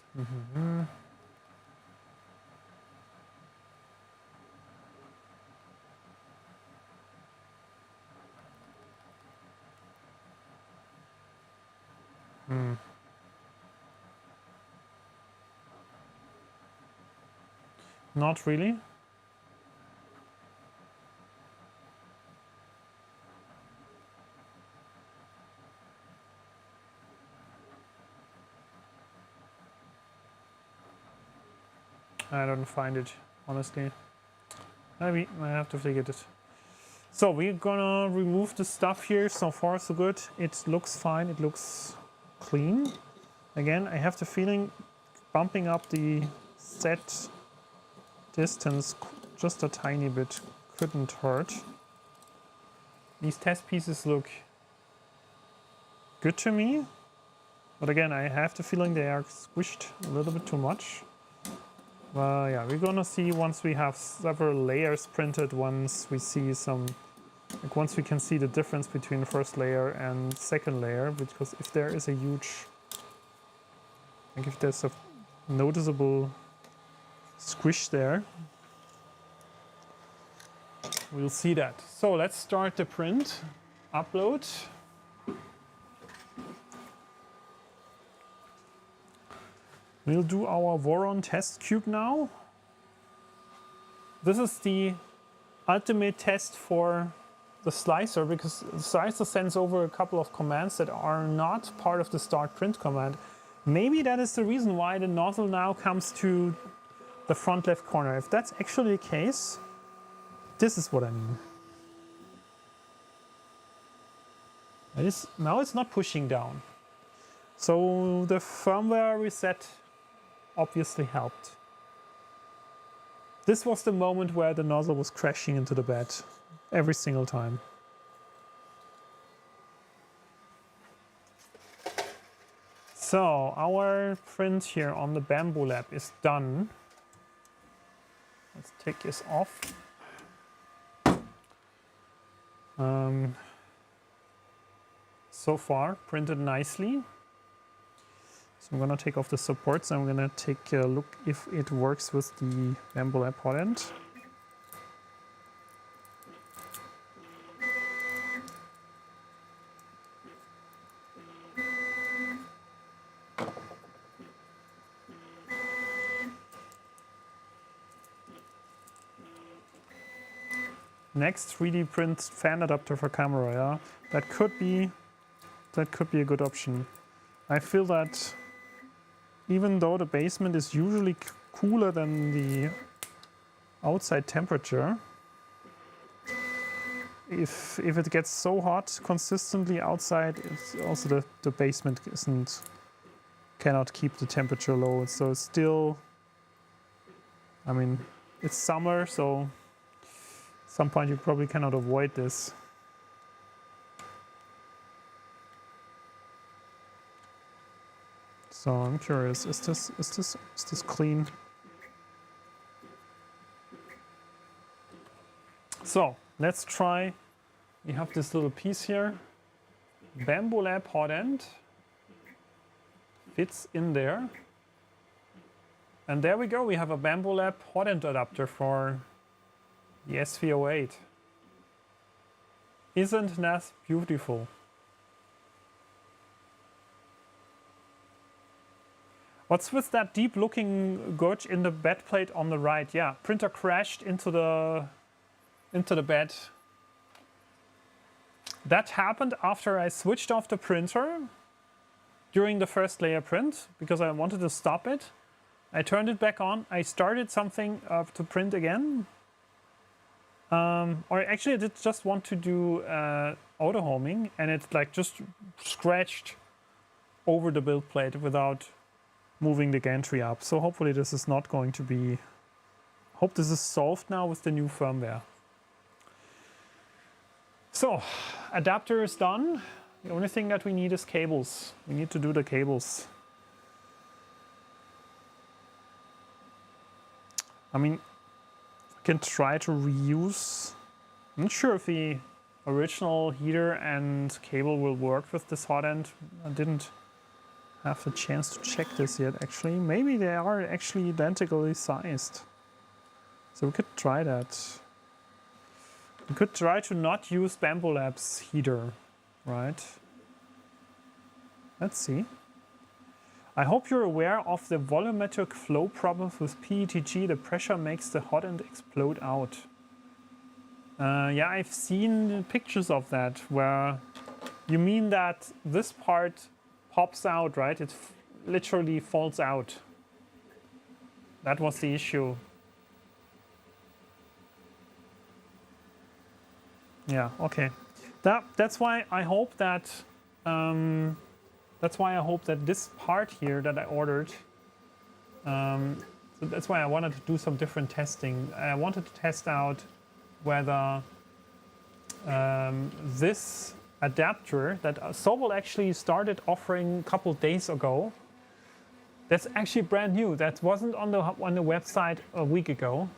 Not really. I don't find it, honestly. Maybe I have to figure it. So we're gonna remove the stuff here. So far so good. It looks fine, it looks clean. Again, I have the feeling bumping up the set distance just a tiny bit couldn't hurt. These test pieces look good to me. But again, I have the feeling they are squished a little bit too much. Yeah, we're gonna see once we have several layers printed, once we see some, like once we can see the difference between the first layer and second layer, because if there is a huge, like if there's a noticeable squish there, we'll see that. So let's start the print, upload. We'll do our Voron test cube now. This is the ultimate test for the slicer, because the slicer sends over a couple of commands that are not part of the start print command. Maybe that is the reason why the nozzle now comes to the front left corner. If that's actually the case, this is what I mean. Now it's not pushing down. So the firmware reset obviously helped. This was the moment where the nozzle was crashing into the bed every single time. So our print here on the Bamboo Lab is done. Let's take this off. So far printed nicely. So I'm gonna take off the supports and I'm gonna take a look if it works with the Bamboo Lab Hotend. Next, 3D print fan adapter for camera, yeah. That could be a good option. I feel that even though the basement is usually cooler than the outside temperature, if it gets so hot consistently outside, it's also the basement cannot keep the temperature low. So it's still, I mean, it's summer, so at some point you probably cannot avoid this. So I'm curious, is this clean? So let's try. We have this little piece here. Bamboo Lab Hotend fits in there. And there we go. We have a Bamboo Lab Hotend adapter for the SV08. Isn't that beautiful? What's with that deep looking gouge in the bed plate on the right? Yeah, printer crashed into the bed. That happened after I switched off the printer during the first layer print because I wanted to stop it. I turned it back on. I started something to print again. Or actually I did just want to do auto homing, and it's like just scratched over the build plate without moving the gantry up. So hopefully this is not going to be, hope this is solved now with the new firmware. So adapter is done. The only thing that we need is cables. We need to do the cables. I mean, I can try to reuse. I'm not sure if the original heater and cable will work with this hotend. I didn't have the chance to check this yet, actually. Maybe they are actually identically sized. So we could try that. We could try to not use Bamboo Labs heater, right? Let's see. I hope you're aware of the volumetric flow problems with PETG. The pressure makes the hotend explode out. Yeah, I've seen pictures of that where you mean that this part pops out, right? It literally falls out. That was the issue. Yeah, okay. That's why I hope that this part here that I ordered, so that's why I wanted to do some different testing. I wanted to test out whether this adapter that SOVOL actually started offering a couple days ago, that's actually brand new. That wasn't on the website a week ago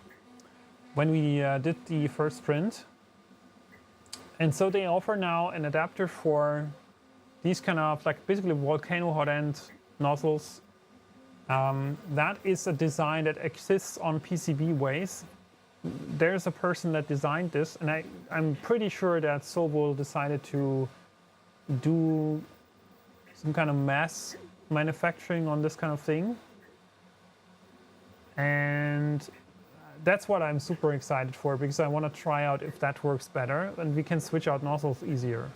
when we did the first print. And so they offer now an adapter for these kind of like basically volcano hotend nozzles. That is a design that exists on PCB ways. There's a person that designed this, and I'm pretty sure that SOVOL decided to do some kind of mass manufacturing on this kind of thing. And that's what I'm super excited for, because I want to try out if that works better, and we can switch out nozzles easier.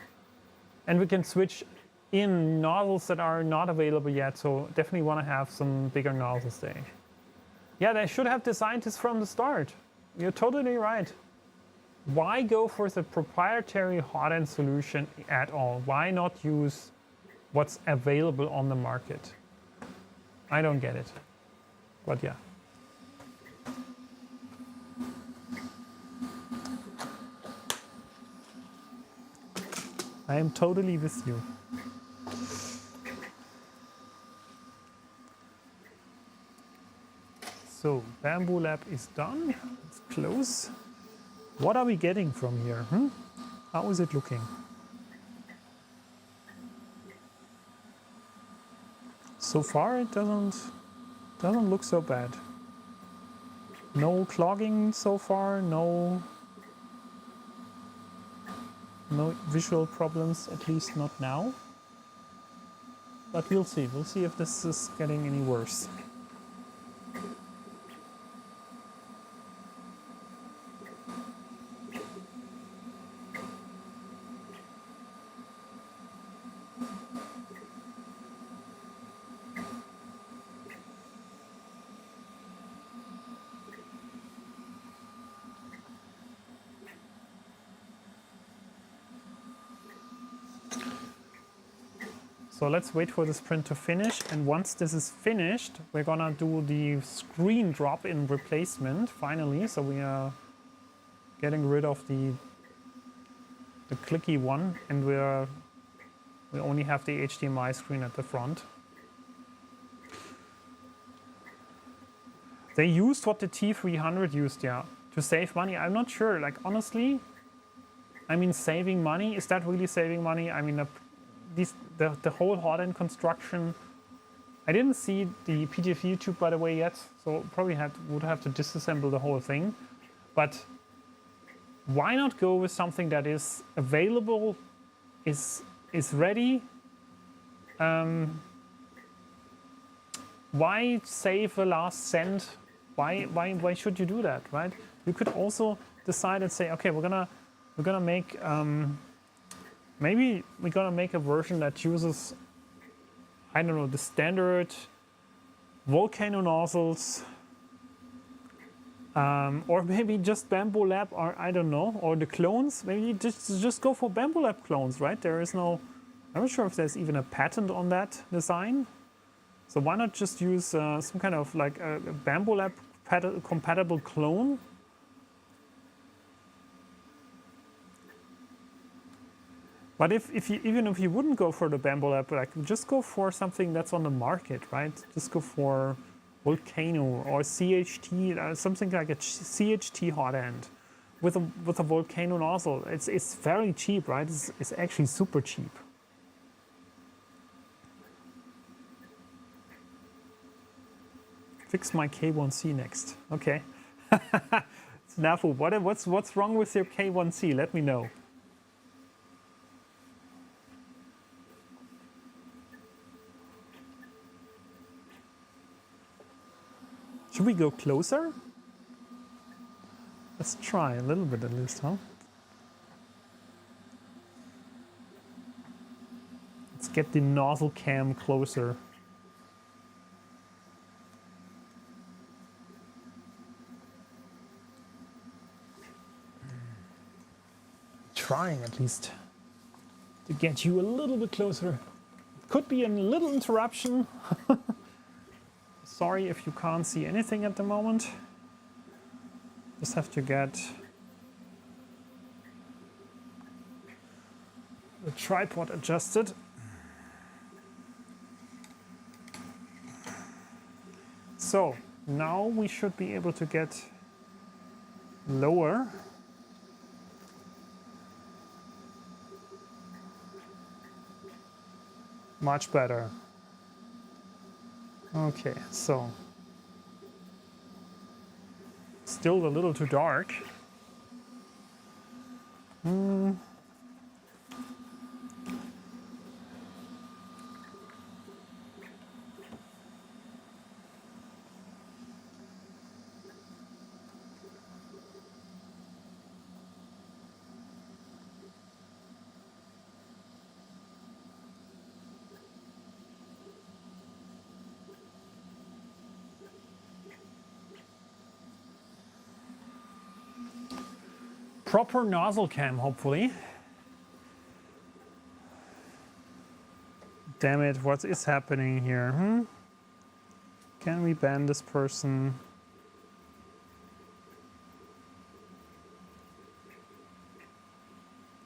And we can switch in nozzles that are not available yet, so definitely want to have some bigger nozzles there. Yeah, they should have designed this from the start. You're totally right. Why go for the proprietary hotend solution at all? Why not use what's available on the market? I don't get it, but yeah. I am totally with you. So, Bamboo Lab is done. Let's close. What are we getting from here? How is it looking? So far, it doesn't look so bad. No clogging so far. No visual problems, at least not now. But we'll see. We'll see if this is getting any worse. So let's wait for this print to finish, and once this is finished, we're gonna do the screen drop-in replacement finally. So we are getting rid of the clicky one, and we only have the HDMI screen at the front. They used what the T300 used, yeah, to save money. I'm not sure, like honestly, I mean, saving money, is that really saving money? I mean, the whole hotend construction, I didn't see the PDF YouTube by the way yet, so probably would have to disassemble the whole thing. But why not go with something that is available, is ready? Why save a last cent? Why should you do that, right? You could also decide and say, okay, we're gonna make maybe we're gonna make a version that uses, I don't know, the standard volcano nozzles, or maybe just Bamboo Lab, or I don't know, or the clones. Maybe just go for Bamboo Lab clones, right? There is no, I'm not sure if there's even a patent on that design. So why not just use some kind of like a Bamboo Lab compatible clone? But even if you wouldn't go for the Bamboo Lab, like just go for something that's on the market, right? Just go for Volcano or CHT, something like a CHT Hotend with a Volcano nozzle. It's very cheap, right? It's actually super cheap. Fix my K1C next. Okay. Snafu, what's wrong with your K1C? Let me know. Should we go closer? Let's try a little bit at least, huh? Let's get the nozzle cam closer. Trying at least to get you a little bit closer. Could be a little interruption. Sorry if you can't see anything at the moment. Just have to get the tripod adjusted. So now we should be able to get lower. Much better. Okay, so still a little too dark. Proper nozzle cam, hopefully. Damn it, what is happening here? Can we ban this person?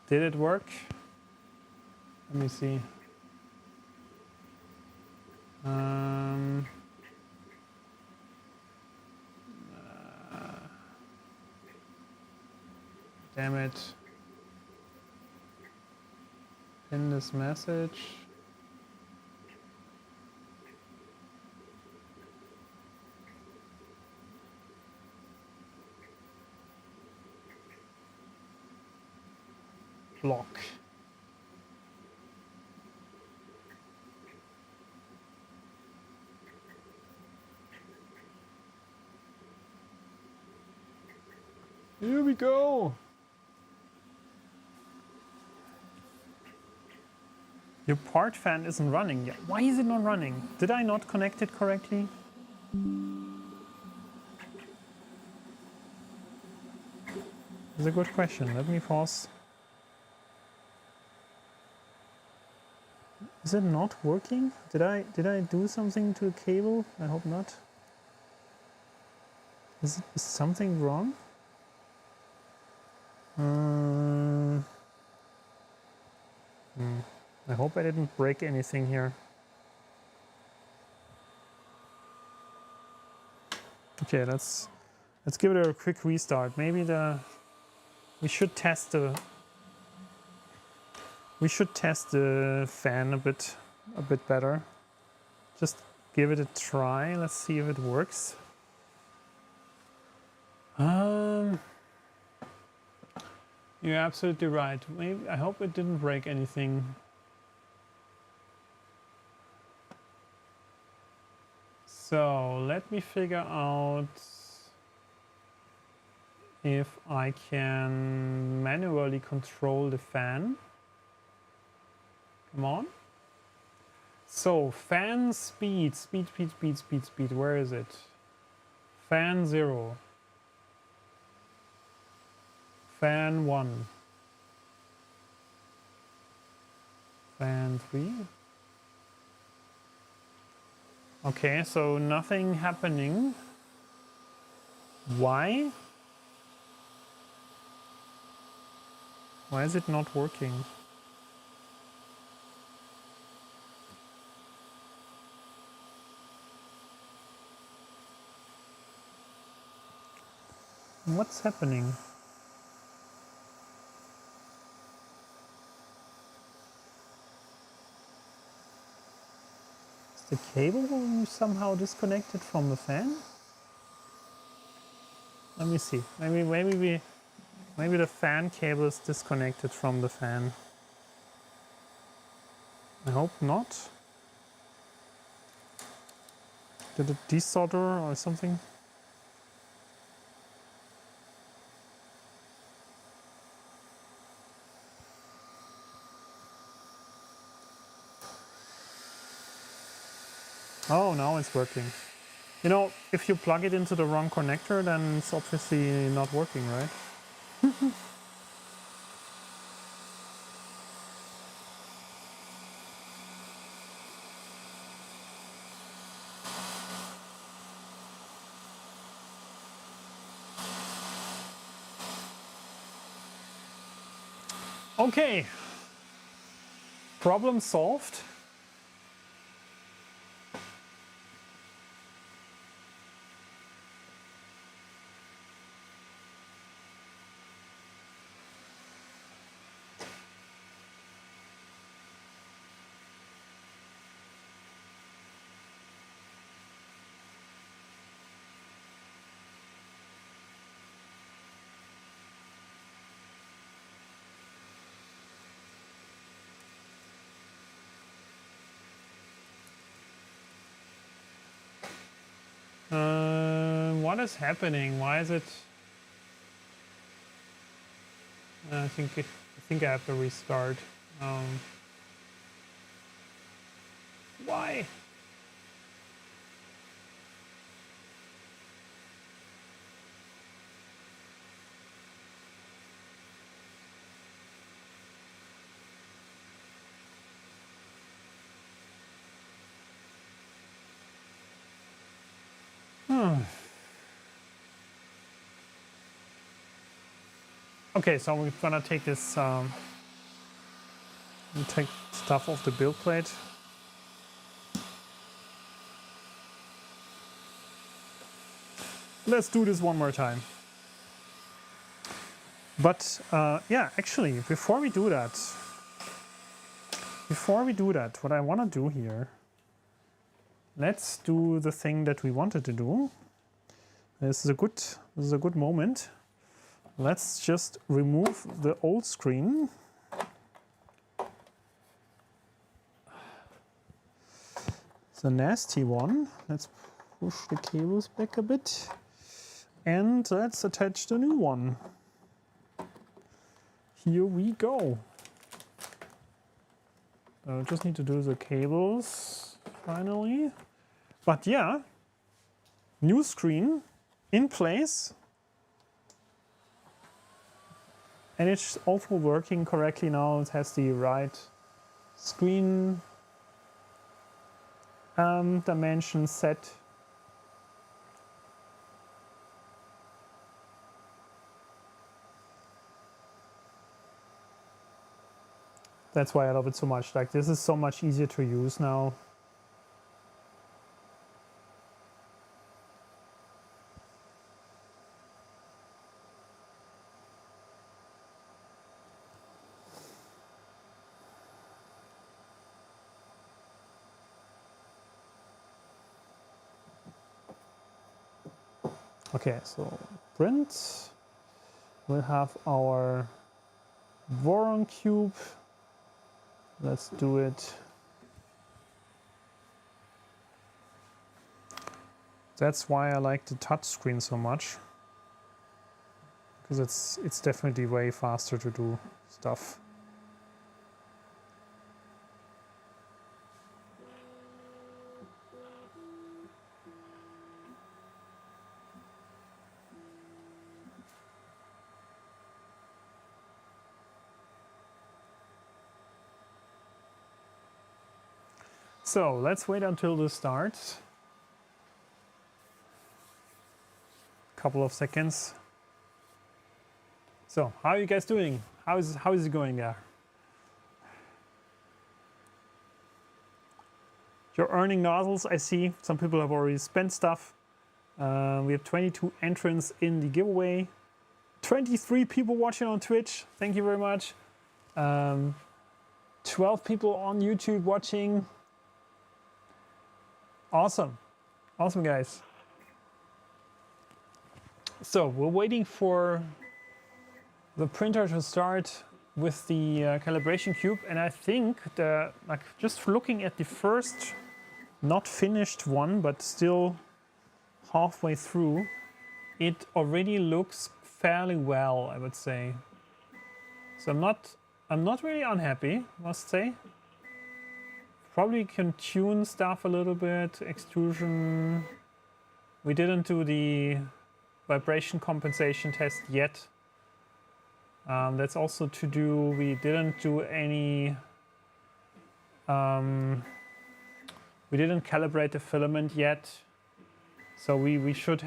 Did it work? Let me see. Damn it. Pin this message. Block. Here we go. Your part fan isn't running yet. Why is it not running? Did I not connect it correctly? That's a good question. Let me pause. Is it not working? Did I do something to the cable? I hope not. Is something wrong? I hope I didn't break anything here. Okay, let's give it a quick restart. Maybe we should test the fan a bit better. Just give it a try. Let's see if it works. You're absolutely right. Maybe I hope it didn't break anything. So let me figure out if I can manually control the fan. Come on. So fan speed, speed, where is it? Fan 0. Fan 1. Fan 3. Okay, so nothing happening. Why? Why is it not working? What's happening? Is the cable somehow disconnected from the fan? Let me see. Maybe the fan cable is disconnected from the fan. I hope not. Did it desolder or something? Oh, now it's working. You know, if you plug it into the wrong connector, then it's obviously not working, right? Okay. Problem solved. What is happening? Why is it? I think I have to restart. Why? Okay, so we're gonna take this. We take stuff off the build plate. Let's do this one more time. But yeah, actually, before we do that, what I want to do here, let's do the thing that we wanted to do. This is a good moment. Let's just remove the old screen. It's a nasty one. Let's push the cables back a bit. And let's attach the new one. Here we go. I just need to do the cables finally. But yeah, new screen in place. And it's also working correctly now. It has the right screen dimension set. That's why I love it so much. Like, this is so much easier to use now. Okay, so print. We'll have our Voron cube. Let's do it. That's why I like the touch screen so much, because it's definitely way faster to do stuff. So let's wait until this starts. Couple of seconds. So how are you guys doing? How is it going there? You're earning nozzles, I see. Some people have already spent stuff. We have 22 entrants in the giveaway. 23 people watching on Twitch. Thank you very much. 12 people on YouTube watching. Awesome. Awesome, guys. So we're waiting for the printer to start with the calibration cube, and I think just looking at the first not finished one but still halfway through, it already looks fairly well, I would say. So I'm not really unhappy, must say. Probably can tune stuff a little bit. Extrusion. We didn't do the vibration compensation test yet. That's also to do. We didn't do any. We didn't calibrate the filament yet, so we should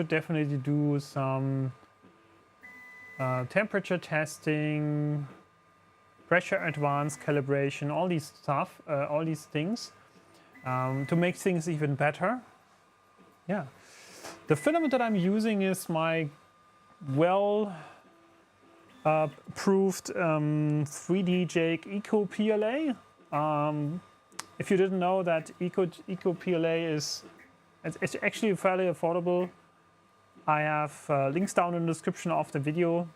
definitely do some temperature testing, pressure advanced calibration, all these stuff, all these things, to make things even better. Yeah, the filament that I'm using is my well proved 3D Jake Eco PLA. If you didn't know that Eco PLA it's actually fairly affordable. I have links down in the description of the video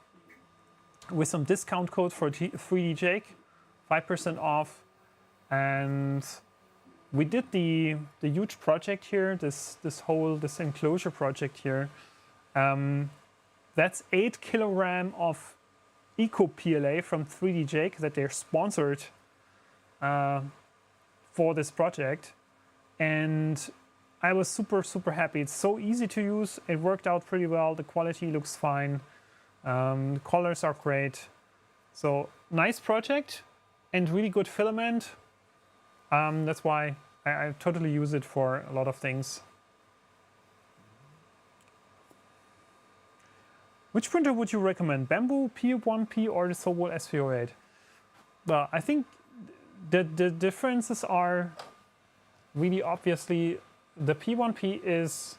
with some discount code for 3D Jake, 5% off. And we did the huge project here, this enclosure project here. That's 8 kilograms of Eco PLA from 3D Jake that they're sponsored for this project, and I was super happy. It's so easy to use. It worked out pretty well. The quality looks fine. The colors are great. So nice project and really good filament. That's why I totally use it for a lot of things. Which printer would you recommend? Bamboo, P1P, or the SOVOL SV08? Well, I think the differences are really obviously the P1P is,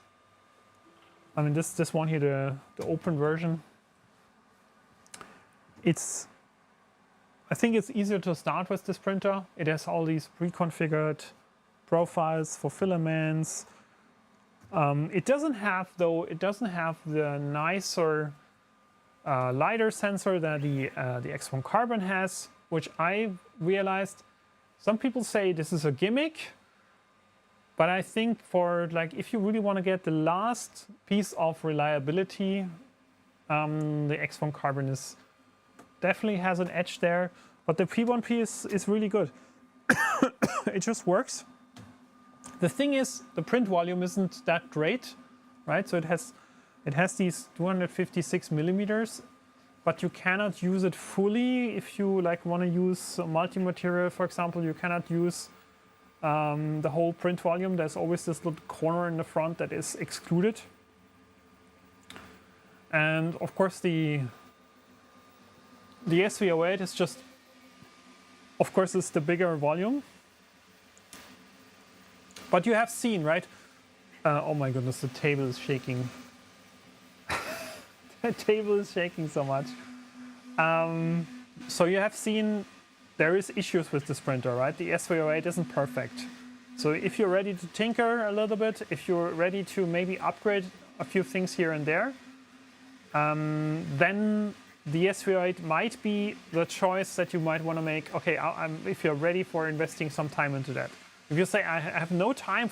I mean, this one here, the open version. I think it's easier to start with this printer. It has all these pre-configured profiles for filaments. It doesn't have the nicer LiDAR sensor that the X1 Carbon has, which I realized some people say this is a gimmick, but I think for if you really want to get the last piece of reliability, the X1 Carbon definitely has an edge there, but the P1P is really good. It just works. The thing is, the print volume isn't that great, right? So it has these 256 millimeters, but you cannot use it fully. If you want to use multi-material, for example, you cannot use the whole print volume. There's always this little corner in the front that is excluded. And of course the SV08 is just, of course, it's the bigger volume. But you have seen, right? Oh my goodness, the table is shaking. The table is shaking so much. So you have seen there is issues with this printer, right? The SV08 isn't perfect. So if you're ready to tinker a little bit, if you're ready to maybe upgrade a few things here and there, then the SV08 might be the choice that you might want to make. Okay, if you're ready for investing some time into that. If you say, I have no time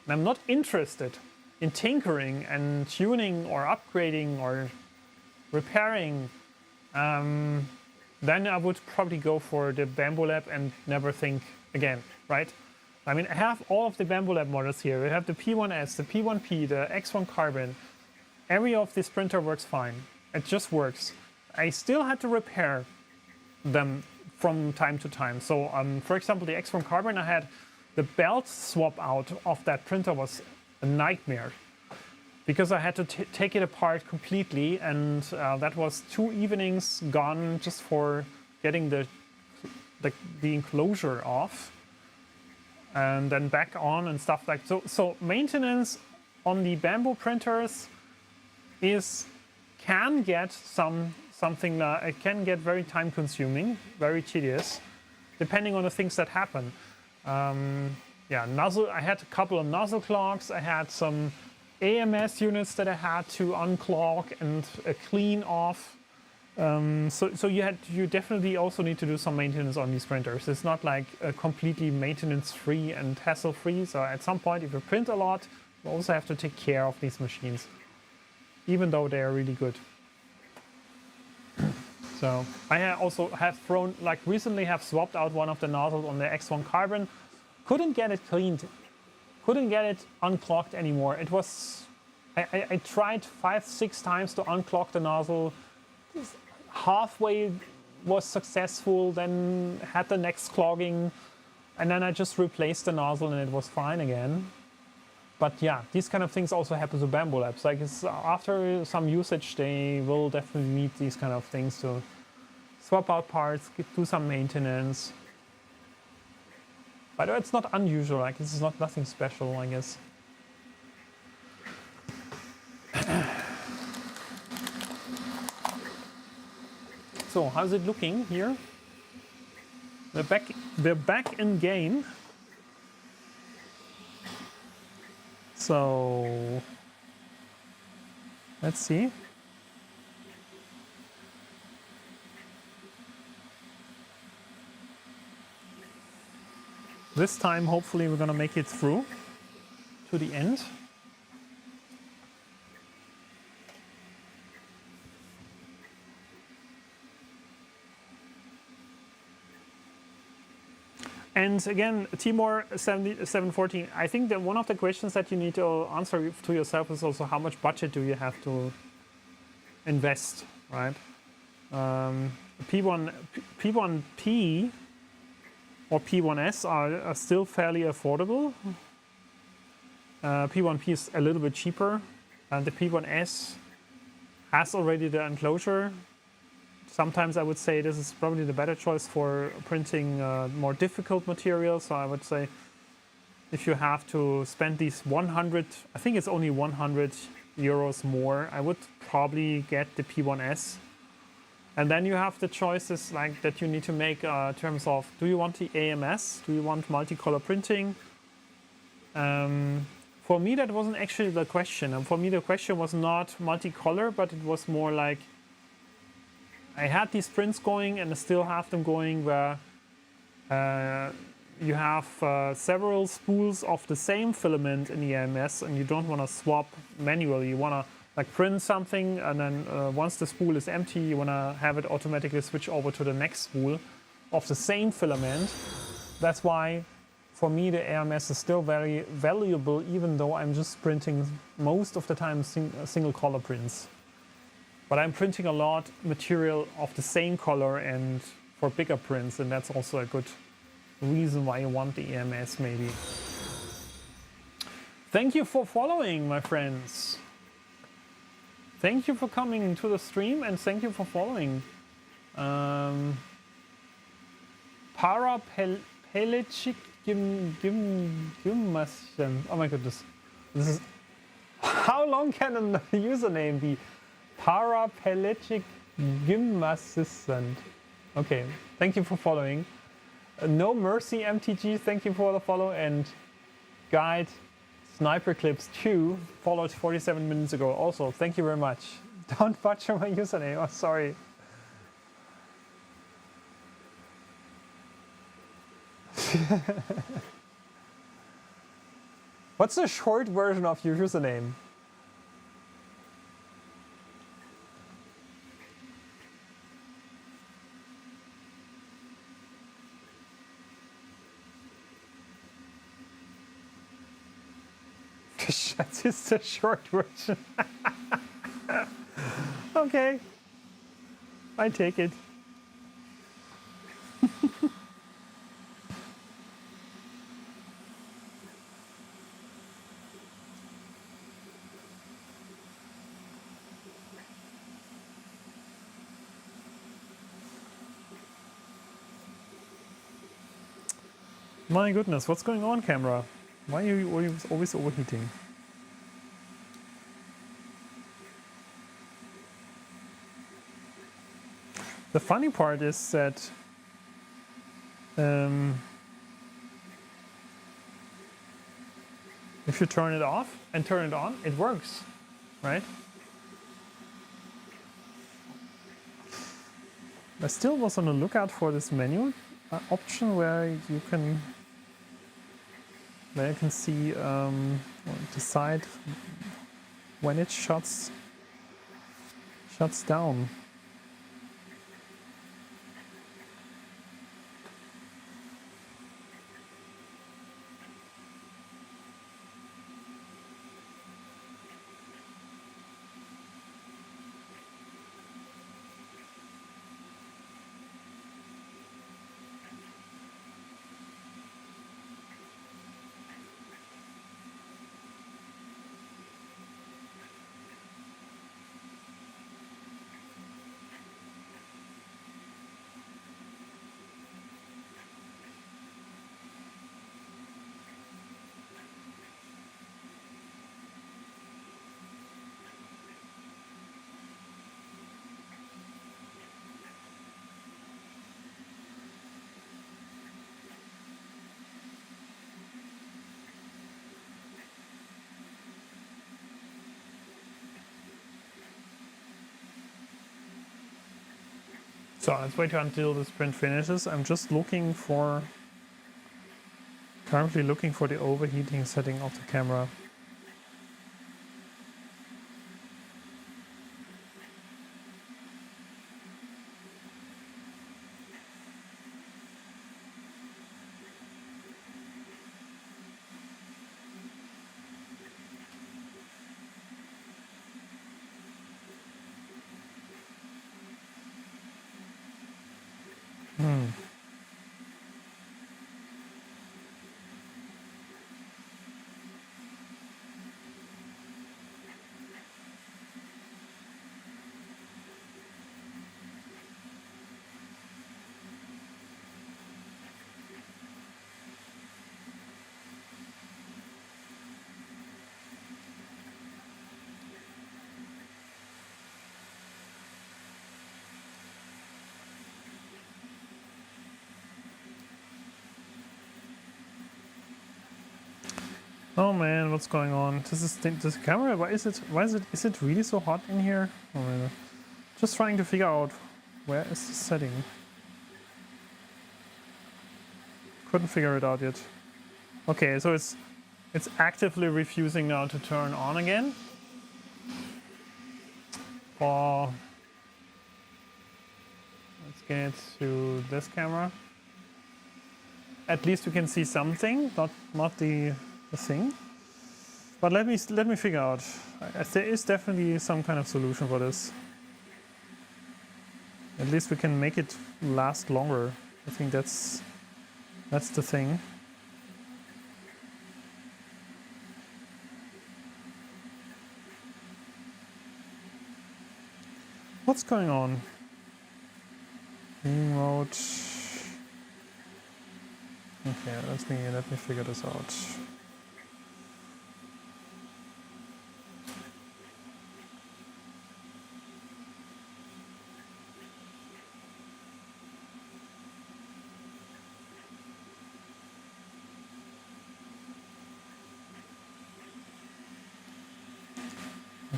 I'm not interested in tinkering and tuning or upgrading or repairing, then I would probably go for the Bamboo Lab and never think again, right? I mean, I have all of the Bamboo Lab models here. We have the P1S, the P1P, the X1 Carbon. Every of this printer works fine. It just works. I still had to repair them from time to time. So, for example, the X1 Carbon, I had the belt swap out of that printer was a nightmare because I had to take it apart completely, and that was 2 evenings gone just for getting the enclosure off and then back on and stuff like so. So maintenance on the bamboo printers can get something it can get very time consuming, very tedious, depending on the things that happen. Yeah, nozzle. I had a couple of nozzle clogs. I had some AMS units that I had to unclog and clean off. So you definitely also need to do some maintenance on these printers. It's not like completely maintenance free and hassle free. So at some point, if you print a lot, you also have to take care of these machines, even though they are really good. So I also have recently swapped out one of the nozzles on the X1 Carbon. Couldn't get it cleaned. Couldn't get it unclogged anymore. It was, I tried 5-6 times to unclog the nozzle. Halfway was successful, then had the next clogging, and then I just replaced the nozzle and it was fine again. But yeah, these kind of things also happen to bamboo labs. Like after some usage, they will definitely need these kind of things to swap out parts, do some maintenance. But it's not unusual. Like this is nothing special, I guess. So how's it looking here? We're back in game. So let's see. This time, hopefully, we're gonna make it through to the end. And again, Timor 714, I think that one of the questions that you need to answer to yourself is also how much budget do you have to invest, right? P1P or P1S are still fairly affordable. P1P is a little bit cheaper, and the P1S has already the enclosure. Sometimes I would say this is probably the better choice for printing more difficult materials. So I would say if you have to spend these 100, I think it's only 100 euros more, I would probably get the P1S. And then you have the choices like that you need to make in terms of, do you want the AMS? Do you want multicolor printing? For me, that wasn't actually the question. And for me, the question was not multicolor, but it was more like, I had these prints going and I still have them going where you have several spools of the same filament in the AMS and you don't want to swap manually. You want to like print something and then once the spool is empty, you want to have it automatically switch over to the next spool of the same filament. That's why for me the AMS is still very valuable, even though I'm just printing most of the time single color prints. But I'm printing a lot material of the same color and for bigger prints, and that's also a good reason why you want the EMS maybe. Thank you for following, my friends. Thank you for coming to the stream and thank you for following. Parapelechik Gymnasium. Oh my goodness. This is, how long can a username be? Parapelechik Gymnasium. Okay, thank you for following. No Mercy MTG, thank you for the follow, and Guide Sniper Clips 2 followed 47 minutes ago. Also, thank you very much. Don't butcher my username. Oh, sorry. What's the short version of your username? That is the short version. Okay, I take it. My goodness, what's going on, camera? Why are you always overheating? The funny part is that if you turn it off and turn it on, it works, right? I still was on the lookout for this menu option where you can see decide when it shuts down. So let's wait until this print finishes. I'm just currently looking for the overheating setting of the camera. Oh man, what's going on? This camera. Is it really so hot in here? Oh man. Just trying to figure out where is the setting. Couldn't figure it out yet. Okay, so it's actively refusing now to turn on again. Or let's get to this camera. At least we can see something, not the thing. But let me figure out. There is definitely some kind of solution for this. At least we can make it last longer. I think that's the thing. What's going on? Beam mode. Okay, let me figure this out.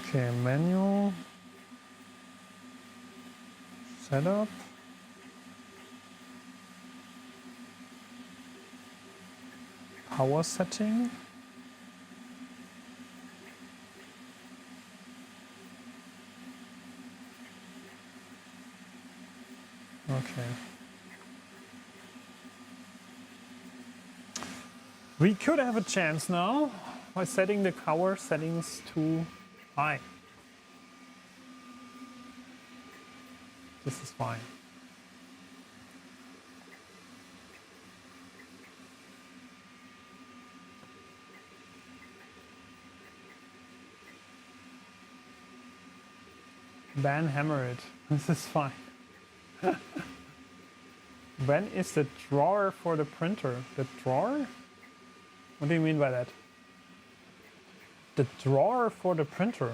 Okay, menu, setup, power setting, okay. We could have a chance now by setting the power settings to high. This is fine. Ban hammer it. This is fine. When is the drawer for the printer? The drawer? What do you mean by that? The drawer for the printer?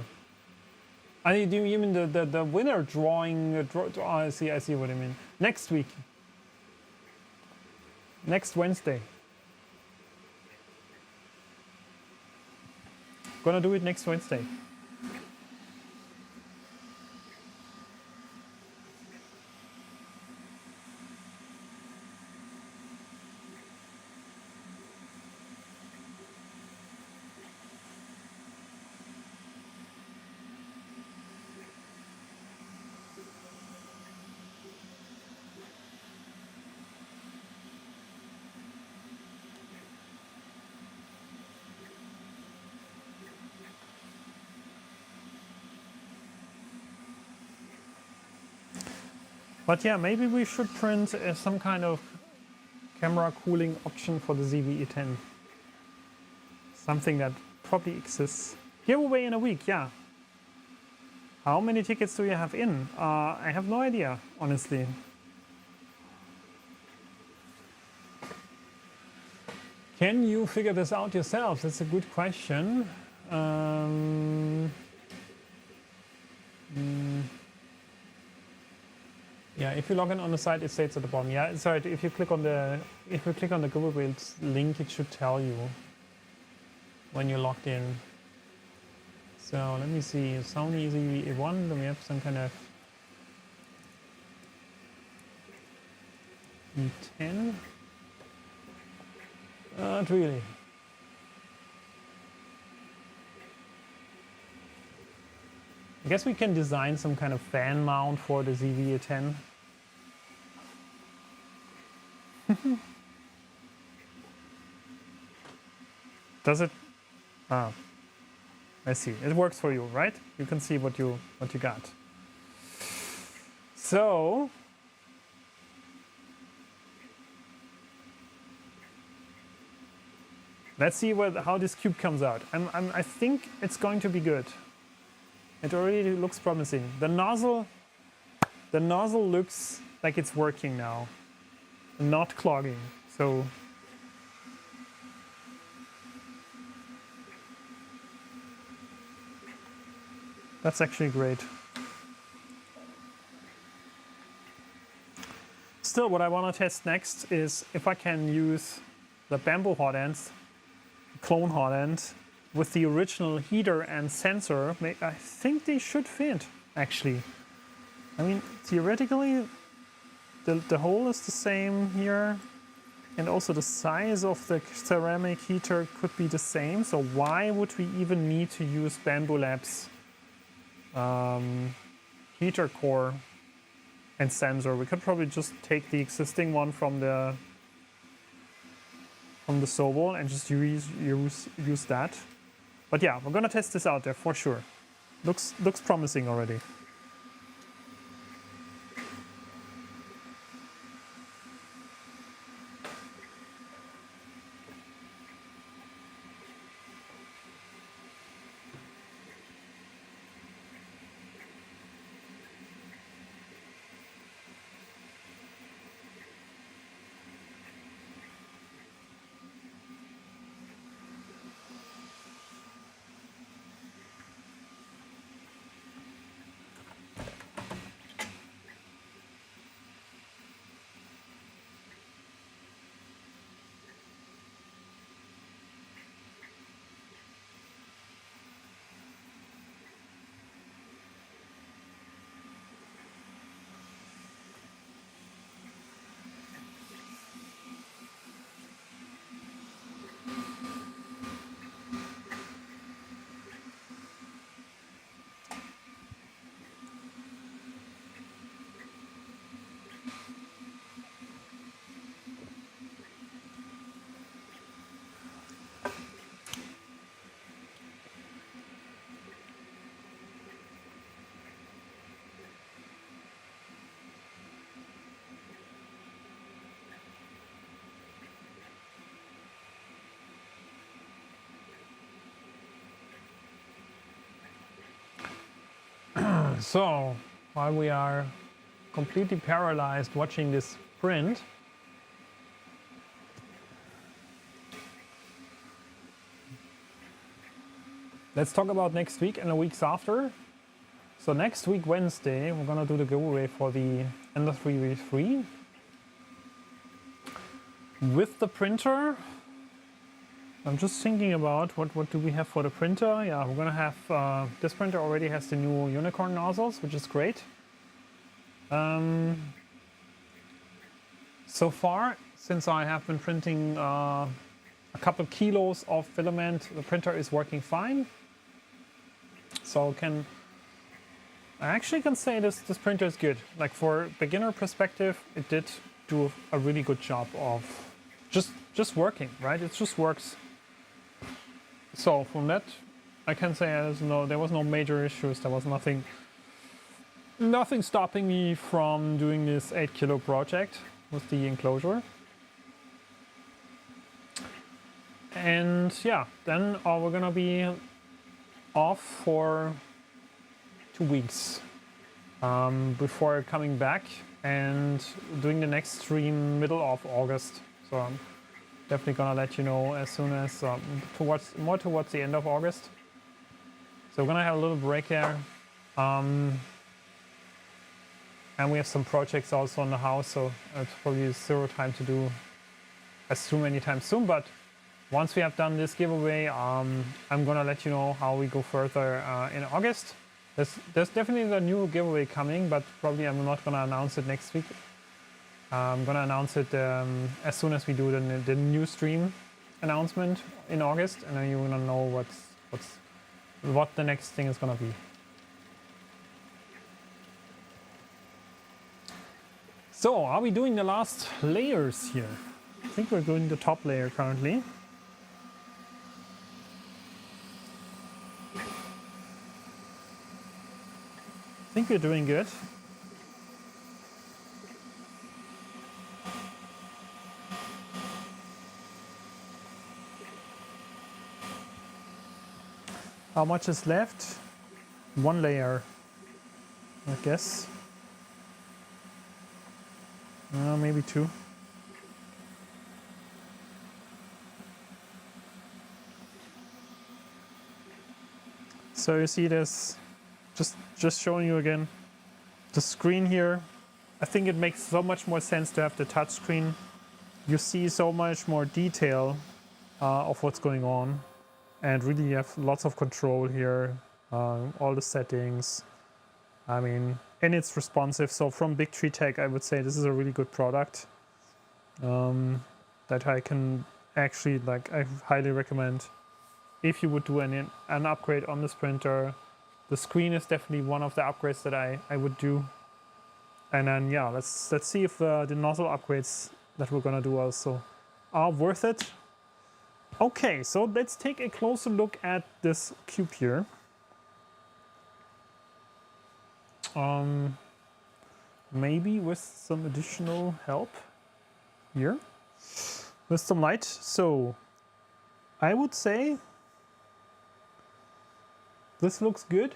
Do you mean the winner drawing? Oh, I see what you mean. Next week. Next Wednesday. Gonna do it next Wednesday. But yeah, maybe we should print some kind of camera cooling option for the ZV-E10. Something that probably exists. Giveaway in a week, yeah. How many tickets do you have in? I have no idea, honestly. Can you figure this out yourself? That's a good question. Yeah, if you log in on the site, it states at the bottom. Yeah, sorry. If you click on the Google Builds link, it should tell you when you're logged in. So let me see. Sony ZV-E1. Then we have some kind of E10. Not really. I guess we can design some kind of fan mount for the ZV-E10. Does it? Ah, I see. It works for you, right? You can see what you got. So let's see how this cube comes out. I think it's going to be good. It already looks promising. The nozzle looks like it's working now, not clogging. So that's actually great. Still, what I want to test next is if I can use the bamboo hotend, clone hotend, with the original heater and sensor. I think they should fit, actually. I mean, theoretically, the hole is the same here, and also the size of the ceramic heater could be the same. So why would we even need to use Bamboo Labs heater core and sensor? We could probably just take the existing one from the SOVOL and just use that. But yeah, we're gonna test this out there for sure. Looks promising already. So while we are completely paralyzed watching this print, let's talk about next week and the weeks after. So next week, Wednesday, we're gonna do the giveaway for the Ender 3v3 with the printer. I'm just thinking about what do we have for the printer. Yeah, we're gonna have, this printer already has the new unicorn nozzles, which is great. So far, since I have been printing a couple kilos of filament, the printer is working fine. So I actually can say this printer is good. Like for beginner perspective, it did do a really good job of just working, right? It just works. So from that, I can say there was no major issues. There was nothing stopping me from doing this 8 kilo project with the enclosure. And yeah, then we're gonna be off for 2 weeks before coming back and doing the next stream middle of August. So I'm definitely gonna let you know as soon as towards the end of August. So we're gonna have a little break there. And we have some projects also in the house, so it's probably zero time to do as too many times soon. But once we have done this giveaway, I'm gonna let you know how we go further in August. There's definitely a new giveaway coming, but probably I'm not gonna announce it next week. I'm gonna announce it as soon as we do the new stream announcement in August, and then you're gonna know what the next thing is gonna be. So, are we doing the last layers here? I think we're doing the top layer currently. I think we're doing good. How much is left? 1 layer, I guess. Maybe 2. So you see this, just showing you again, the screen here. I think it makes so much more sense to have the touch screen. You see so much more detail of what's going on, and really you have lots of control here, all the settings. I mean, and it's responsive. So from Big Tree Tech, I would say this is a really good product that I can actually, I highly recommend if you would do an upgrade on this printer. The screen is definitely one of the upgrades that I would do. And then, yeah, let's see if the nozzle upgrades that we're gonna do also are worth it. Okay, so let's take a closer look at this cube here. Maybe with some additional help here with some light. So I would say this looks good.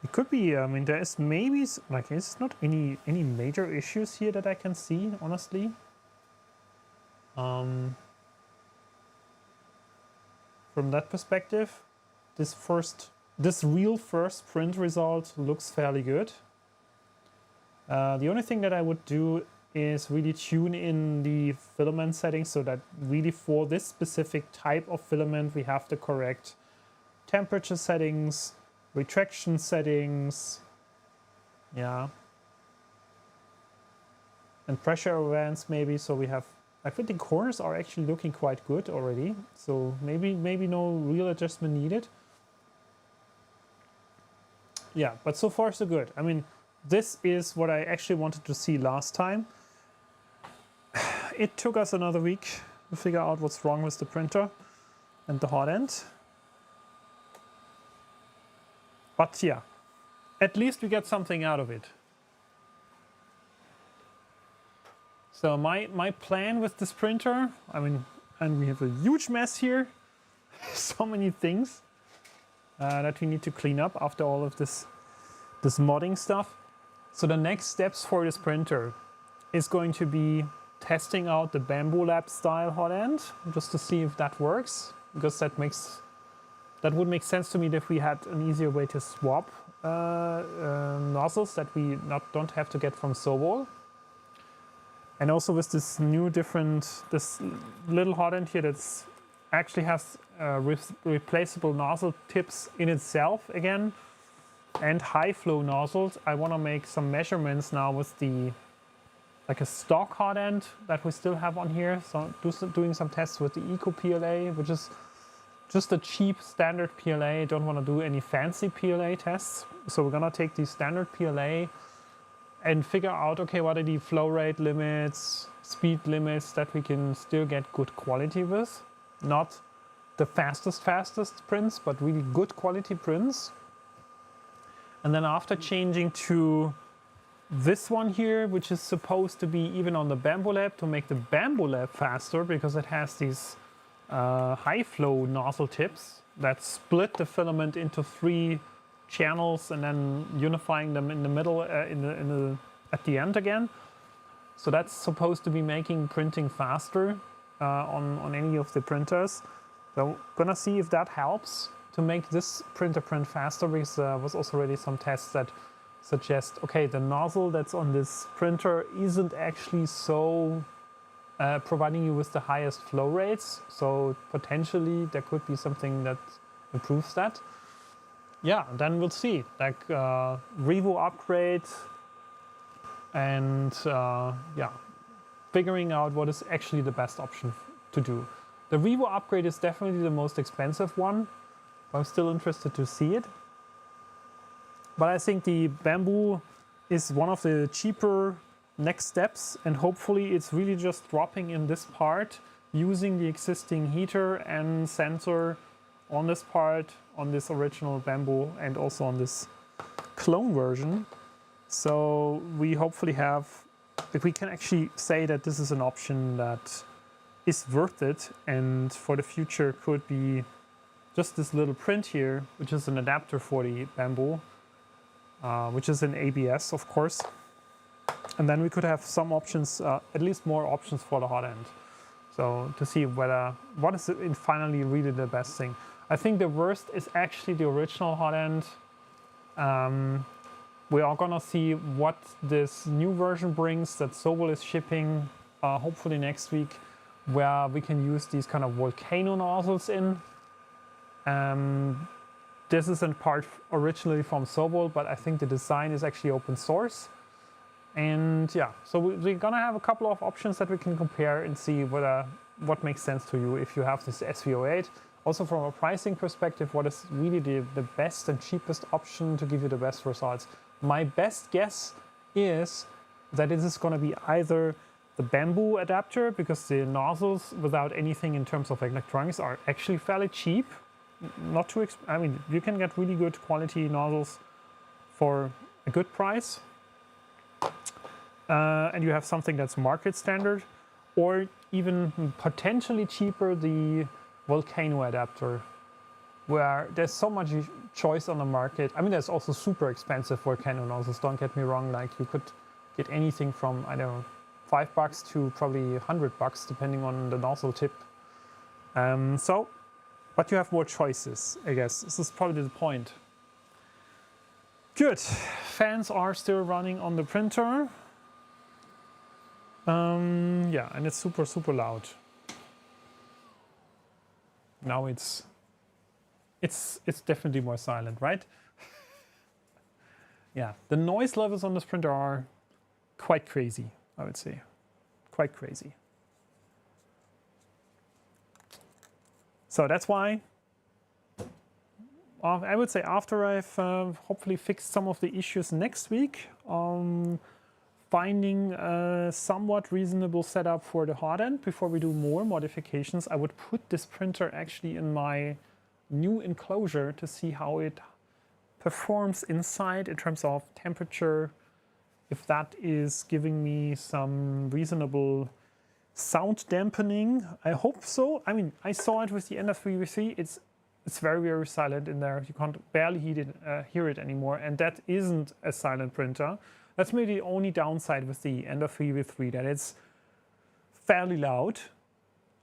It could be, I mean, there is maybe, it's not any major issues here that I can see, honestly. From that perspective, this real first print result looks fairly good. The only thing that I would do is really tune in the filament settings so that really for this specific type of filament we have the correct temperature settings, retraction settings, yeah, and pressure awareness maybe. So we have, I think the corners are actually looking quite good already. So maybe no real adjustment needed. Yeah, but so far so good. I mean, this is what I actually wanted to see last time. It took us another week to figure out what's wrong with the printer and the hot end. But yeah, at least we get something out of it. So my plan with this printer, I mean, and we have a huge mess here. So many things that we need to clean up after all of this modding stuff. So the next steps for this printer is going to be testing out the Bamboo Lab style hot end just to see if that works, because that would make sense to me if we had an easier way to swap nozzles that we don't have to get from SOVOL. And also with this new this little hot end here that's actually has replaceable nozzle tips in itself again, and high flow nozzles. I want to make some measurements now with like a stock hot end that we still have on here. So doing some tests with the Eco PLA, which is just a cheap standard PLA. Don't want to do any fancy PLA tests. So we're gonna take the standard PLA and figure out, okay, what are the flow rate limits, speed limits that we can still get good quality with. Not the fastest prints, but really good quality prints. And then after changing to this one here, which is supposed to be even on the Bamboo Lab, to make the Bamboo Lab faster, because it has these high flow nozzle tips that split the filament into 3 channels and then unifying them in the middle at the end again. So that's supposed to be making printing faster on any of the printers. So gonna see if that helps to make this printer print faster, because there was also already some tests that suggest, okay, the nozzle that's on this printer isn't actually so providing you with the highest flow rates. So potentially there could be something that improves that. Yeah, then we'll see, like Revo upgrade and yeah, figuring out what is actually the best option to do. The Revo upgrade is definitely the most expensive one. I'm still interested to see it. But I think the Bamboo is one of the cheaper next steps, and hopefully it's really just dropping in this part, using the existing heater and sensor on this part, on this original Bamboo, and also on this clone version. So we hopefully have, if we can actually say that this is an option that is worth it, and for the future could be just this little print here, which is an adapter for the Bamboo, which is an ABS, of course. And then we could have some options, at least more options for the hot end. So to see what is finally really the best thing. I think the worst is actually the original hot end. We are gonna see what this new version brings that SOVOL is shipping, hopefully next week, where we can use these kind of volcano nozzles in. This is in part originally from SOVOL, but I think the design is actually open source. And yeah, so we're gonna have a couple of options that we can compare and see what makes sense to you if you have this SV08. Also from a pricing perspective, what is really the best and cheapest option to give you the best results. My best guess is that it is going to be either the Bamboo adapter, because the nozzles without anything in terms of electronics are actually fairly cheap. Not too I mean, you can get really good quality nozzles for a good price. And you have something that's market standard, or even potentially cheaper, the volcano adapter, where there's so much choice on the market. I mean, there's also super expensive volcano nozzles, don't get me wrong. Like, you could get anything from, I don't know, $5 to probably $100, depending on the nozzle tip. But you have more choices, I guess. This is probably the point. Good. Fans are still running on the printer. Yeah, and it's super, super loud. Now it's definitely more silent, right? Yeah, the noise levels on this printer are quite crazy, I would say. Quite crazy. So that's why I would say after I've hopefully fixed some of the issues next week, finding a somewhat reasonable setup for the hot end before we do more modifications, I would put this printer actually in my new enclosure to see how it performs inside in terms of temperature, if that is giving me some reasonable sound dampening. I hope so. I mean, I saw it with the NF3V3. It's very, very silent in there. You can't barely hear it anymore, and that isn't a silent printer. That's maybe the only downside with the NF3V3, that it's fairly loud.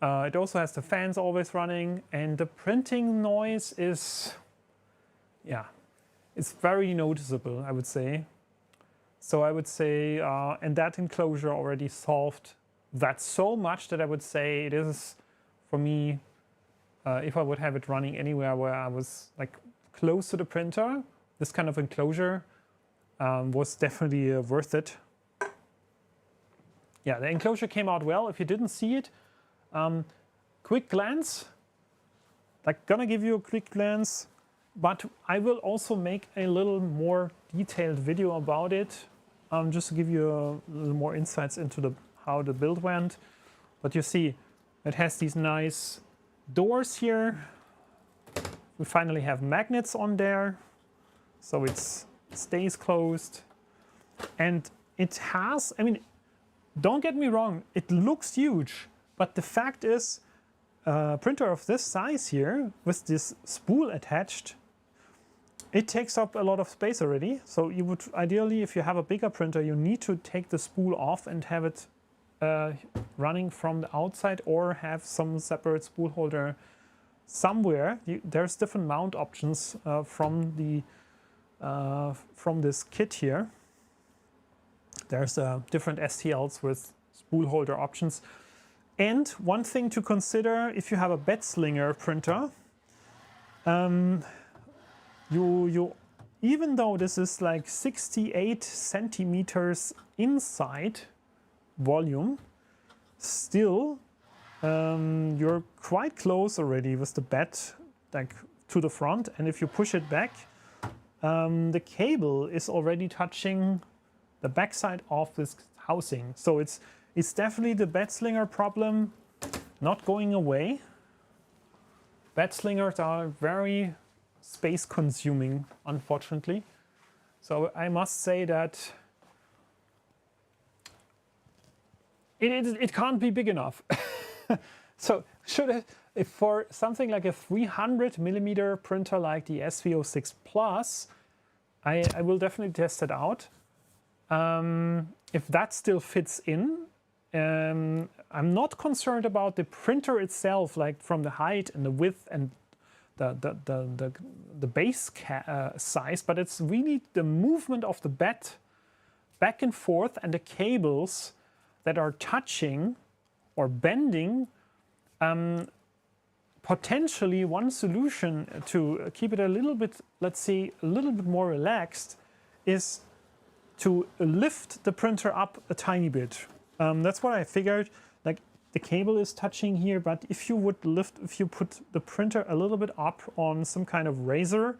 It also has the fans always running, and the printing noise is, yeah, it's very noticeable, I would say. So I would say, and that enclosure already solved that so much that I would say it is, for me, if I would have it running anywhere where I was like close to the printer, this kind of enclosure was definitely worth it. Yeah, the enclosure came out well. If you didn't see it, quick glance, like gonna give you a quick glance, but I will also make a little more detailed video about it, just to give you a little more insights into how the build went. But you see, it has these nice doors here. We finally have magnets on there, so it stays closed. And it has, I mean, don't get me wrong, it looks huge, but the fact is, a printer of this size here, with this spool attached, it takes up a lot of space already. So you would ideally, if you have a bigger printer, you need to take the spool off and have it running from the outside, or have some separate spool holder somewhere. There's different mount options from this kit here. There's different STLs with spool holder options. And one thing to consider if you have a bed slinger printer, even though this is like 68 centimeters inside volume, still you're quite close already with the bed, like to the front, and if you push it back, the cable is already touching the backside of this housing. So it's definitely the bed slinger problem not going away. Bed slingers are very space consuming, unfortunately. So I must say that it can't be big enough. So if for something like a 300 millimeter printer like the SV06 Plus, I will definitely test it out. If that still fits in, I'm not concerned about the printer itself, like from the height and the width and the base size, but it's really the movement of the bed back and forth and the cables that are touching or bending. Potentially one solution to keep it a little bit, let's say, a little bit more relaxed is to lift the printer up a tiny bit. That's what I figured. Like the cable is touching here, but if you put the printer a little bit up on some kind of razor,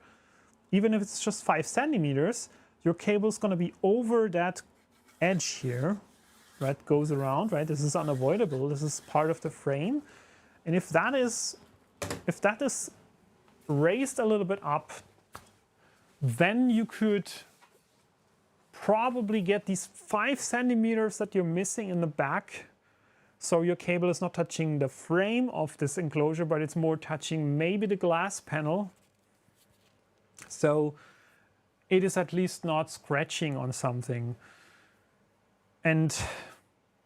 even if it's just 5 centimeters, your cable is going to be over that edge here, right? Goes around, right? This is unavoidable. This is part of the frame, and if that is raised a little bit up, then you could probably get these 5 centimeters that you're missing in the back. So your cable is not touching the frame of this enclosure, but it's more touching maybe the glass panel. So it is at least not scratching on something. And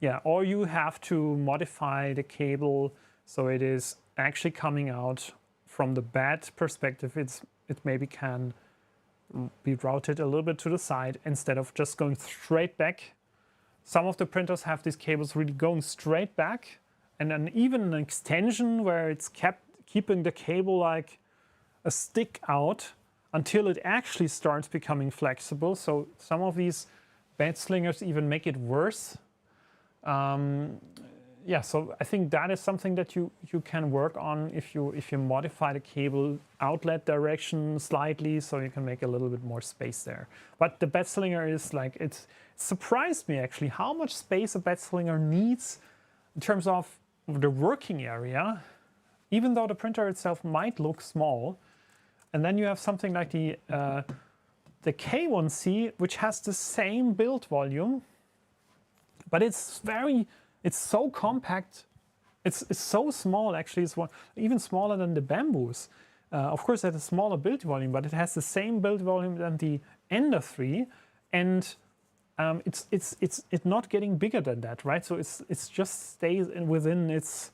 yeah, or you have to modify the cable so it is actually coming out from the bed perspective. It maybe can be routed a little bit to the side instead of just going straight back. Some of the printers have these cables really going straight back, and then even an extension where it's keeping the cable like a stick out until it actually starts becoming flexible. So some of these bed slingers even make it worse. Yeah, so I think that is something that you can work on if you modify the cable outlet direction slightly, so you can make a little bit more space there. But the bed slinger is like, it surprised me actually how much space a bed slinger needs in terms of the working area, even though the printer itself might look small. And then you have something like the K1C, which has the same build volume, but it's so compact, it's so small actually, it's even smaller than the Bamboos. Of course it has a smaller build volume, but it has the same build volume than the Ender 3, and it's not getting bigger than that, right? So it's just stays within its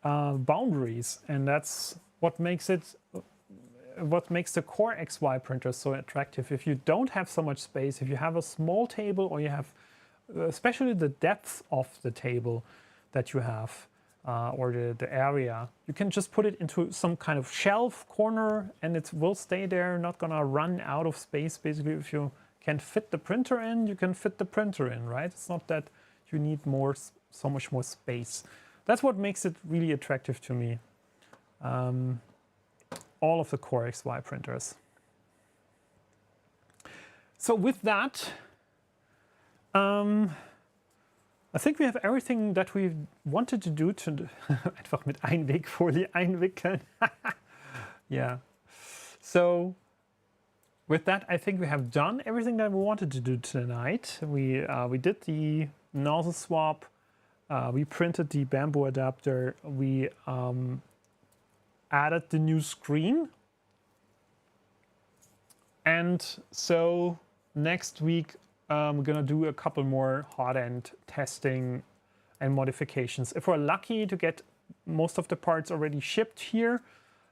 boundaries, and that's what makes the Core XY printer so attractive. If you don't have so much space, if you have a small table, or you have especially the depth of the table that you have, or the area, you can just put it into some kind of shelf corner and it will stay there, not gonna run out of space. Basically, if you can fit the printer in, you can fit the printer in, right? It's not that you need so much more space. That's what makes it really attractive to me. All of the Core XY printers. So with that, I think we have everything that we wanted to do to einfach mit Einwegfolie einwickeln. Yeah. So with that, I think we have done everything that we wanted to do tonight. We did the nozzle swap. We printed the bamboo adapter. We added the new screen. And so next week, we're gonna do a couple more hotend testing and modifications. If we're lucky to get most of the parts already shipped here,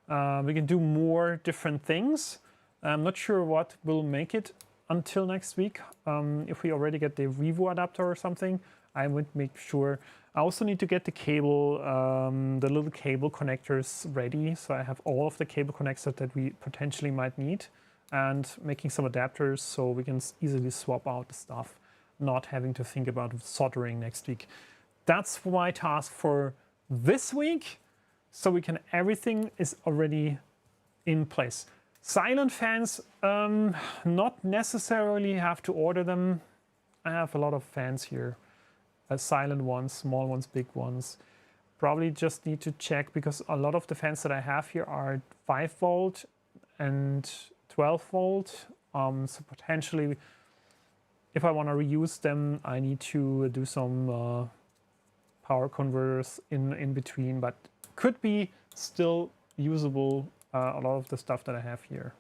we can do more different things. I'm not sure what will make it until next week. If we already get the Revo adapter or something, I would make sure. I also need to get the cable, the little cable connectors ready. So I have all of the cable connectors that we potentially might need, and making some adapters so we can easily swap out the stuff, not having to think about soldering next week. That's my task for this week. So everything is already in place. Silent fans, not necessarily have to order them. I have a lot of fans here. Silent ones, small ones, big ones. Probably just need to check, because a lot of the fans that I have here are 5 volt and 12 volt. So potentially, if I want to reuse them, I need to do some power converters in between, but could be still usable, a lot of the stuff that I have here.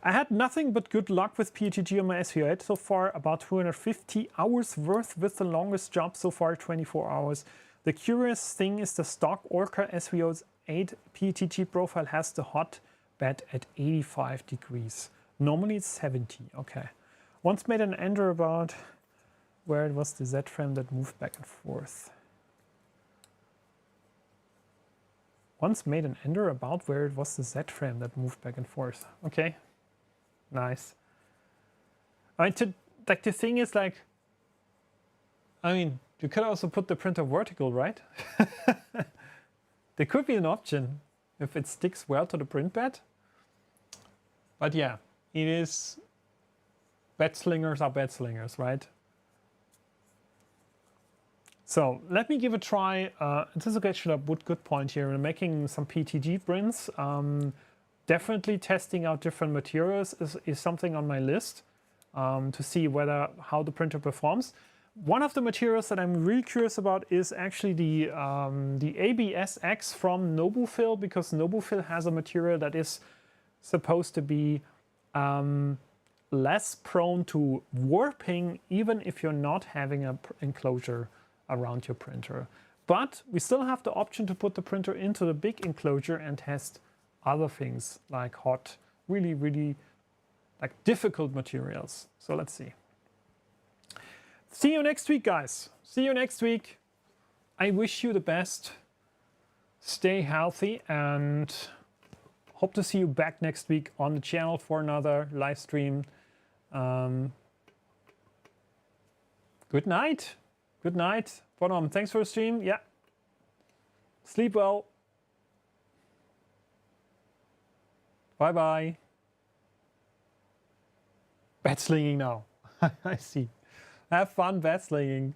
I had nothing but good luck with PETG on my SV08 so far, about 250 hours worth, with the longest job so far 24 hours. The curious thing is the stock Orca SV08 PETG profile has the hot bed at 85 degrees. Normally it's 70, okay. Once made an ender about where it was the Z frame that moved back and forth. Once made an ender about where it was the Z frame that moved back and forth. Okay, nice. I mean, the thing is, like, I mean, you could also put the printer vertical, right? There could be an option if it sticks well to the print bed. But yeah, it is, bed slingers are bed slingers, right? So let me give a try. This is actually a good point here. We're making some PETG prints. Definitely testing out different materials is something on my list, to see how the printer performs. One of the materials that I'm really curious about is actually the ABSX from Nobufill, because Nobufill has a material that is supposed to be less prone to warping, even if you're not having an enclosure around your printer. But we still have the option to put the printer into the big enclosure and test other things like hot, really, really like difficult materials. So let's see. See you next week, guys. See you next week. I wish you the best. Stay healthy, and hope to see you back next week on the channel for another live stream. Good night. Good night. Bonham, thanks for the stream. Yeah. Sleep well. Bye-bye. Bed slinging now. I see. Have fun bed slinging.